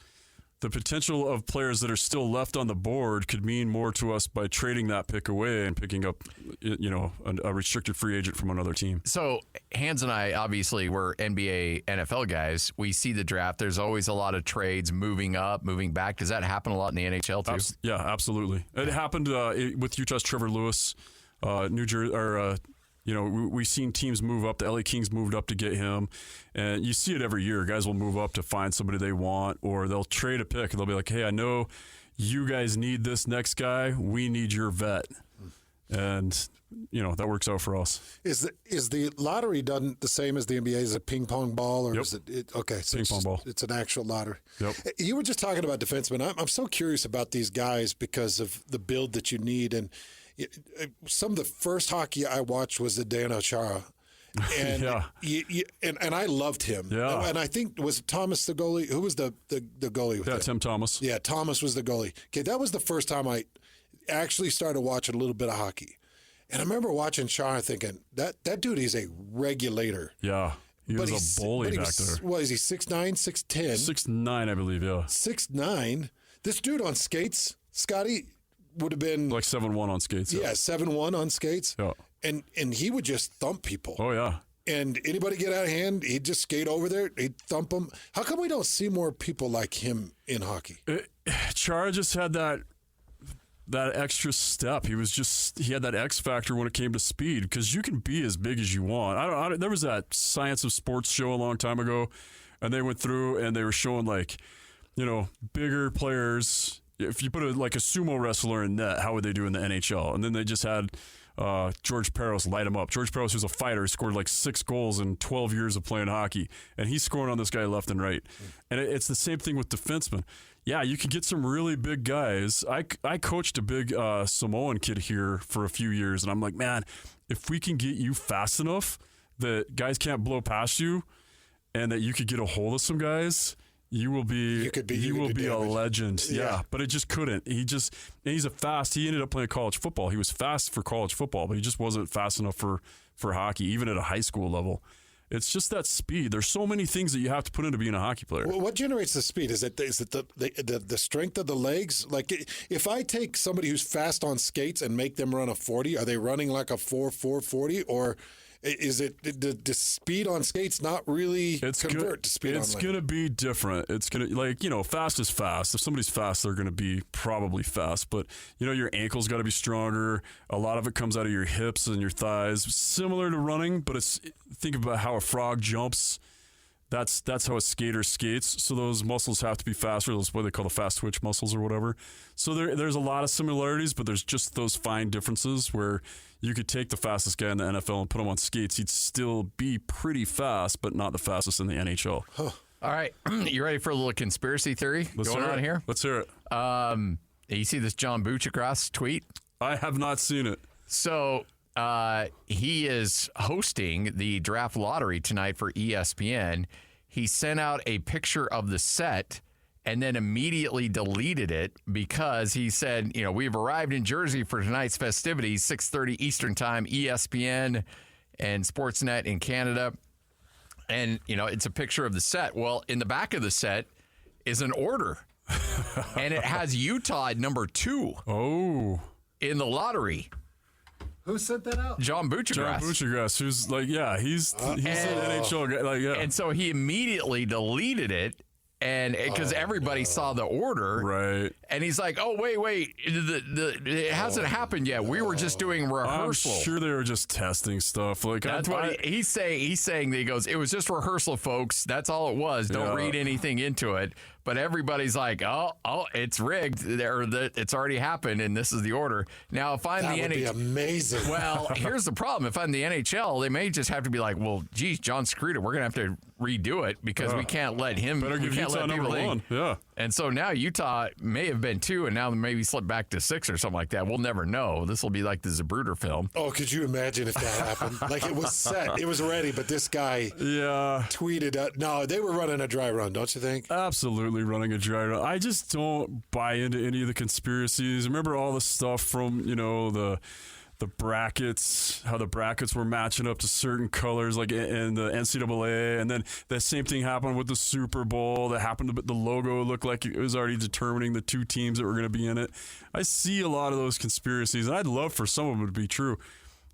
the potential of players that are still left on the board could mean more to us by trading that pick away and picking up, a restricted free agent from another team. So Hans and I, obviously, we're NBA, NFL guys. We see the draft. There's always a lot of trades moving up, moving back. Does that happen a lot in the NHL too? Yeah, absolutely. It happened with Utah's Trevor Lewis, New Jersey, or we've seen teams move up. The LA Kings moved up to get him, and you see it every year. Guys will move up to find somebody they want, or they'll trade a pick. They'll be like, "Hey, I know you guys need this next guy. We need your vet," and that works out for us. Is the lottery done the same as the NBA? Is it ping pong ball, or is it okay? So ping pong ball. It's an actual lottery. Yep. You were just talking about defensemen. I'm so curious about these guys because of the build that you need. And some of the first hockey I watched was the Dan Ochara. And and I loved him. Yeah. And I think, was Thomas the goalie? Who was the goalie with Tim Thomas. Yeah, Thomas was the goalie. Okay, that was the first time I actually started watching a little bit of hockey. And I remember watching Chara thinking, that dude is a regulator. Yeah. He was a bully back there. What is he, 6'9", 6'10"? 6'9", I believe, yeah. 6'9". This dude on skates, Scotty, would have been like 7'1" on skates. Yeah, 7'1" on skates. Yeah. And he would just thump people. Oh, yeah. And anybody get out of hand, he'd just skate over there, he'd thump them. How come we don't see more people like him in hockey? Chara just had that extra step. He had that X factor when it came to speed, because you can be as big as you want. There was that Science of Sports show a long time ago, and they went through and they were showing bigger players. If you put a sumo wrestler in net, how would they do in the NHL? And then they just had George Peros light him up. George Peros, who's a fighter, scored 6 goals in 12 years of playing hockey, and he's scoring on this guy left and right. And it's the same thing with defensemen. Yeah, you can get some really big guys. I coached a big Samoan kid here for a few years, and I'm like, man, if we can get you fast enough that guys can't blow past you, and that you could get a hold of some guys, you will be a legend. Yeah, but it just couldn't. He ended up playing college football. He was fast for college football, but he just wasn't fast enough for hockey, even at a high school level. It's just that speed. There's so many things that you have to put into being a hockey player. What generates the speed? Is it the strength of the legs? Like, if I take somebody who's fast on skates and make them run a 40, are they running like a 4.40, or is it the speed on skates not really convert to speed on legs? It's going to be different. It's going to, fast is fast. If somebody's fast, they're going to be probably fast. But, your ankle's got to be stronger. A lot of it comes out of your hips and your thighs. Similar to running, but think about how a frog jumps. That's how a skater skates. So those muscles have to be faster. That's what they call the fast twitch muscles or whatever. So there's a lot of similarities, but there's just those fine differences where you could take the fastest guy in the NFL and put him on skates. He'd still be pretty fast, but not the fastest in the NHL. Huh. All right. You ready for a little conspiracy theory going on here? Let's hear it. You see this John Buchacross tweet? I have not seen it. So he is hosting the draft lottery tonight for ESPN. He sent out a picture of the set and then immediately deleted it because he said, we've arrived in Jersey for tonight's festivities, 6:30 Eastern Time, ESPN. and Sportsnet in Canada. And, it's a picture of the set. Well, in the back of the set is an order. And it has Utah at number 2. Oh. In the lottery. Who sent that out? John Buccigross, who's he's an NHL guy. And so he immediately deleted it. And because everybody saw the order, right? And he's like, "Oh, wait, it hasn't happened yet. We were just doing rehearsal." I'm sure they were just testing stuff. That's what he's saying. He's saying that he goes, "It was just rehearsal, folks. That's all it was. Don't read anything into it." But everybody's like, "Oh, it's rigged. It's already happened, and this is the order." Now, if I'm that the would be amazing. Well, here's the problem. If I'm the NHL, they may just have to be like, "Well, geez, John screwed it. We're gonna have to redo it because we can't let him. Better give Utah number 1. Yeah. And so now Utah may have been 2, and now maybe slipped back to 6 or something like that. We'll never know. This will be like the Zapruder film. Oh, could you imagine if that happened? Like it was set, it was ready, but this guy tweeted. No, they were running a dry run, don't you think? Absolutely running a dry run. I just don't buy into any of the conspiracies. Remember all the stuff from the brackets, how the brackets were matching up to certain colors, like in the NCAA, and then that same thing happened with the Super Bowl. That happened to the logo looked like it was already determining the 2 teams that were going to be in it. I see a lot of those conspiracies, and I'd love for some of them to be true.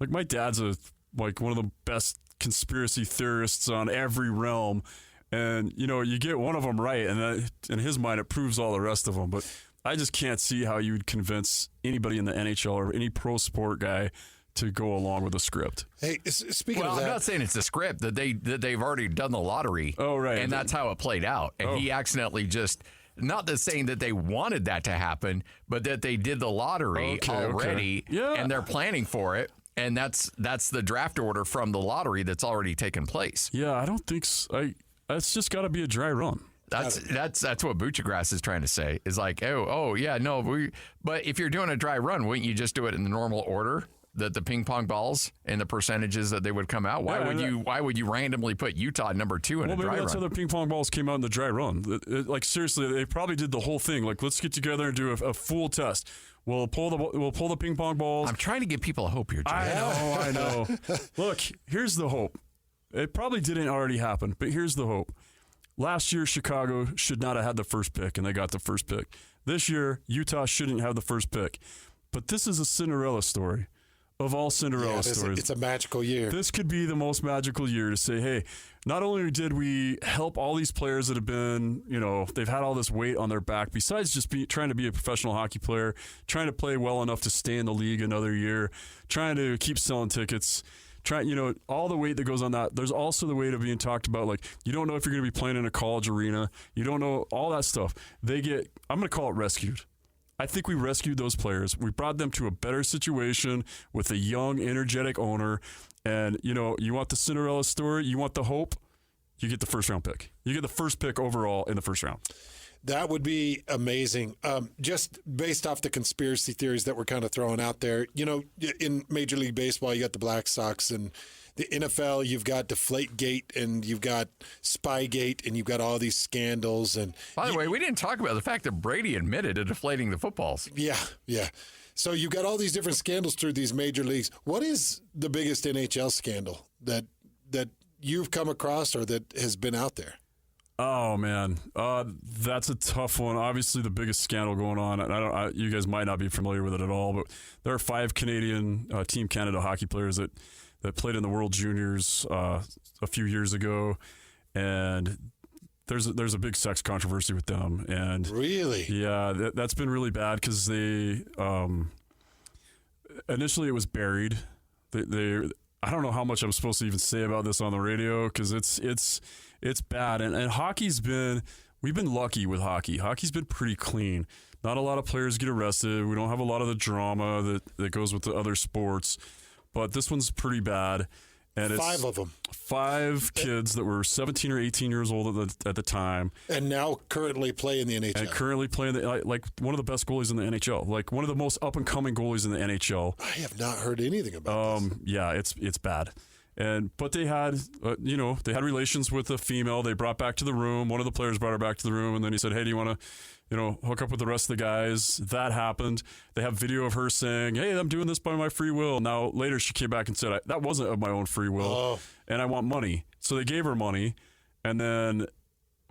Like my dad's one of the best conspiracy theorists on every realm, and you get one of them right, and in his mind it proves all the rest of them. But I just can't see how you would convince anybody in the NHL or any pro sport guy to go along with a script. Hey, speaking of that, I'm not saying it's a script that they've already done the lottery. Oh, right, and that's how it played out. And he accidentally just not the saying that they wanted that to happen, but that they did the lottery already, and they're planning for it. And that's the draft order from the lottery that's already taken place. Yeah, I don't think so. It's just got to be a dry run. That's what Buccigross is trying to say. Is like, but if you're doing a dry run, wouldn't you just do it in the normal order that the ping pong balls and the percentages that they would come out? Why would you randomly put Utah number 2 in a dry run? Well, maybe that's how the ping pong balls came out in the dry run. Seriously, they probably did the whole thing. Like, let's get together and do a full test. We'll pull the ping pong balls. I'm trying to give people hope here, Jay. I know. Look, here's the hope. It probably didn't already happen, but here's the hope. Last year, Chicago should not have had the first pick, and they got the first pick. This year, Utah shouldn't have the first pick. But this is a Cinderella story of all Cinderella stories. It's a magical year. This could be the most magical year to say, hey, not only did we help all these players that have been, they've had all this weight on their back, besides just trying to be a professional hockey player, trying to play well enough to stay in the league another year, trying to keep selling tickets, all the weight that goes on that. There's also the weight of being talked about, like, you don't know if you're going to be playing in a college arena. You don't know all that stuff. I'm going to call it rescued. I think we rescued those players. We brought them to a better situation with a young, energetic owner. And, you want the Cinderella story, you want the hope, you get the first round pick. You get the first pick overall in the first round. That would be amazing. Just based off the conspiracy theories that we're kind of throwing out there, in Major League Baseball, you got the Black Sox, and the NFL, you've got Deflategate, and you've got Spygate, and you've got all these scandals. And by the way, we didn't talk about the fact that Brady admitted to deflating the footballs. Yeah. So you've got all these different scandals through these major leagues. What is the biggest NHL scandal that you've come across or that has been out there? Oh man, that's a tough one. Obviously, the biggest scandal going on, and you guys might not be familiar with it at all, but there are 5 Canadian Team Canada hockey players that played in the World Juniors a few years ago, and there's a big sex controversy with them. And really, yeah, that's been really bad because they initially it was buried. I don't know how much I'm supposed to even say about this on the radio because it's bad. And we've been lucky with hockey. Hockey's been pretty clean. Not a lot of players get arrested. We don't have a lot of the drama that goes with the other sports. But this one's pretty bad. And it's 5 of them. 5 kids that were 17 or 18 years old at the time. And now currently play in the NHL. And currently playing like one of the best goalies in the NHL. Like one of the most up-and-coming goalies in the NHL. I have not heard anything about this. Yeah, it's bad. But they had, they had relations with a female. They brought back to the room. One of the players brought her back to the room, and then he said, "Hey, do you want to hook up with the rest of the guys. That happened. They have video of her saying, "Hey, I'm doing this by my free will." Now, later she came back and said, "That wasn't of my own free will, and I want money." So they gave her money, and then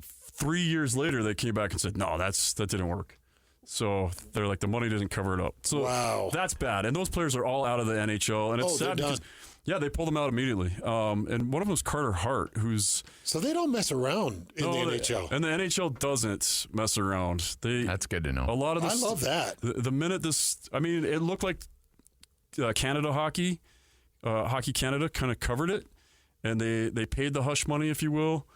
3 years later they came back and said, "No, that didn't work." So they're like, the money didn't cover it up. So that's bad. And those players are all out of the NHL, and it's sad because they pulled them out immediately. And one of them was Carter Hart, who's so they don't mess around in the NHL, and the NHL doesn't mess around. That's good to know. A lot of this, I love that. The minute it looked like Canada Hockey Canada kind of covered it, and they paid the hush money, if you will.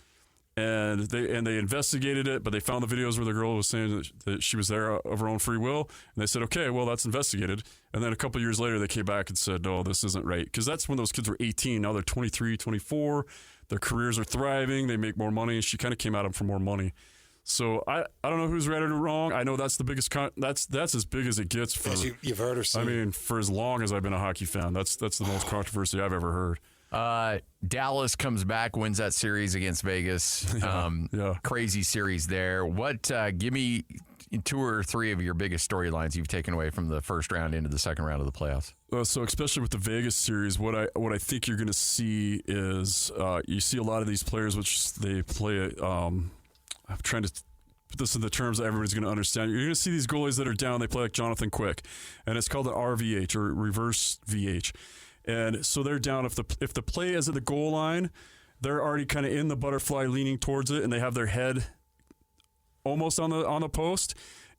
And they investigated it, but they found the videos where the girl was saying that she was there of her own free will. And they said, okay, well, that's investigated. And then a couple of years later, they came back and said, no, this isn't right. Because that's when those kids were 18. Now they're 23, 24. Their careers are thriving. They make more money. And she kind of came at them for more money. So I don't know who's right or wrong. I know that's the biggest. That's as big as it gets for. As you've heard or seen. I mean, for as long as I've been a hockey fan, that's the most controversy I've ever heard. Dallas comes back, wins that series against Vegas. Crazy series there. What? Give me 2 or 3 of your biggest storylines you've taken away from the first round into the second round of the playoffs. So especially with the Vegas series, what I think you're going to see is you see a lot of these players, which they play. I'm trying to put this in the terms that everybody's going to understand. You're going to see these goalies that are down. They play like Jonathan Quick, and it's called an RVH or reverse VH. And so they're down. If the play is at the goal line, they're already kind of in the butterfly, leaning towards it, and they have their head almost on the post.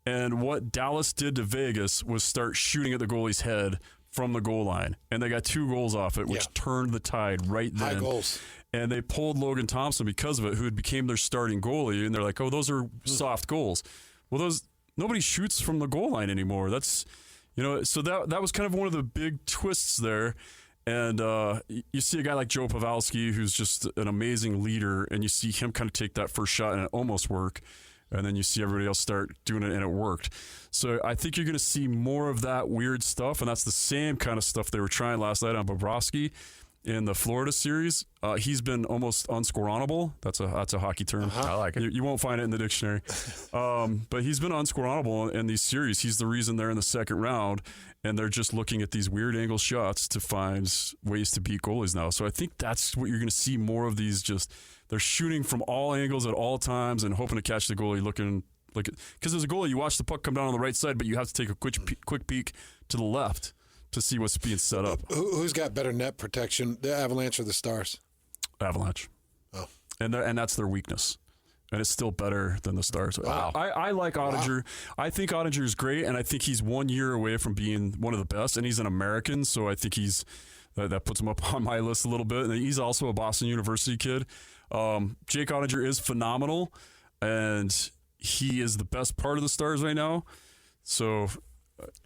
And what Dallas did to Vegas was start shooting at the goalie's head from the goal line, and they got 2 goals off it, which turned the tide right then. High goals. And they pulled Logan Thompson because of it, who had became their starting goalie, and they're like, "Oh, those are soft goals." Well, nobody shoots from the goal line anymore. That's so that was kind of one of the big twists there. And you see a guy like Joe Pavelski, who's just an amazing leader, and you see him kind of take that first shot and it almost worked. And then you see everybody else start doing it, and it worked. So I think you're going to see more of that weird stuff, and that's the same kind of stuff they were trying last night on Bobrovsky in the Florida series. He's been almost unscoreable. That's a hockey term. I like it. You won't find it in the dictionary. But he's been unscoreable in these series. He's the reason they're in the second round, and they're just looking at these weird angle shots to find ways to beat goalies now. So I think that's what you're going to see more of these. Just they're shooting from all angles at all times and hoping to catch the goalie looking like it. Because as a goalie, you watch the puck come down on the right side, but you have to take a quick peek to the left to see what's being set up. Who's got better net protection, the Avalanche or the Stars? Avalanche. Oh. And that's their weakness. And it's still better than the Stars. Wow. I like Ottinger. Wow. I think Ottinger is great, and I think he's 1 year away from being one of the best, and he's an American, so I think that puts him up on my list a little bit. And he's also a Boston University kid. Jake Ottinger is phenomenal, and he is the best part of the Stars right now. So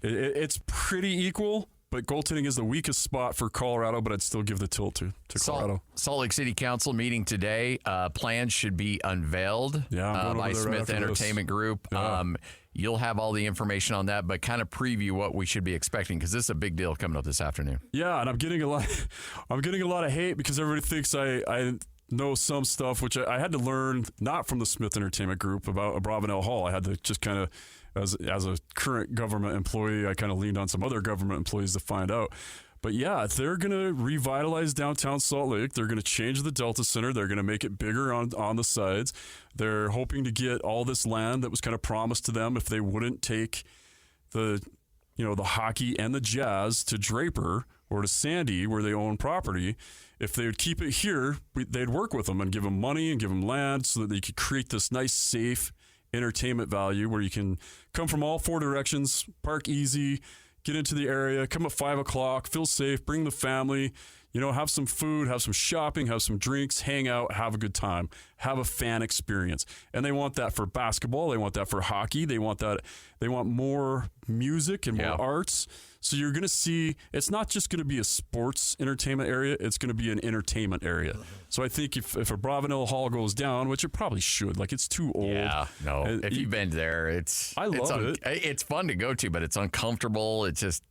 it's pretty equal, but goaltending is the weakest spot for Colorado, but I'd still give the tilt to Colorado. Salt Lake City Council meeting today. Plans should be unveiled by Smith Entertainment Group. Yeah. You'll have all the information on that, but kind of preview what we should be expecting, because this is a big deal coming up this afternoon. Yeah, and I'm getting a lot of hate because everybody thinks I know some stuff, which I had to learn not from the Smith Entertainment Group about Abravanel Hall. I had to just kind of, as a current government employee, I kind of leaned on some other government employees to find out. But yeah, they're going to revitalize downtown Salt Lake. They're going to change the Delta Center. They're going to make it bigger on the sides. They're hoping to get all this land that was kind of promised to them if they wouldn't take the hockey and the Jazz to Draper or to Sandy, where they own property. If they would keep it here, they'd work with them and give them money and give them land so that they could create this nice, safe entertainment value where you can come from all 4 directions, park easy, get into the area, come at 5 o'clock, feel safe, bring the family, have some food, have some shopping, have some drinks, hang out, have a good time, have a fan experience. And they want that for basketball. They want that for hockey. They want more music and more arts. So you're going to see, it's not just going to be a sports entertainment area, it's going to be an entertainment area. So I think if Abravanel Hall goes down, which it probably should, like it's too old. Yeah, no. If you've been there, I love it. It's fun to go to, but it's uncomfortable. It's just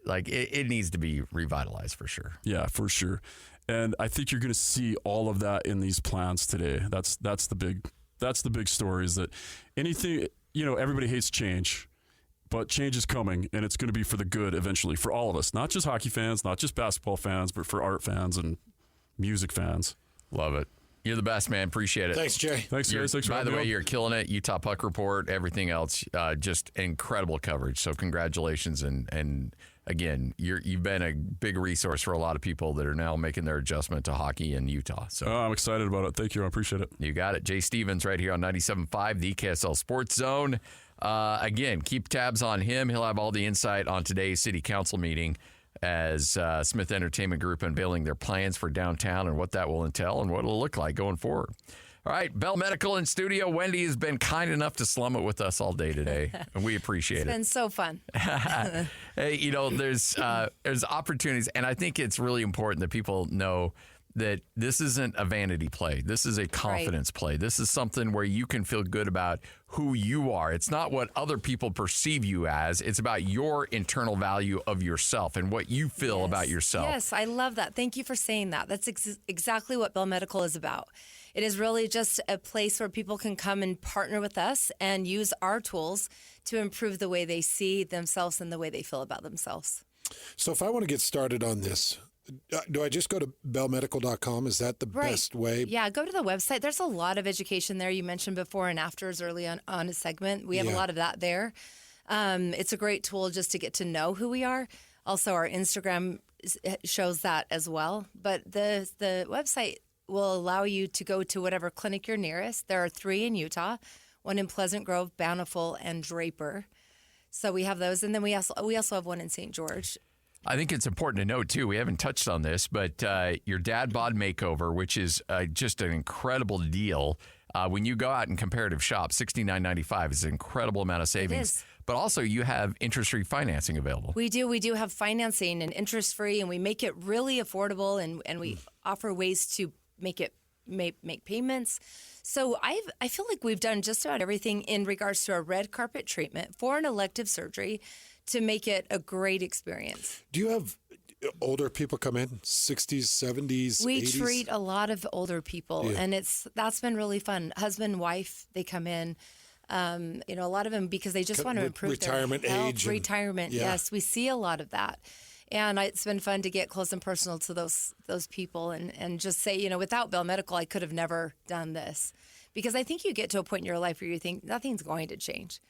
like it needs to be revitalized for sure. Yeah, for sure. And I think you're going to see all of that in these plans today. That's the big story, is that anything everybody hates change, but change is coming, and it's going to be for the good eventually for all of us, not just hockey fans, not just basketball fans, but for art fans and music fans. Love it. You're the best, man. Appreciate it. Thanks, Jay. Thanks, guys. Thanks for By the having way, me on. you're killing it. Utah Puck Report, everything else, just incredible coverage. So congratulations. And again, you've been a big resource for a lot of people that are now making their adjustment to hockey in Utah. So I'm excited about it. Thank you. I appreciate it. You got it. Jay Stevens right here on 97.5, the KSL Sports Zone. Again, keep tabs on him. He'll have all the insight on today's city council meeting as Smith Entertainment Group unveiling their plans for downtown and what that will entail and what it'll look like going forward. All right, Bell Medical in studio. Wendy has been kind enough to slum it with us all day today, and we appreciate it. It's been so fun. Hey, there's opportunities, and I think it's really important that people know that this isn't a vanity play. This is a confidence play. This is something where you can feel good about who you are. It's not what other people perceive you as. It's about your internal value of yourself and what you feel about yourself. Yes, I love that. Thank you for saying that. That's exactly what Bell Medical is about. It is really just a place where people can come and partner with us and use our tools to improve the way they see themselves and the way they feel about themselves. So if I want to get started on this, do I just go to bellmedical.com? Is that the best way? Yeah, go to the website. There's a lot of education there. You mentioned before and afters early on a segment. We have a lot of that there. It's a great tool just to get to know who we are. Also, our Instagram shows that as well. But the website will allow you to go to whatever clinic you're nearest. There are 3 in Utah, 1 in Pleasant Grove, Bountiful, and Draper. So we have those. And then we also have 1 in St. George. I think it's important to note, too, we haven't touched on this, but your dad bod makeover, which is just an incredible deal. When you go out and comparative shop, $69.95 is an incredible amount of savings. It is. But also you have interest-free financing available. We do have financing and interest-free, and we make it really affordable, and we offer ways to make payments. So I feel like we've done just about everything in regards to a red carpet treatment for an elective surgery to make it a great experience. Do you have older people come in, 60s, 70s, We 80s? treat a lot of older people, and that's been really fun. Husband, wife, they come in. A lot of them because they just want to improve retirement their health, age. Retirement, yes, we see a lot of that. And it's been fun to get close and personal to those people and just say, without Bell Medical, I could have never done this. Because I think you get to a point in your life where you think nothing's going to change.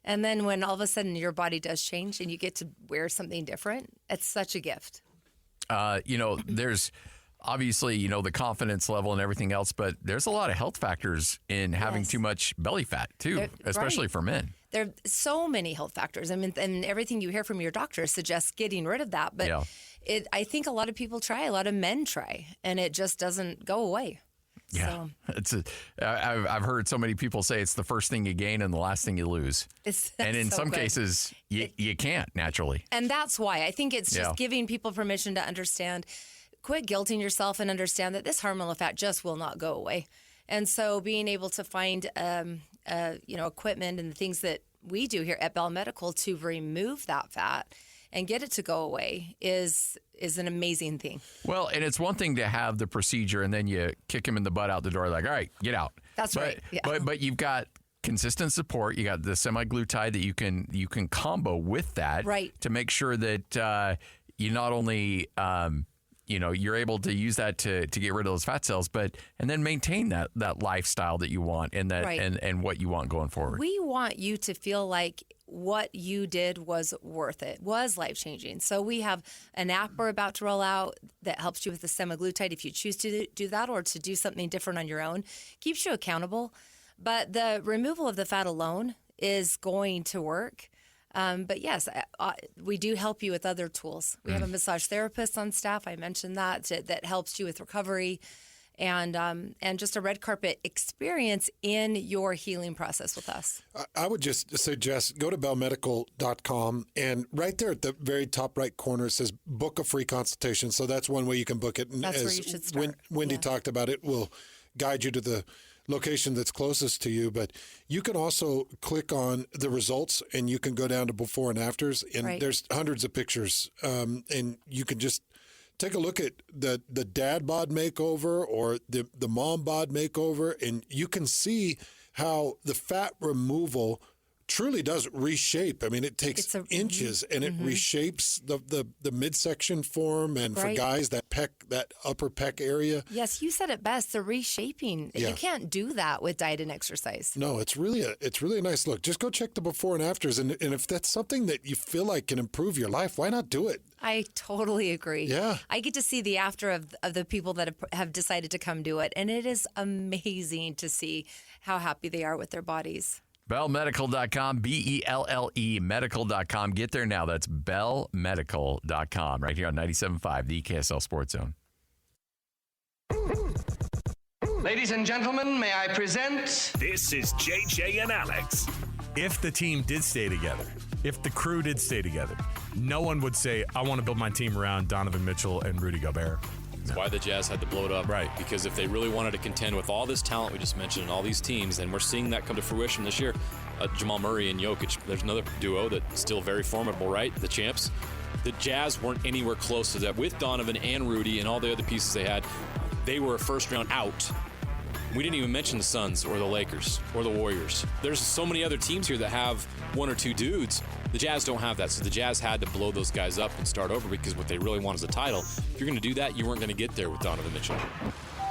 And then when all of a sudden your body does change and you get to wear something different, it's such a gift. There's obviously, the confidence level and everything else, but there's a lot of health factors in having too much belly fat, too, especially for men. There are so many health factors. I mean, and everything you hear from your doctor suggests getting rid of that. But I think a lot of people try, a lot of men try, and it just doesn't go away. Yeah, I've heard so many people say it's the first thing you gain and the last thing you lose. And in some cases, you can't naturally. And that's why I think it's just giving people permission to understand, quit guilting yourself and understand that this hormonal fat just will not go away. And so being able to find, equipment and the things that we do here at Bell Medical to remove that fat and get it to go away is an amazing thing. Well, and it's one thing to have the procedure and then you kick him in the butt out the door like, all right, get out. That's right. Yeah. But you've got consistent support. You got the semi-glutide that you can combo with that to make sure that you not only you're able to use that to get rid of those fat cells, and then maintain that lifestyle that you want and that and what you want going forward. We want you to feel like what you did was worth it, was life-changing. So we have an app we're about to roll out that helps you with the semaglutide if you choose to do that or to do something different on your own. Keeps you accountable. But the removal of the fat alone is going to work. But yes, we do help you with other tools. We have a massage therapist on staff. I mentioned that helps you with recovery and just a red carpet experience in your healing process with us. I would just suggest go to bellmedical.com, and right there at the very top right corner it says book a free consultation. So that's one way you can book it. And that's where you should start. Wendy talked about it, we'll guide you to the location that's closest to you, but you can also click on the results and you can go down to before and afters, and there's hundreds of pictures, and you can just take a look at the dad bod makeover or the mom bod makeover, and you can see how the fat removal truly does reshape. I mean, it takes inches and it reshapes the midsection form, and for guys that upper pec area. Yes, you said it best. The reshaping. Yeah. You can't do that with diet and exercise. No, it's really a nice look. Just go check the before and afters, and if that's something that you feel like can improve your life, why not do it? I totally agree. Yeah. I get to see the after of the people that have decided to come do it, and it is amazing to see how happy they are with their bodies. BellMedical.com, BELLE medical.com. Get there now. That's BellMedical.com right here on 97.5, the KSL Sports Zone. Ladies and gentlemen, may I present... This is JJ and Alex. If the team did stay together, if the crew did stay together, no one would say, I want to build my team around Donovan Mitchell and Rudy Gobert. That's why the Jazz had to blow it up. Right. Because if they really wanted to contend with all this talent we just mentioned and all these teams, and we're seeing that come to fruition this year, Jamal Murray and Jokic, there's another duo that's still very formidable, right? The champs. The Jazz weren't anywhere close to that. With Donovan and Rudy and all the other pieces they had, they were a first round out. We didn't even mention the Suns or the Lakers or the Warriors. There's so many other teams here that have one or two dudes. The Jazz don't have that, so the Jazz had to blow those guys up and start over because what they really want is a title. If you're going to do that, you weren't going to get there with Donovan Mitchell.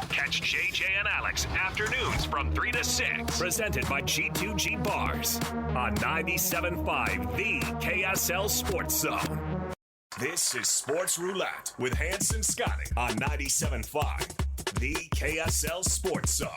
Catch JJ and Alex afternoons from 3 to 6. Presented by G2G Bars on 97.5, the KSL Sports Zone. This is Sports Roulette with Hanson Scotty on 97.5, the KSL Sports Zone.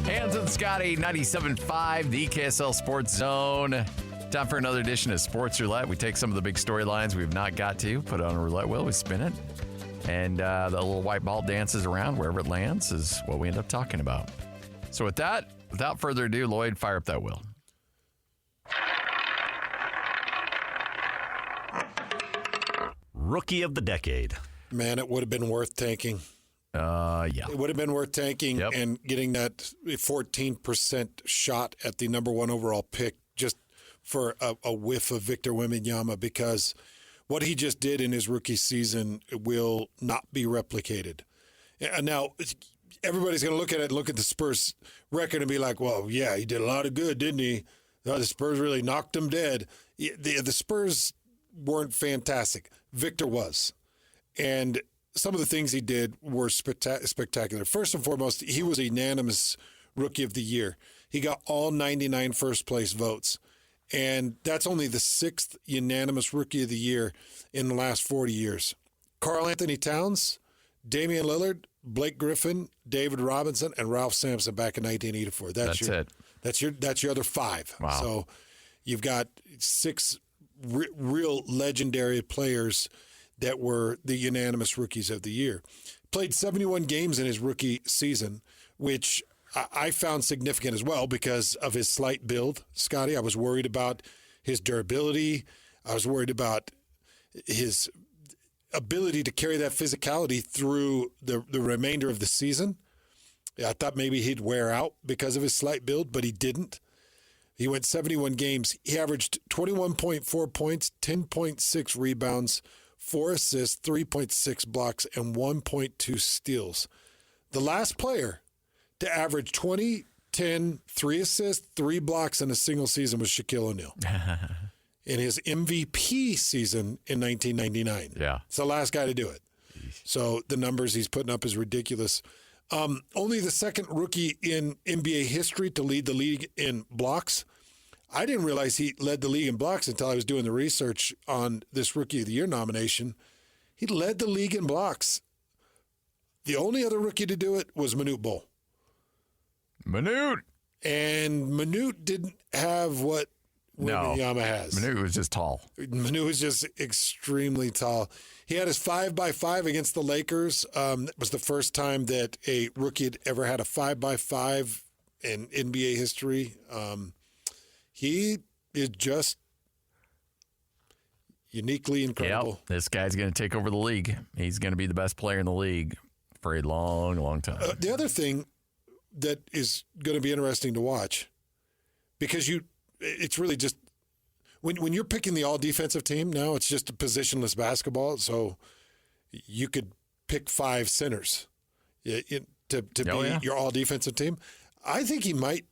Hanson Scotty, 97.5, the KSL Sports Zone. Time for another edition of Sports Roulette. We take some of the big storylines we've not got to, put it on a roulette wheel, we spin it, and the little white ball dances around. Wherever it lands is what we end up talking about. So with that, without further ado, Lloyd, fire up that wheel. Rookie of the decade. Man, it would have been worth tanking. Yeah. It would have been worth tanking and getting that 14% shot at the number one overall pick just for a whiff of Victor Wembanyama, because what he just did in his rookie season will not be replicated. And now, everybody's going to look at it and look at the Spurs record and be like, well, yeah, he did a lot of good, didn't he? The Spurs really knocked him dead. The Spurs weren't fantastic. Victor was. And some of the things he did were spectacular. First and foremost, he was a unanimous Rookie of the Year. He got all 99 first-place votes. And that's only the 6th unanimous Rookie of the Year in the last 40 years. Karl Anthony Towns, Damian Lillard, Blake Griffin, David Robinson, and Ralph Sampson back in 1984. That's your other 5. Wow. So you've got 6 real legendary players that were the unanimous Rookies of the Year. Played 71 games in his rookie season, which I found significant as well because of his slight build, Scotty. I was worried about his durability. I was worried about his ability to carry that physicality through the remainder of the season. I thought maybe he'd wear out because of his slight build, but he didn't. He went 71 games. He averaged 21.4 points, 10.6 rebounds, 4 assists, 3.6 blocks, and 1.2 steals. The last player to average 20, 10, 3 assists, 3 blocks in a single season was Shaquille O'Neal. In his MVP season in 1999. Yeah. It's the last guy to do it. So the numbers he's putting up is ridiculous. Only the second rookie in NBA history to lead the league in blocks. I didn't realize he led the league in blocks until I was doing the research on this Rookie of the Year nomination. He led the league in blocks. The only other rookie to do it was Manute Bol. Manute. And Manute didn't have what Wembanyama has. Manute was just tall. Manute was just extremely tall. He had his 5x5 against the Lakers. It was the first time that a rookie had ever had a 5x5 in NBA history. He is just, Uniquely incredible. Yep, this guy's going to take over the league. He's going to be the best player in the league for a long, long time. The other thing that is going to be interesting to watch, because it's really just when you're picking the all-defensive team now, it's just a positionless basketball, so you could pick 5 centers to be your all-defensive team. I think he might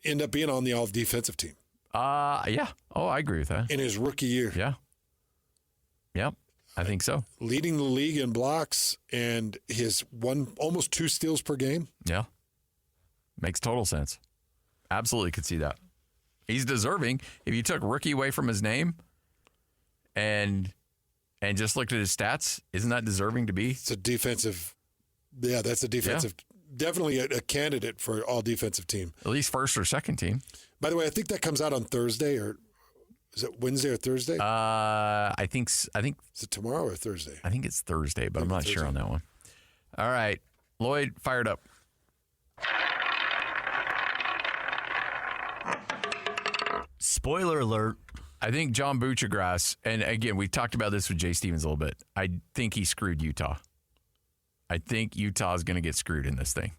end up being on the all-defensive team. Yeah. Oh, I agree with that. In his rookie year. Yeah. Yep. I think so. Leading the league in blocks and his almost 2 steals per game. Yeah. Makes total sense. Absolutely could see that. He's deserving. If you took rookie away from his name and just looked at his stats, isn't that deserving to be? It's a defensive. Yeah, that's a defensive. Yeah. Definitely a candidate for all defensive team. At least first or second team. By the way, I think that comes out on Thursday, or is it Wednesday or Thursday? I think. Is it tomorrow or Thursday? I think it's Thursday, but I'm not sure on that one. All right, Lloyd, fired up. Spoiler alert. I think John Buccigross, and again, we talked about this with Jay Stevens a little bit. I think he screwed Utah. I think Utah is going to get screwed in this thing.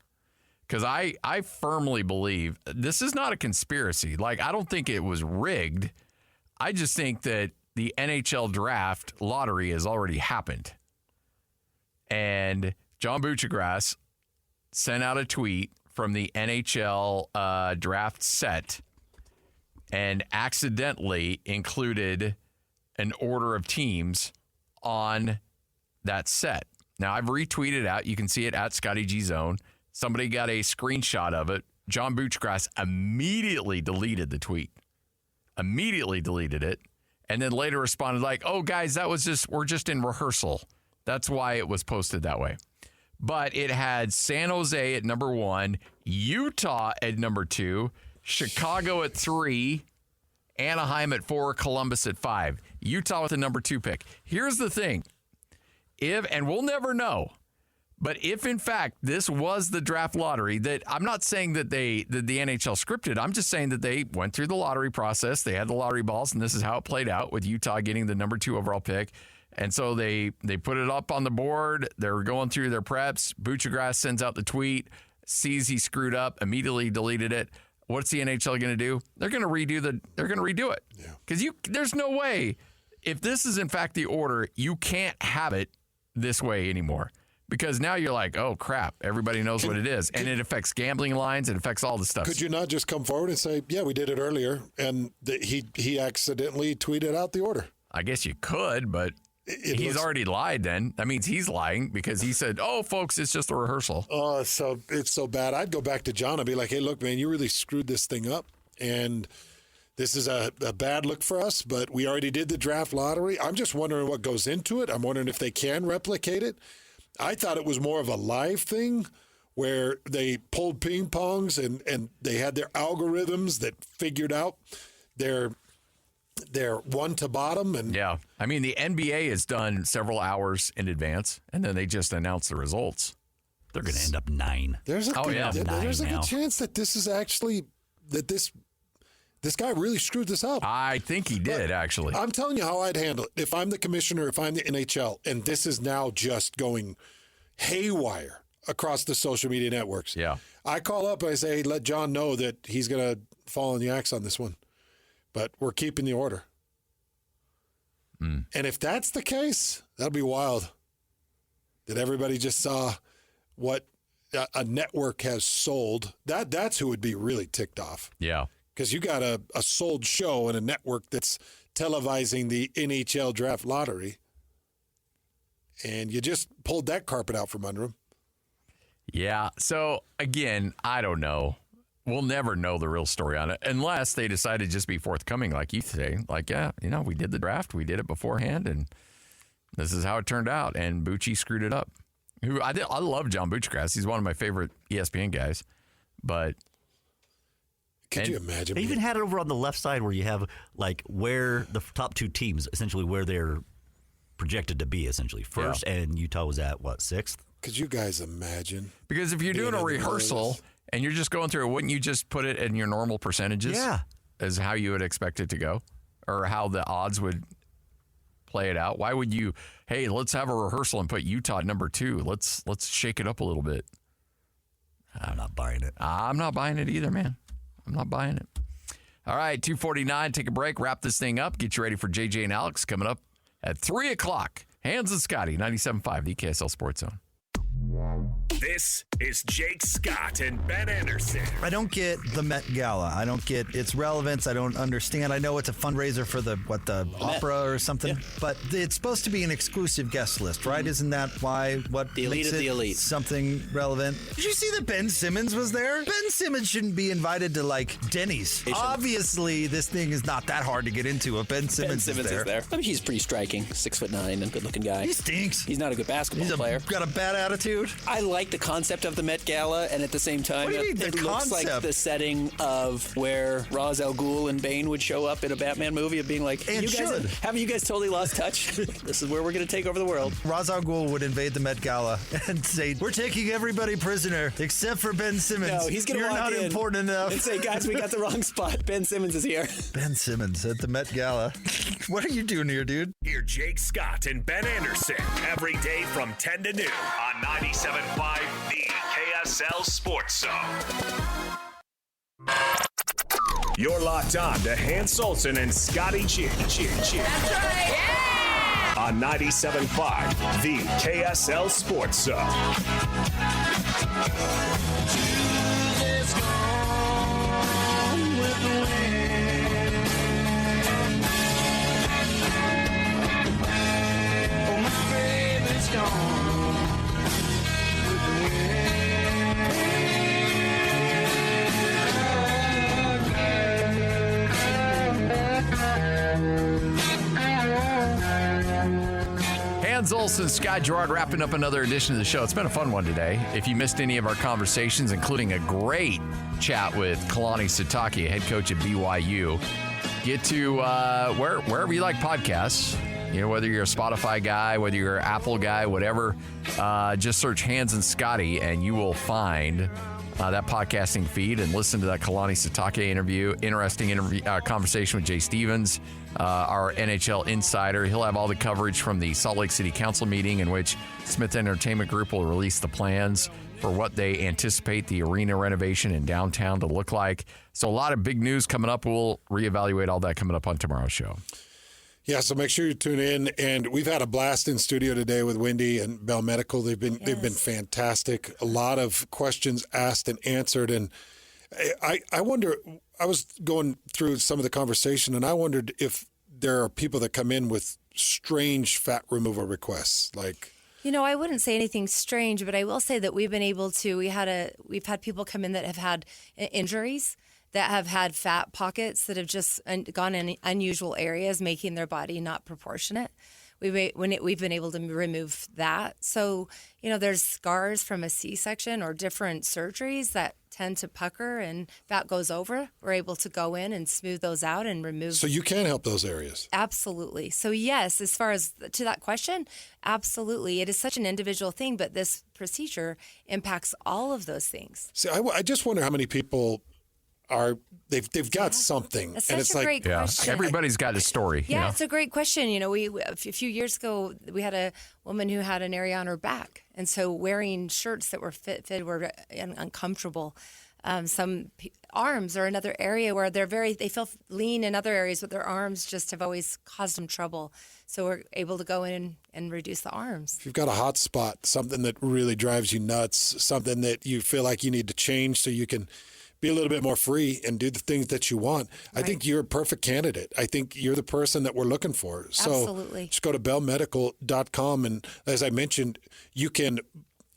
Because I firmly believe this is not a conspiracy. Like, I don't think it was rigged. I just think that the NHL draft lottery has already happened. And John Buccigross sent out a tweet from the NHL draft set and accidentally included an order of teams on that set. Now, I've retweeted out. You can see it at Scotty G Zone. Somebody got a screenshot of it. John Buccigross immediately deleted the tweet. Immediately deleted it. And then later responded like, oh, guys, we're just in rehearsal. That's why it was posted that way. But it had San Jose at number 1, Utah at number 2, Chicago at 3, Anaheim at 4, Columbus at 5. Utah with the number 2 pick. Here's the thing. And we'll never know, but if in fact this was the draft lottery, that I'm not saying that the NHL scripted. I'm just saying that they went through the lottery process. They had the lottery balls, and this is how it played out with Utah getting the number 2 overall pick. And so they put it up on the board. They're going through their preps. Buccigross sends out the tweet, sees he screwed up, immediately deleted it. What's the NHL going to do? They're going to redo it. Because there's no way, if this is in fact the order, you can't have it this way anymore, because now you're like, oh crap, everybody knows what it is, and it affects gambling lines, it affects all the stuff. Could you not just come forward and say, yeah, we did it earlier, and he accidentally tweeted out the order? I guess you could, but he's already lied. Then that means he's lying, because he said, oh folks, it's just a rehearsal. Oh, so it's so bad. I'd go back to John and be like, hey, look, man, you really screwed this thing up, and this is a bad look for us, but we already did the draft lottery. I'm just wondering what goes into it. I'm wondering if they can replicate it. I thought it was more of a live thing where they pulled ping pongs and they had their algorithms that figured out their one to bottom. And yeah, I mean, the NBA is done several hours in advance, and then they just announce the results. They're going to end up 9. There's a good chance that this is actually this guy really screwed this up. I think he did, actually. I'm telling you how I'd handle it. If I'm the commissioner, if I'm the NHL, and this is now just going haywire across the social media networks. Yeah. I call up and I say, hey, let John know that he's going to fall on the axe on this one. But we're keeping the order. And if that's the case, that'll be wild. That everybody just saw what a network has sold. That's who would be really ticked off. Yeah. Because you got a sold show and a network that's televising the NHL draft lottery, and you just pulled that carpet out from under them. Yeah. So, again, I don't know. We'll never know the real story on it unless they decide to just be forthcoming like you say. Like, yeah, we did the draft. We did it beforehand, and this is how it turned out. And Bucci screwed it up. I love John Buccigross. He's one of my favorite ESPN guys. But could you imagine? They even had it over on the left side where you have like where the top 2 teams, essentially where they're projected to be, essentially first, and Utah was at what, 6th? Could you guys imagine? Because if you're doing a rehearsal and you're just going through it, wouldn't you just put it in your normal percentages? Yeah, as how you would expect it to go, or how the odds would play it out? Why would you, hey, let's have a rehearsal and put Utah at number 2. Let's shake it up a little bit. I'm not buying it. I'm not buying it either, man. I'm not buying it. All right, 2:49, take a break, wrap this thing up, get you ready for JJ and Alex coming up at 3 o'clock. Hans and Scotty, 97.5, the KSL Sports Zone. This is Jake Scott and Ben Anderson. I don't get the Met Gala. I don't get its relevance. I don't understand. I know it's a fundraiser for the opera or something, but it's supposed to be an exclusive guest list, right? Isn't that why the elite makes of it the elite something relevant? Did you see that Ben Simmons was there? Ben Simmons shouldn't be invited to like Denny's. Obviously, this thing is not that hard to get into if Ben Simmons is there. I mean, he's pretty striking, 6'9" and good-looking guy. He stinks. He's not a good basketball player. Got a bad attitude. I like the concept of the Met Gala, and at the same time, it looks like the setting of where Ra's al Ghul and Bane would show up in a Batman movie of being like, haven't you guys totally lost touch? This is where we're going to take over the world. Ra's al Ghul would invade the Met Gala and say, we're taking everybody prisoner except for Ben Simmons. No, he's going to walk not in important enough. and say, guys, we got the wrong spot. Ben Simmons is here. Ben Simmons at the Met Gala. What are you doing here, dude? Hear Jake Scott and Ben Anderson every day from 10 to noon on 97.5 The KSL Sports Zone. You're locked on to Hans Olsen and Scotty G. That's right. Yeah! On 97.5 The KSL Sports Zone. Tuesday's gone with the wind. Oh, my baby's gone with the wind. Hans Olsen, Scott Gerard wrapping up another edition of the show. It's been a fun one today. If you missed any of our conversations, including a great chat with Kalani Sitake, head coach at BYU, get to wherever you like podcasts. You know, whether you're a Spotify guy, whether you're an Apple guy, whatever, just search Hans and Scotty and you will find that podcasting feed and listen to that Kalani Sitake interview. Interesting conversation with Jay Stevens, our NHL insider. He'll have all the coverage from the Salt Lake City Council meeting in which Smith Entertainment Group will release the plans for what they anticipate the arena renovation in downtown to look like. So a lot of big news coming up. We'll reevaluate all that coming up on tomorrow's show. Yeah, so make sure you tune in. And we've had a blast in studio today with Wendy and Bell Medical. They've been fantastic. A lot of questions asked and answered. And I wonder, I was going through some of the conversation, and I wondered if there are people that come in with strange fat removal requests, like. You know, I wouldn't say anything strange, but I will say that we've been able to. We've had people come in that have had injuries, that have had fat pockets that have just gone in unusual areas, making their body not proportionate. We've been able to remove that. So, you know, there's scars from a C-section or different surgeries that tend to pucker and fat goes over. We're able to go in and smooth those out and remove. So you can help those areas. Absolutely. So yes, as far as to that question, absolutely. It is such an individual thing, but this procedure impacts all of those things. See, I just wonder how many people they've got something. That's and such a great question. Everybody's got a story. Yeah, it's a great question. You know, a few years ago, we had a woman who had an area on her back. And so wearing shirts that were fit were uncomfortable. Some arms are another area where they feel lean in other areas, but their arms just have always caused them trouble. So we're able to go in and reduce the arms. If you've got a hot spot, something that really drives you nuts, something that you feel like you need to change so you can be a little bit more free and do the things that you want. Right. I think you're a perfect candidate. I think you're the person that we're looking for. So absolutely. Just go to bellmedical.com. And as I mentioned, you can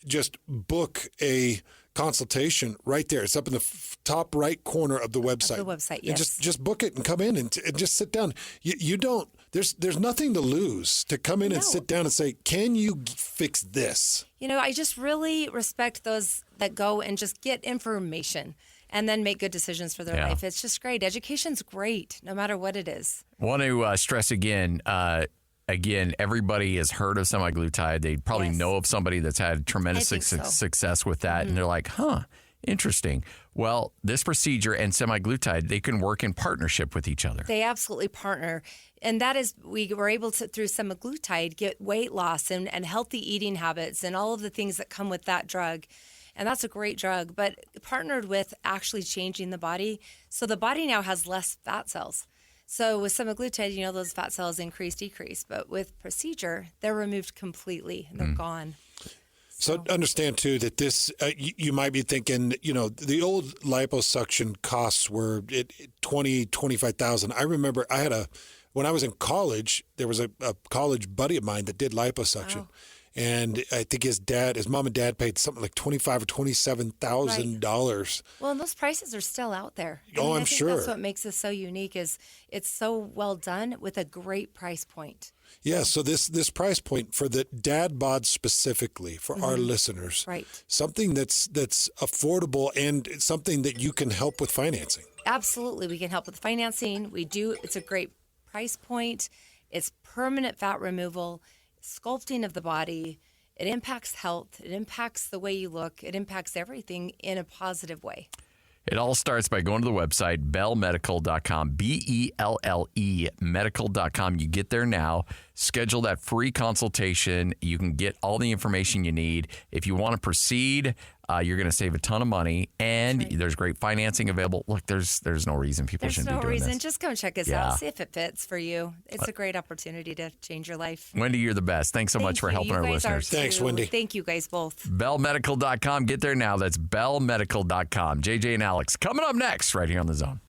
just book a consultation right there. It's up in the top right corner of the website. Yes. And just book it and come in and just sit down. You don't, there's nothing to lose to come in and sit down and say, can you fix this? You know, I just really respect those that go and just get information and then make good decisions for their life. It's just great. Education's great, no matter what it is. Want to stress again, everybody has heard of semaglutide. They probably know of somebody that's had tremendous success with that. Mm-hmm. And they're like, Interesting. Well, this procedure and semaglutide, they can work in partnership with each other. They absolutely partner. And that is, we were able to, through semaglutide, get weight loss and healthy eating habits and all of the things that come with that drug. And that's a great drug, but partnered with actually changing the body. So the body now has less fat cells. So with semaglutide, those fat cells increase, decrease. But with procedure, they're removed completely and they're gone. So understand, too, that this, you might be thinking, the old liposuction costs were $20,000, $25,000. I remember when I was in college, there was a college buddy of mine that did liposuction. Oh. And I think his mom and dad paid something like $25,000 or $27,000. Well, and those prices are still out there. I'm I think sure. That's what makes us so unique is it's so well done with a great price point. Yeah, so this price point for the dad bod specifically for our listeners, right? Something that's affordable and something that you can help with financing. Absolutely, we can help with financing. We do. It's a great price point. It's permanent fat removal. Sculpting of the body, it impacts health, it impacts the way you look, it impacts everything in a positive way. It all starts by going to the website, bellmedical.com, BELLE medical.com. You get there now, schedule that free consultation. You can get all the information you need. If you want to proceed, you're going to save a ton of money, and there's great financing available. Look, there's no reason people shouldn't be doing this. There's no reason. Just come check us out. See if it fits for you. It's a great opportunity to change your life. Wendy, you're the best. Thanks so much for helping our listeners. Thanks, Wendy. Thank you guys both. Bellmedical.com. Get there now. That's bellmedical.com. JJ and Alex coming up next right here on The Zone.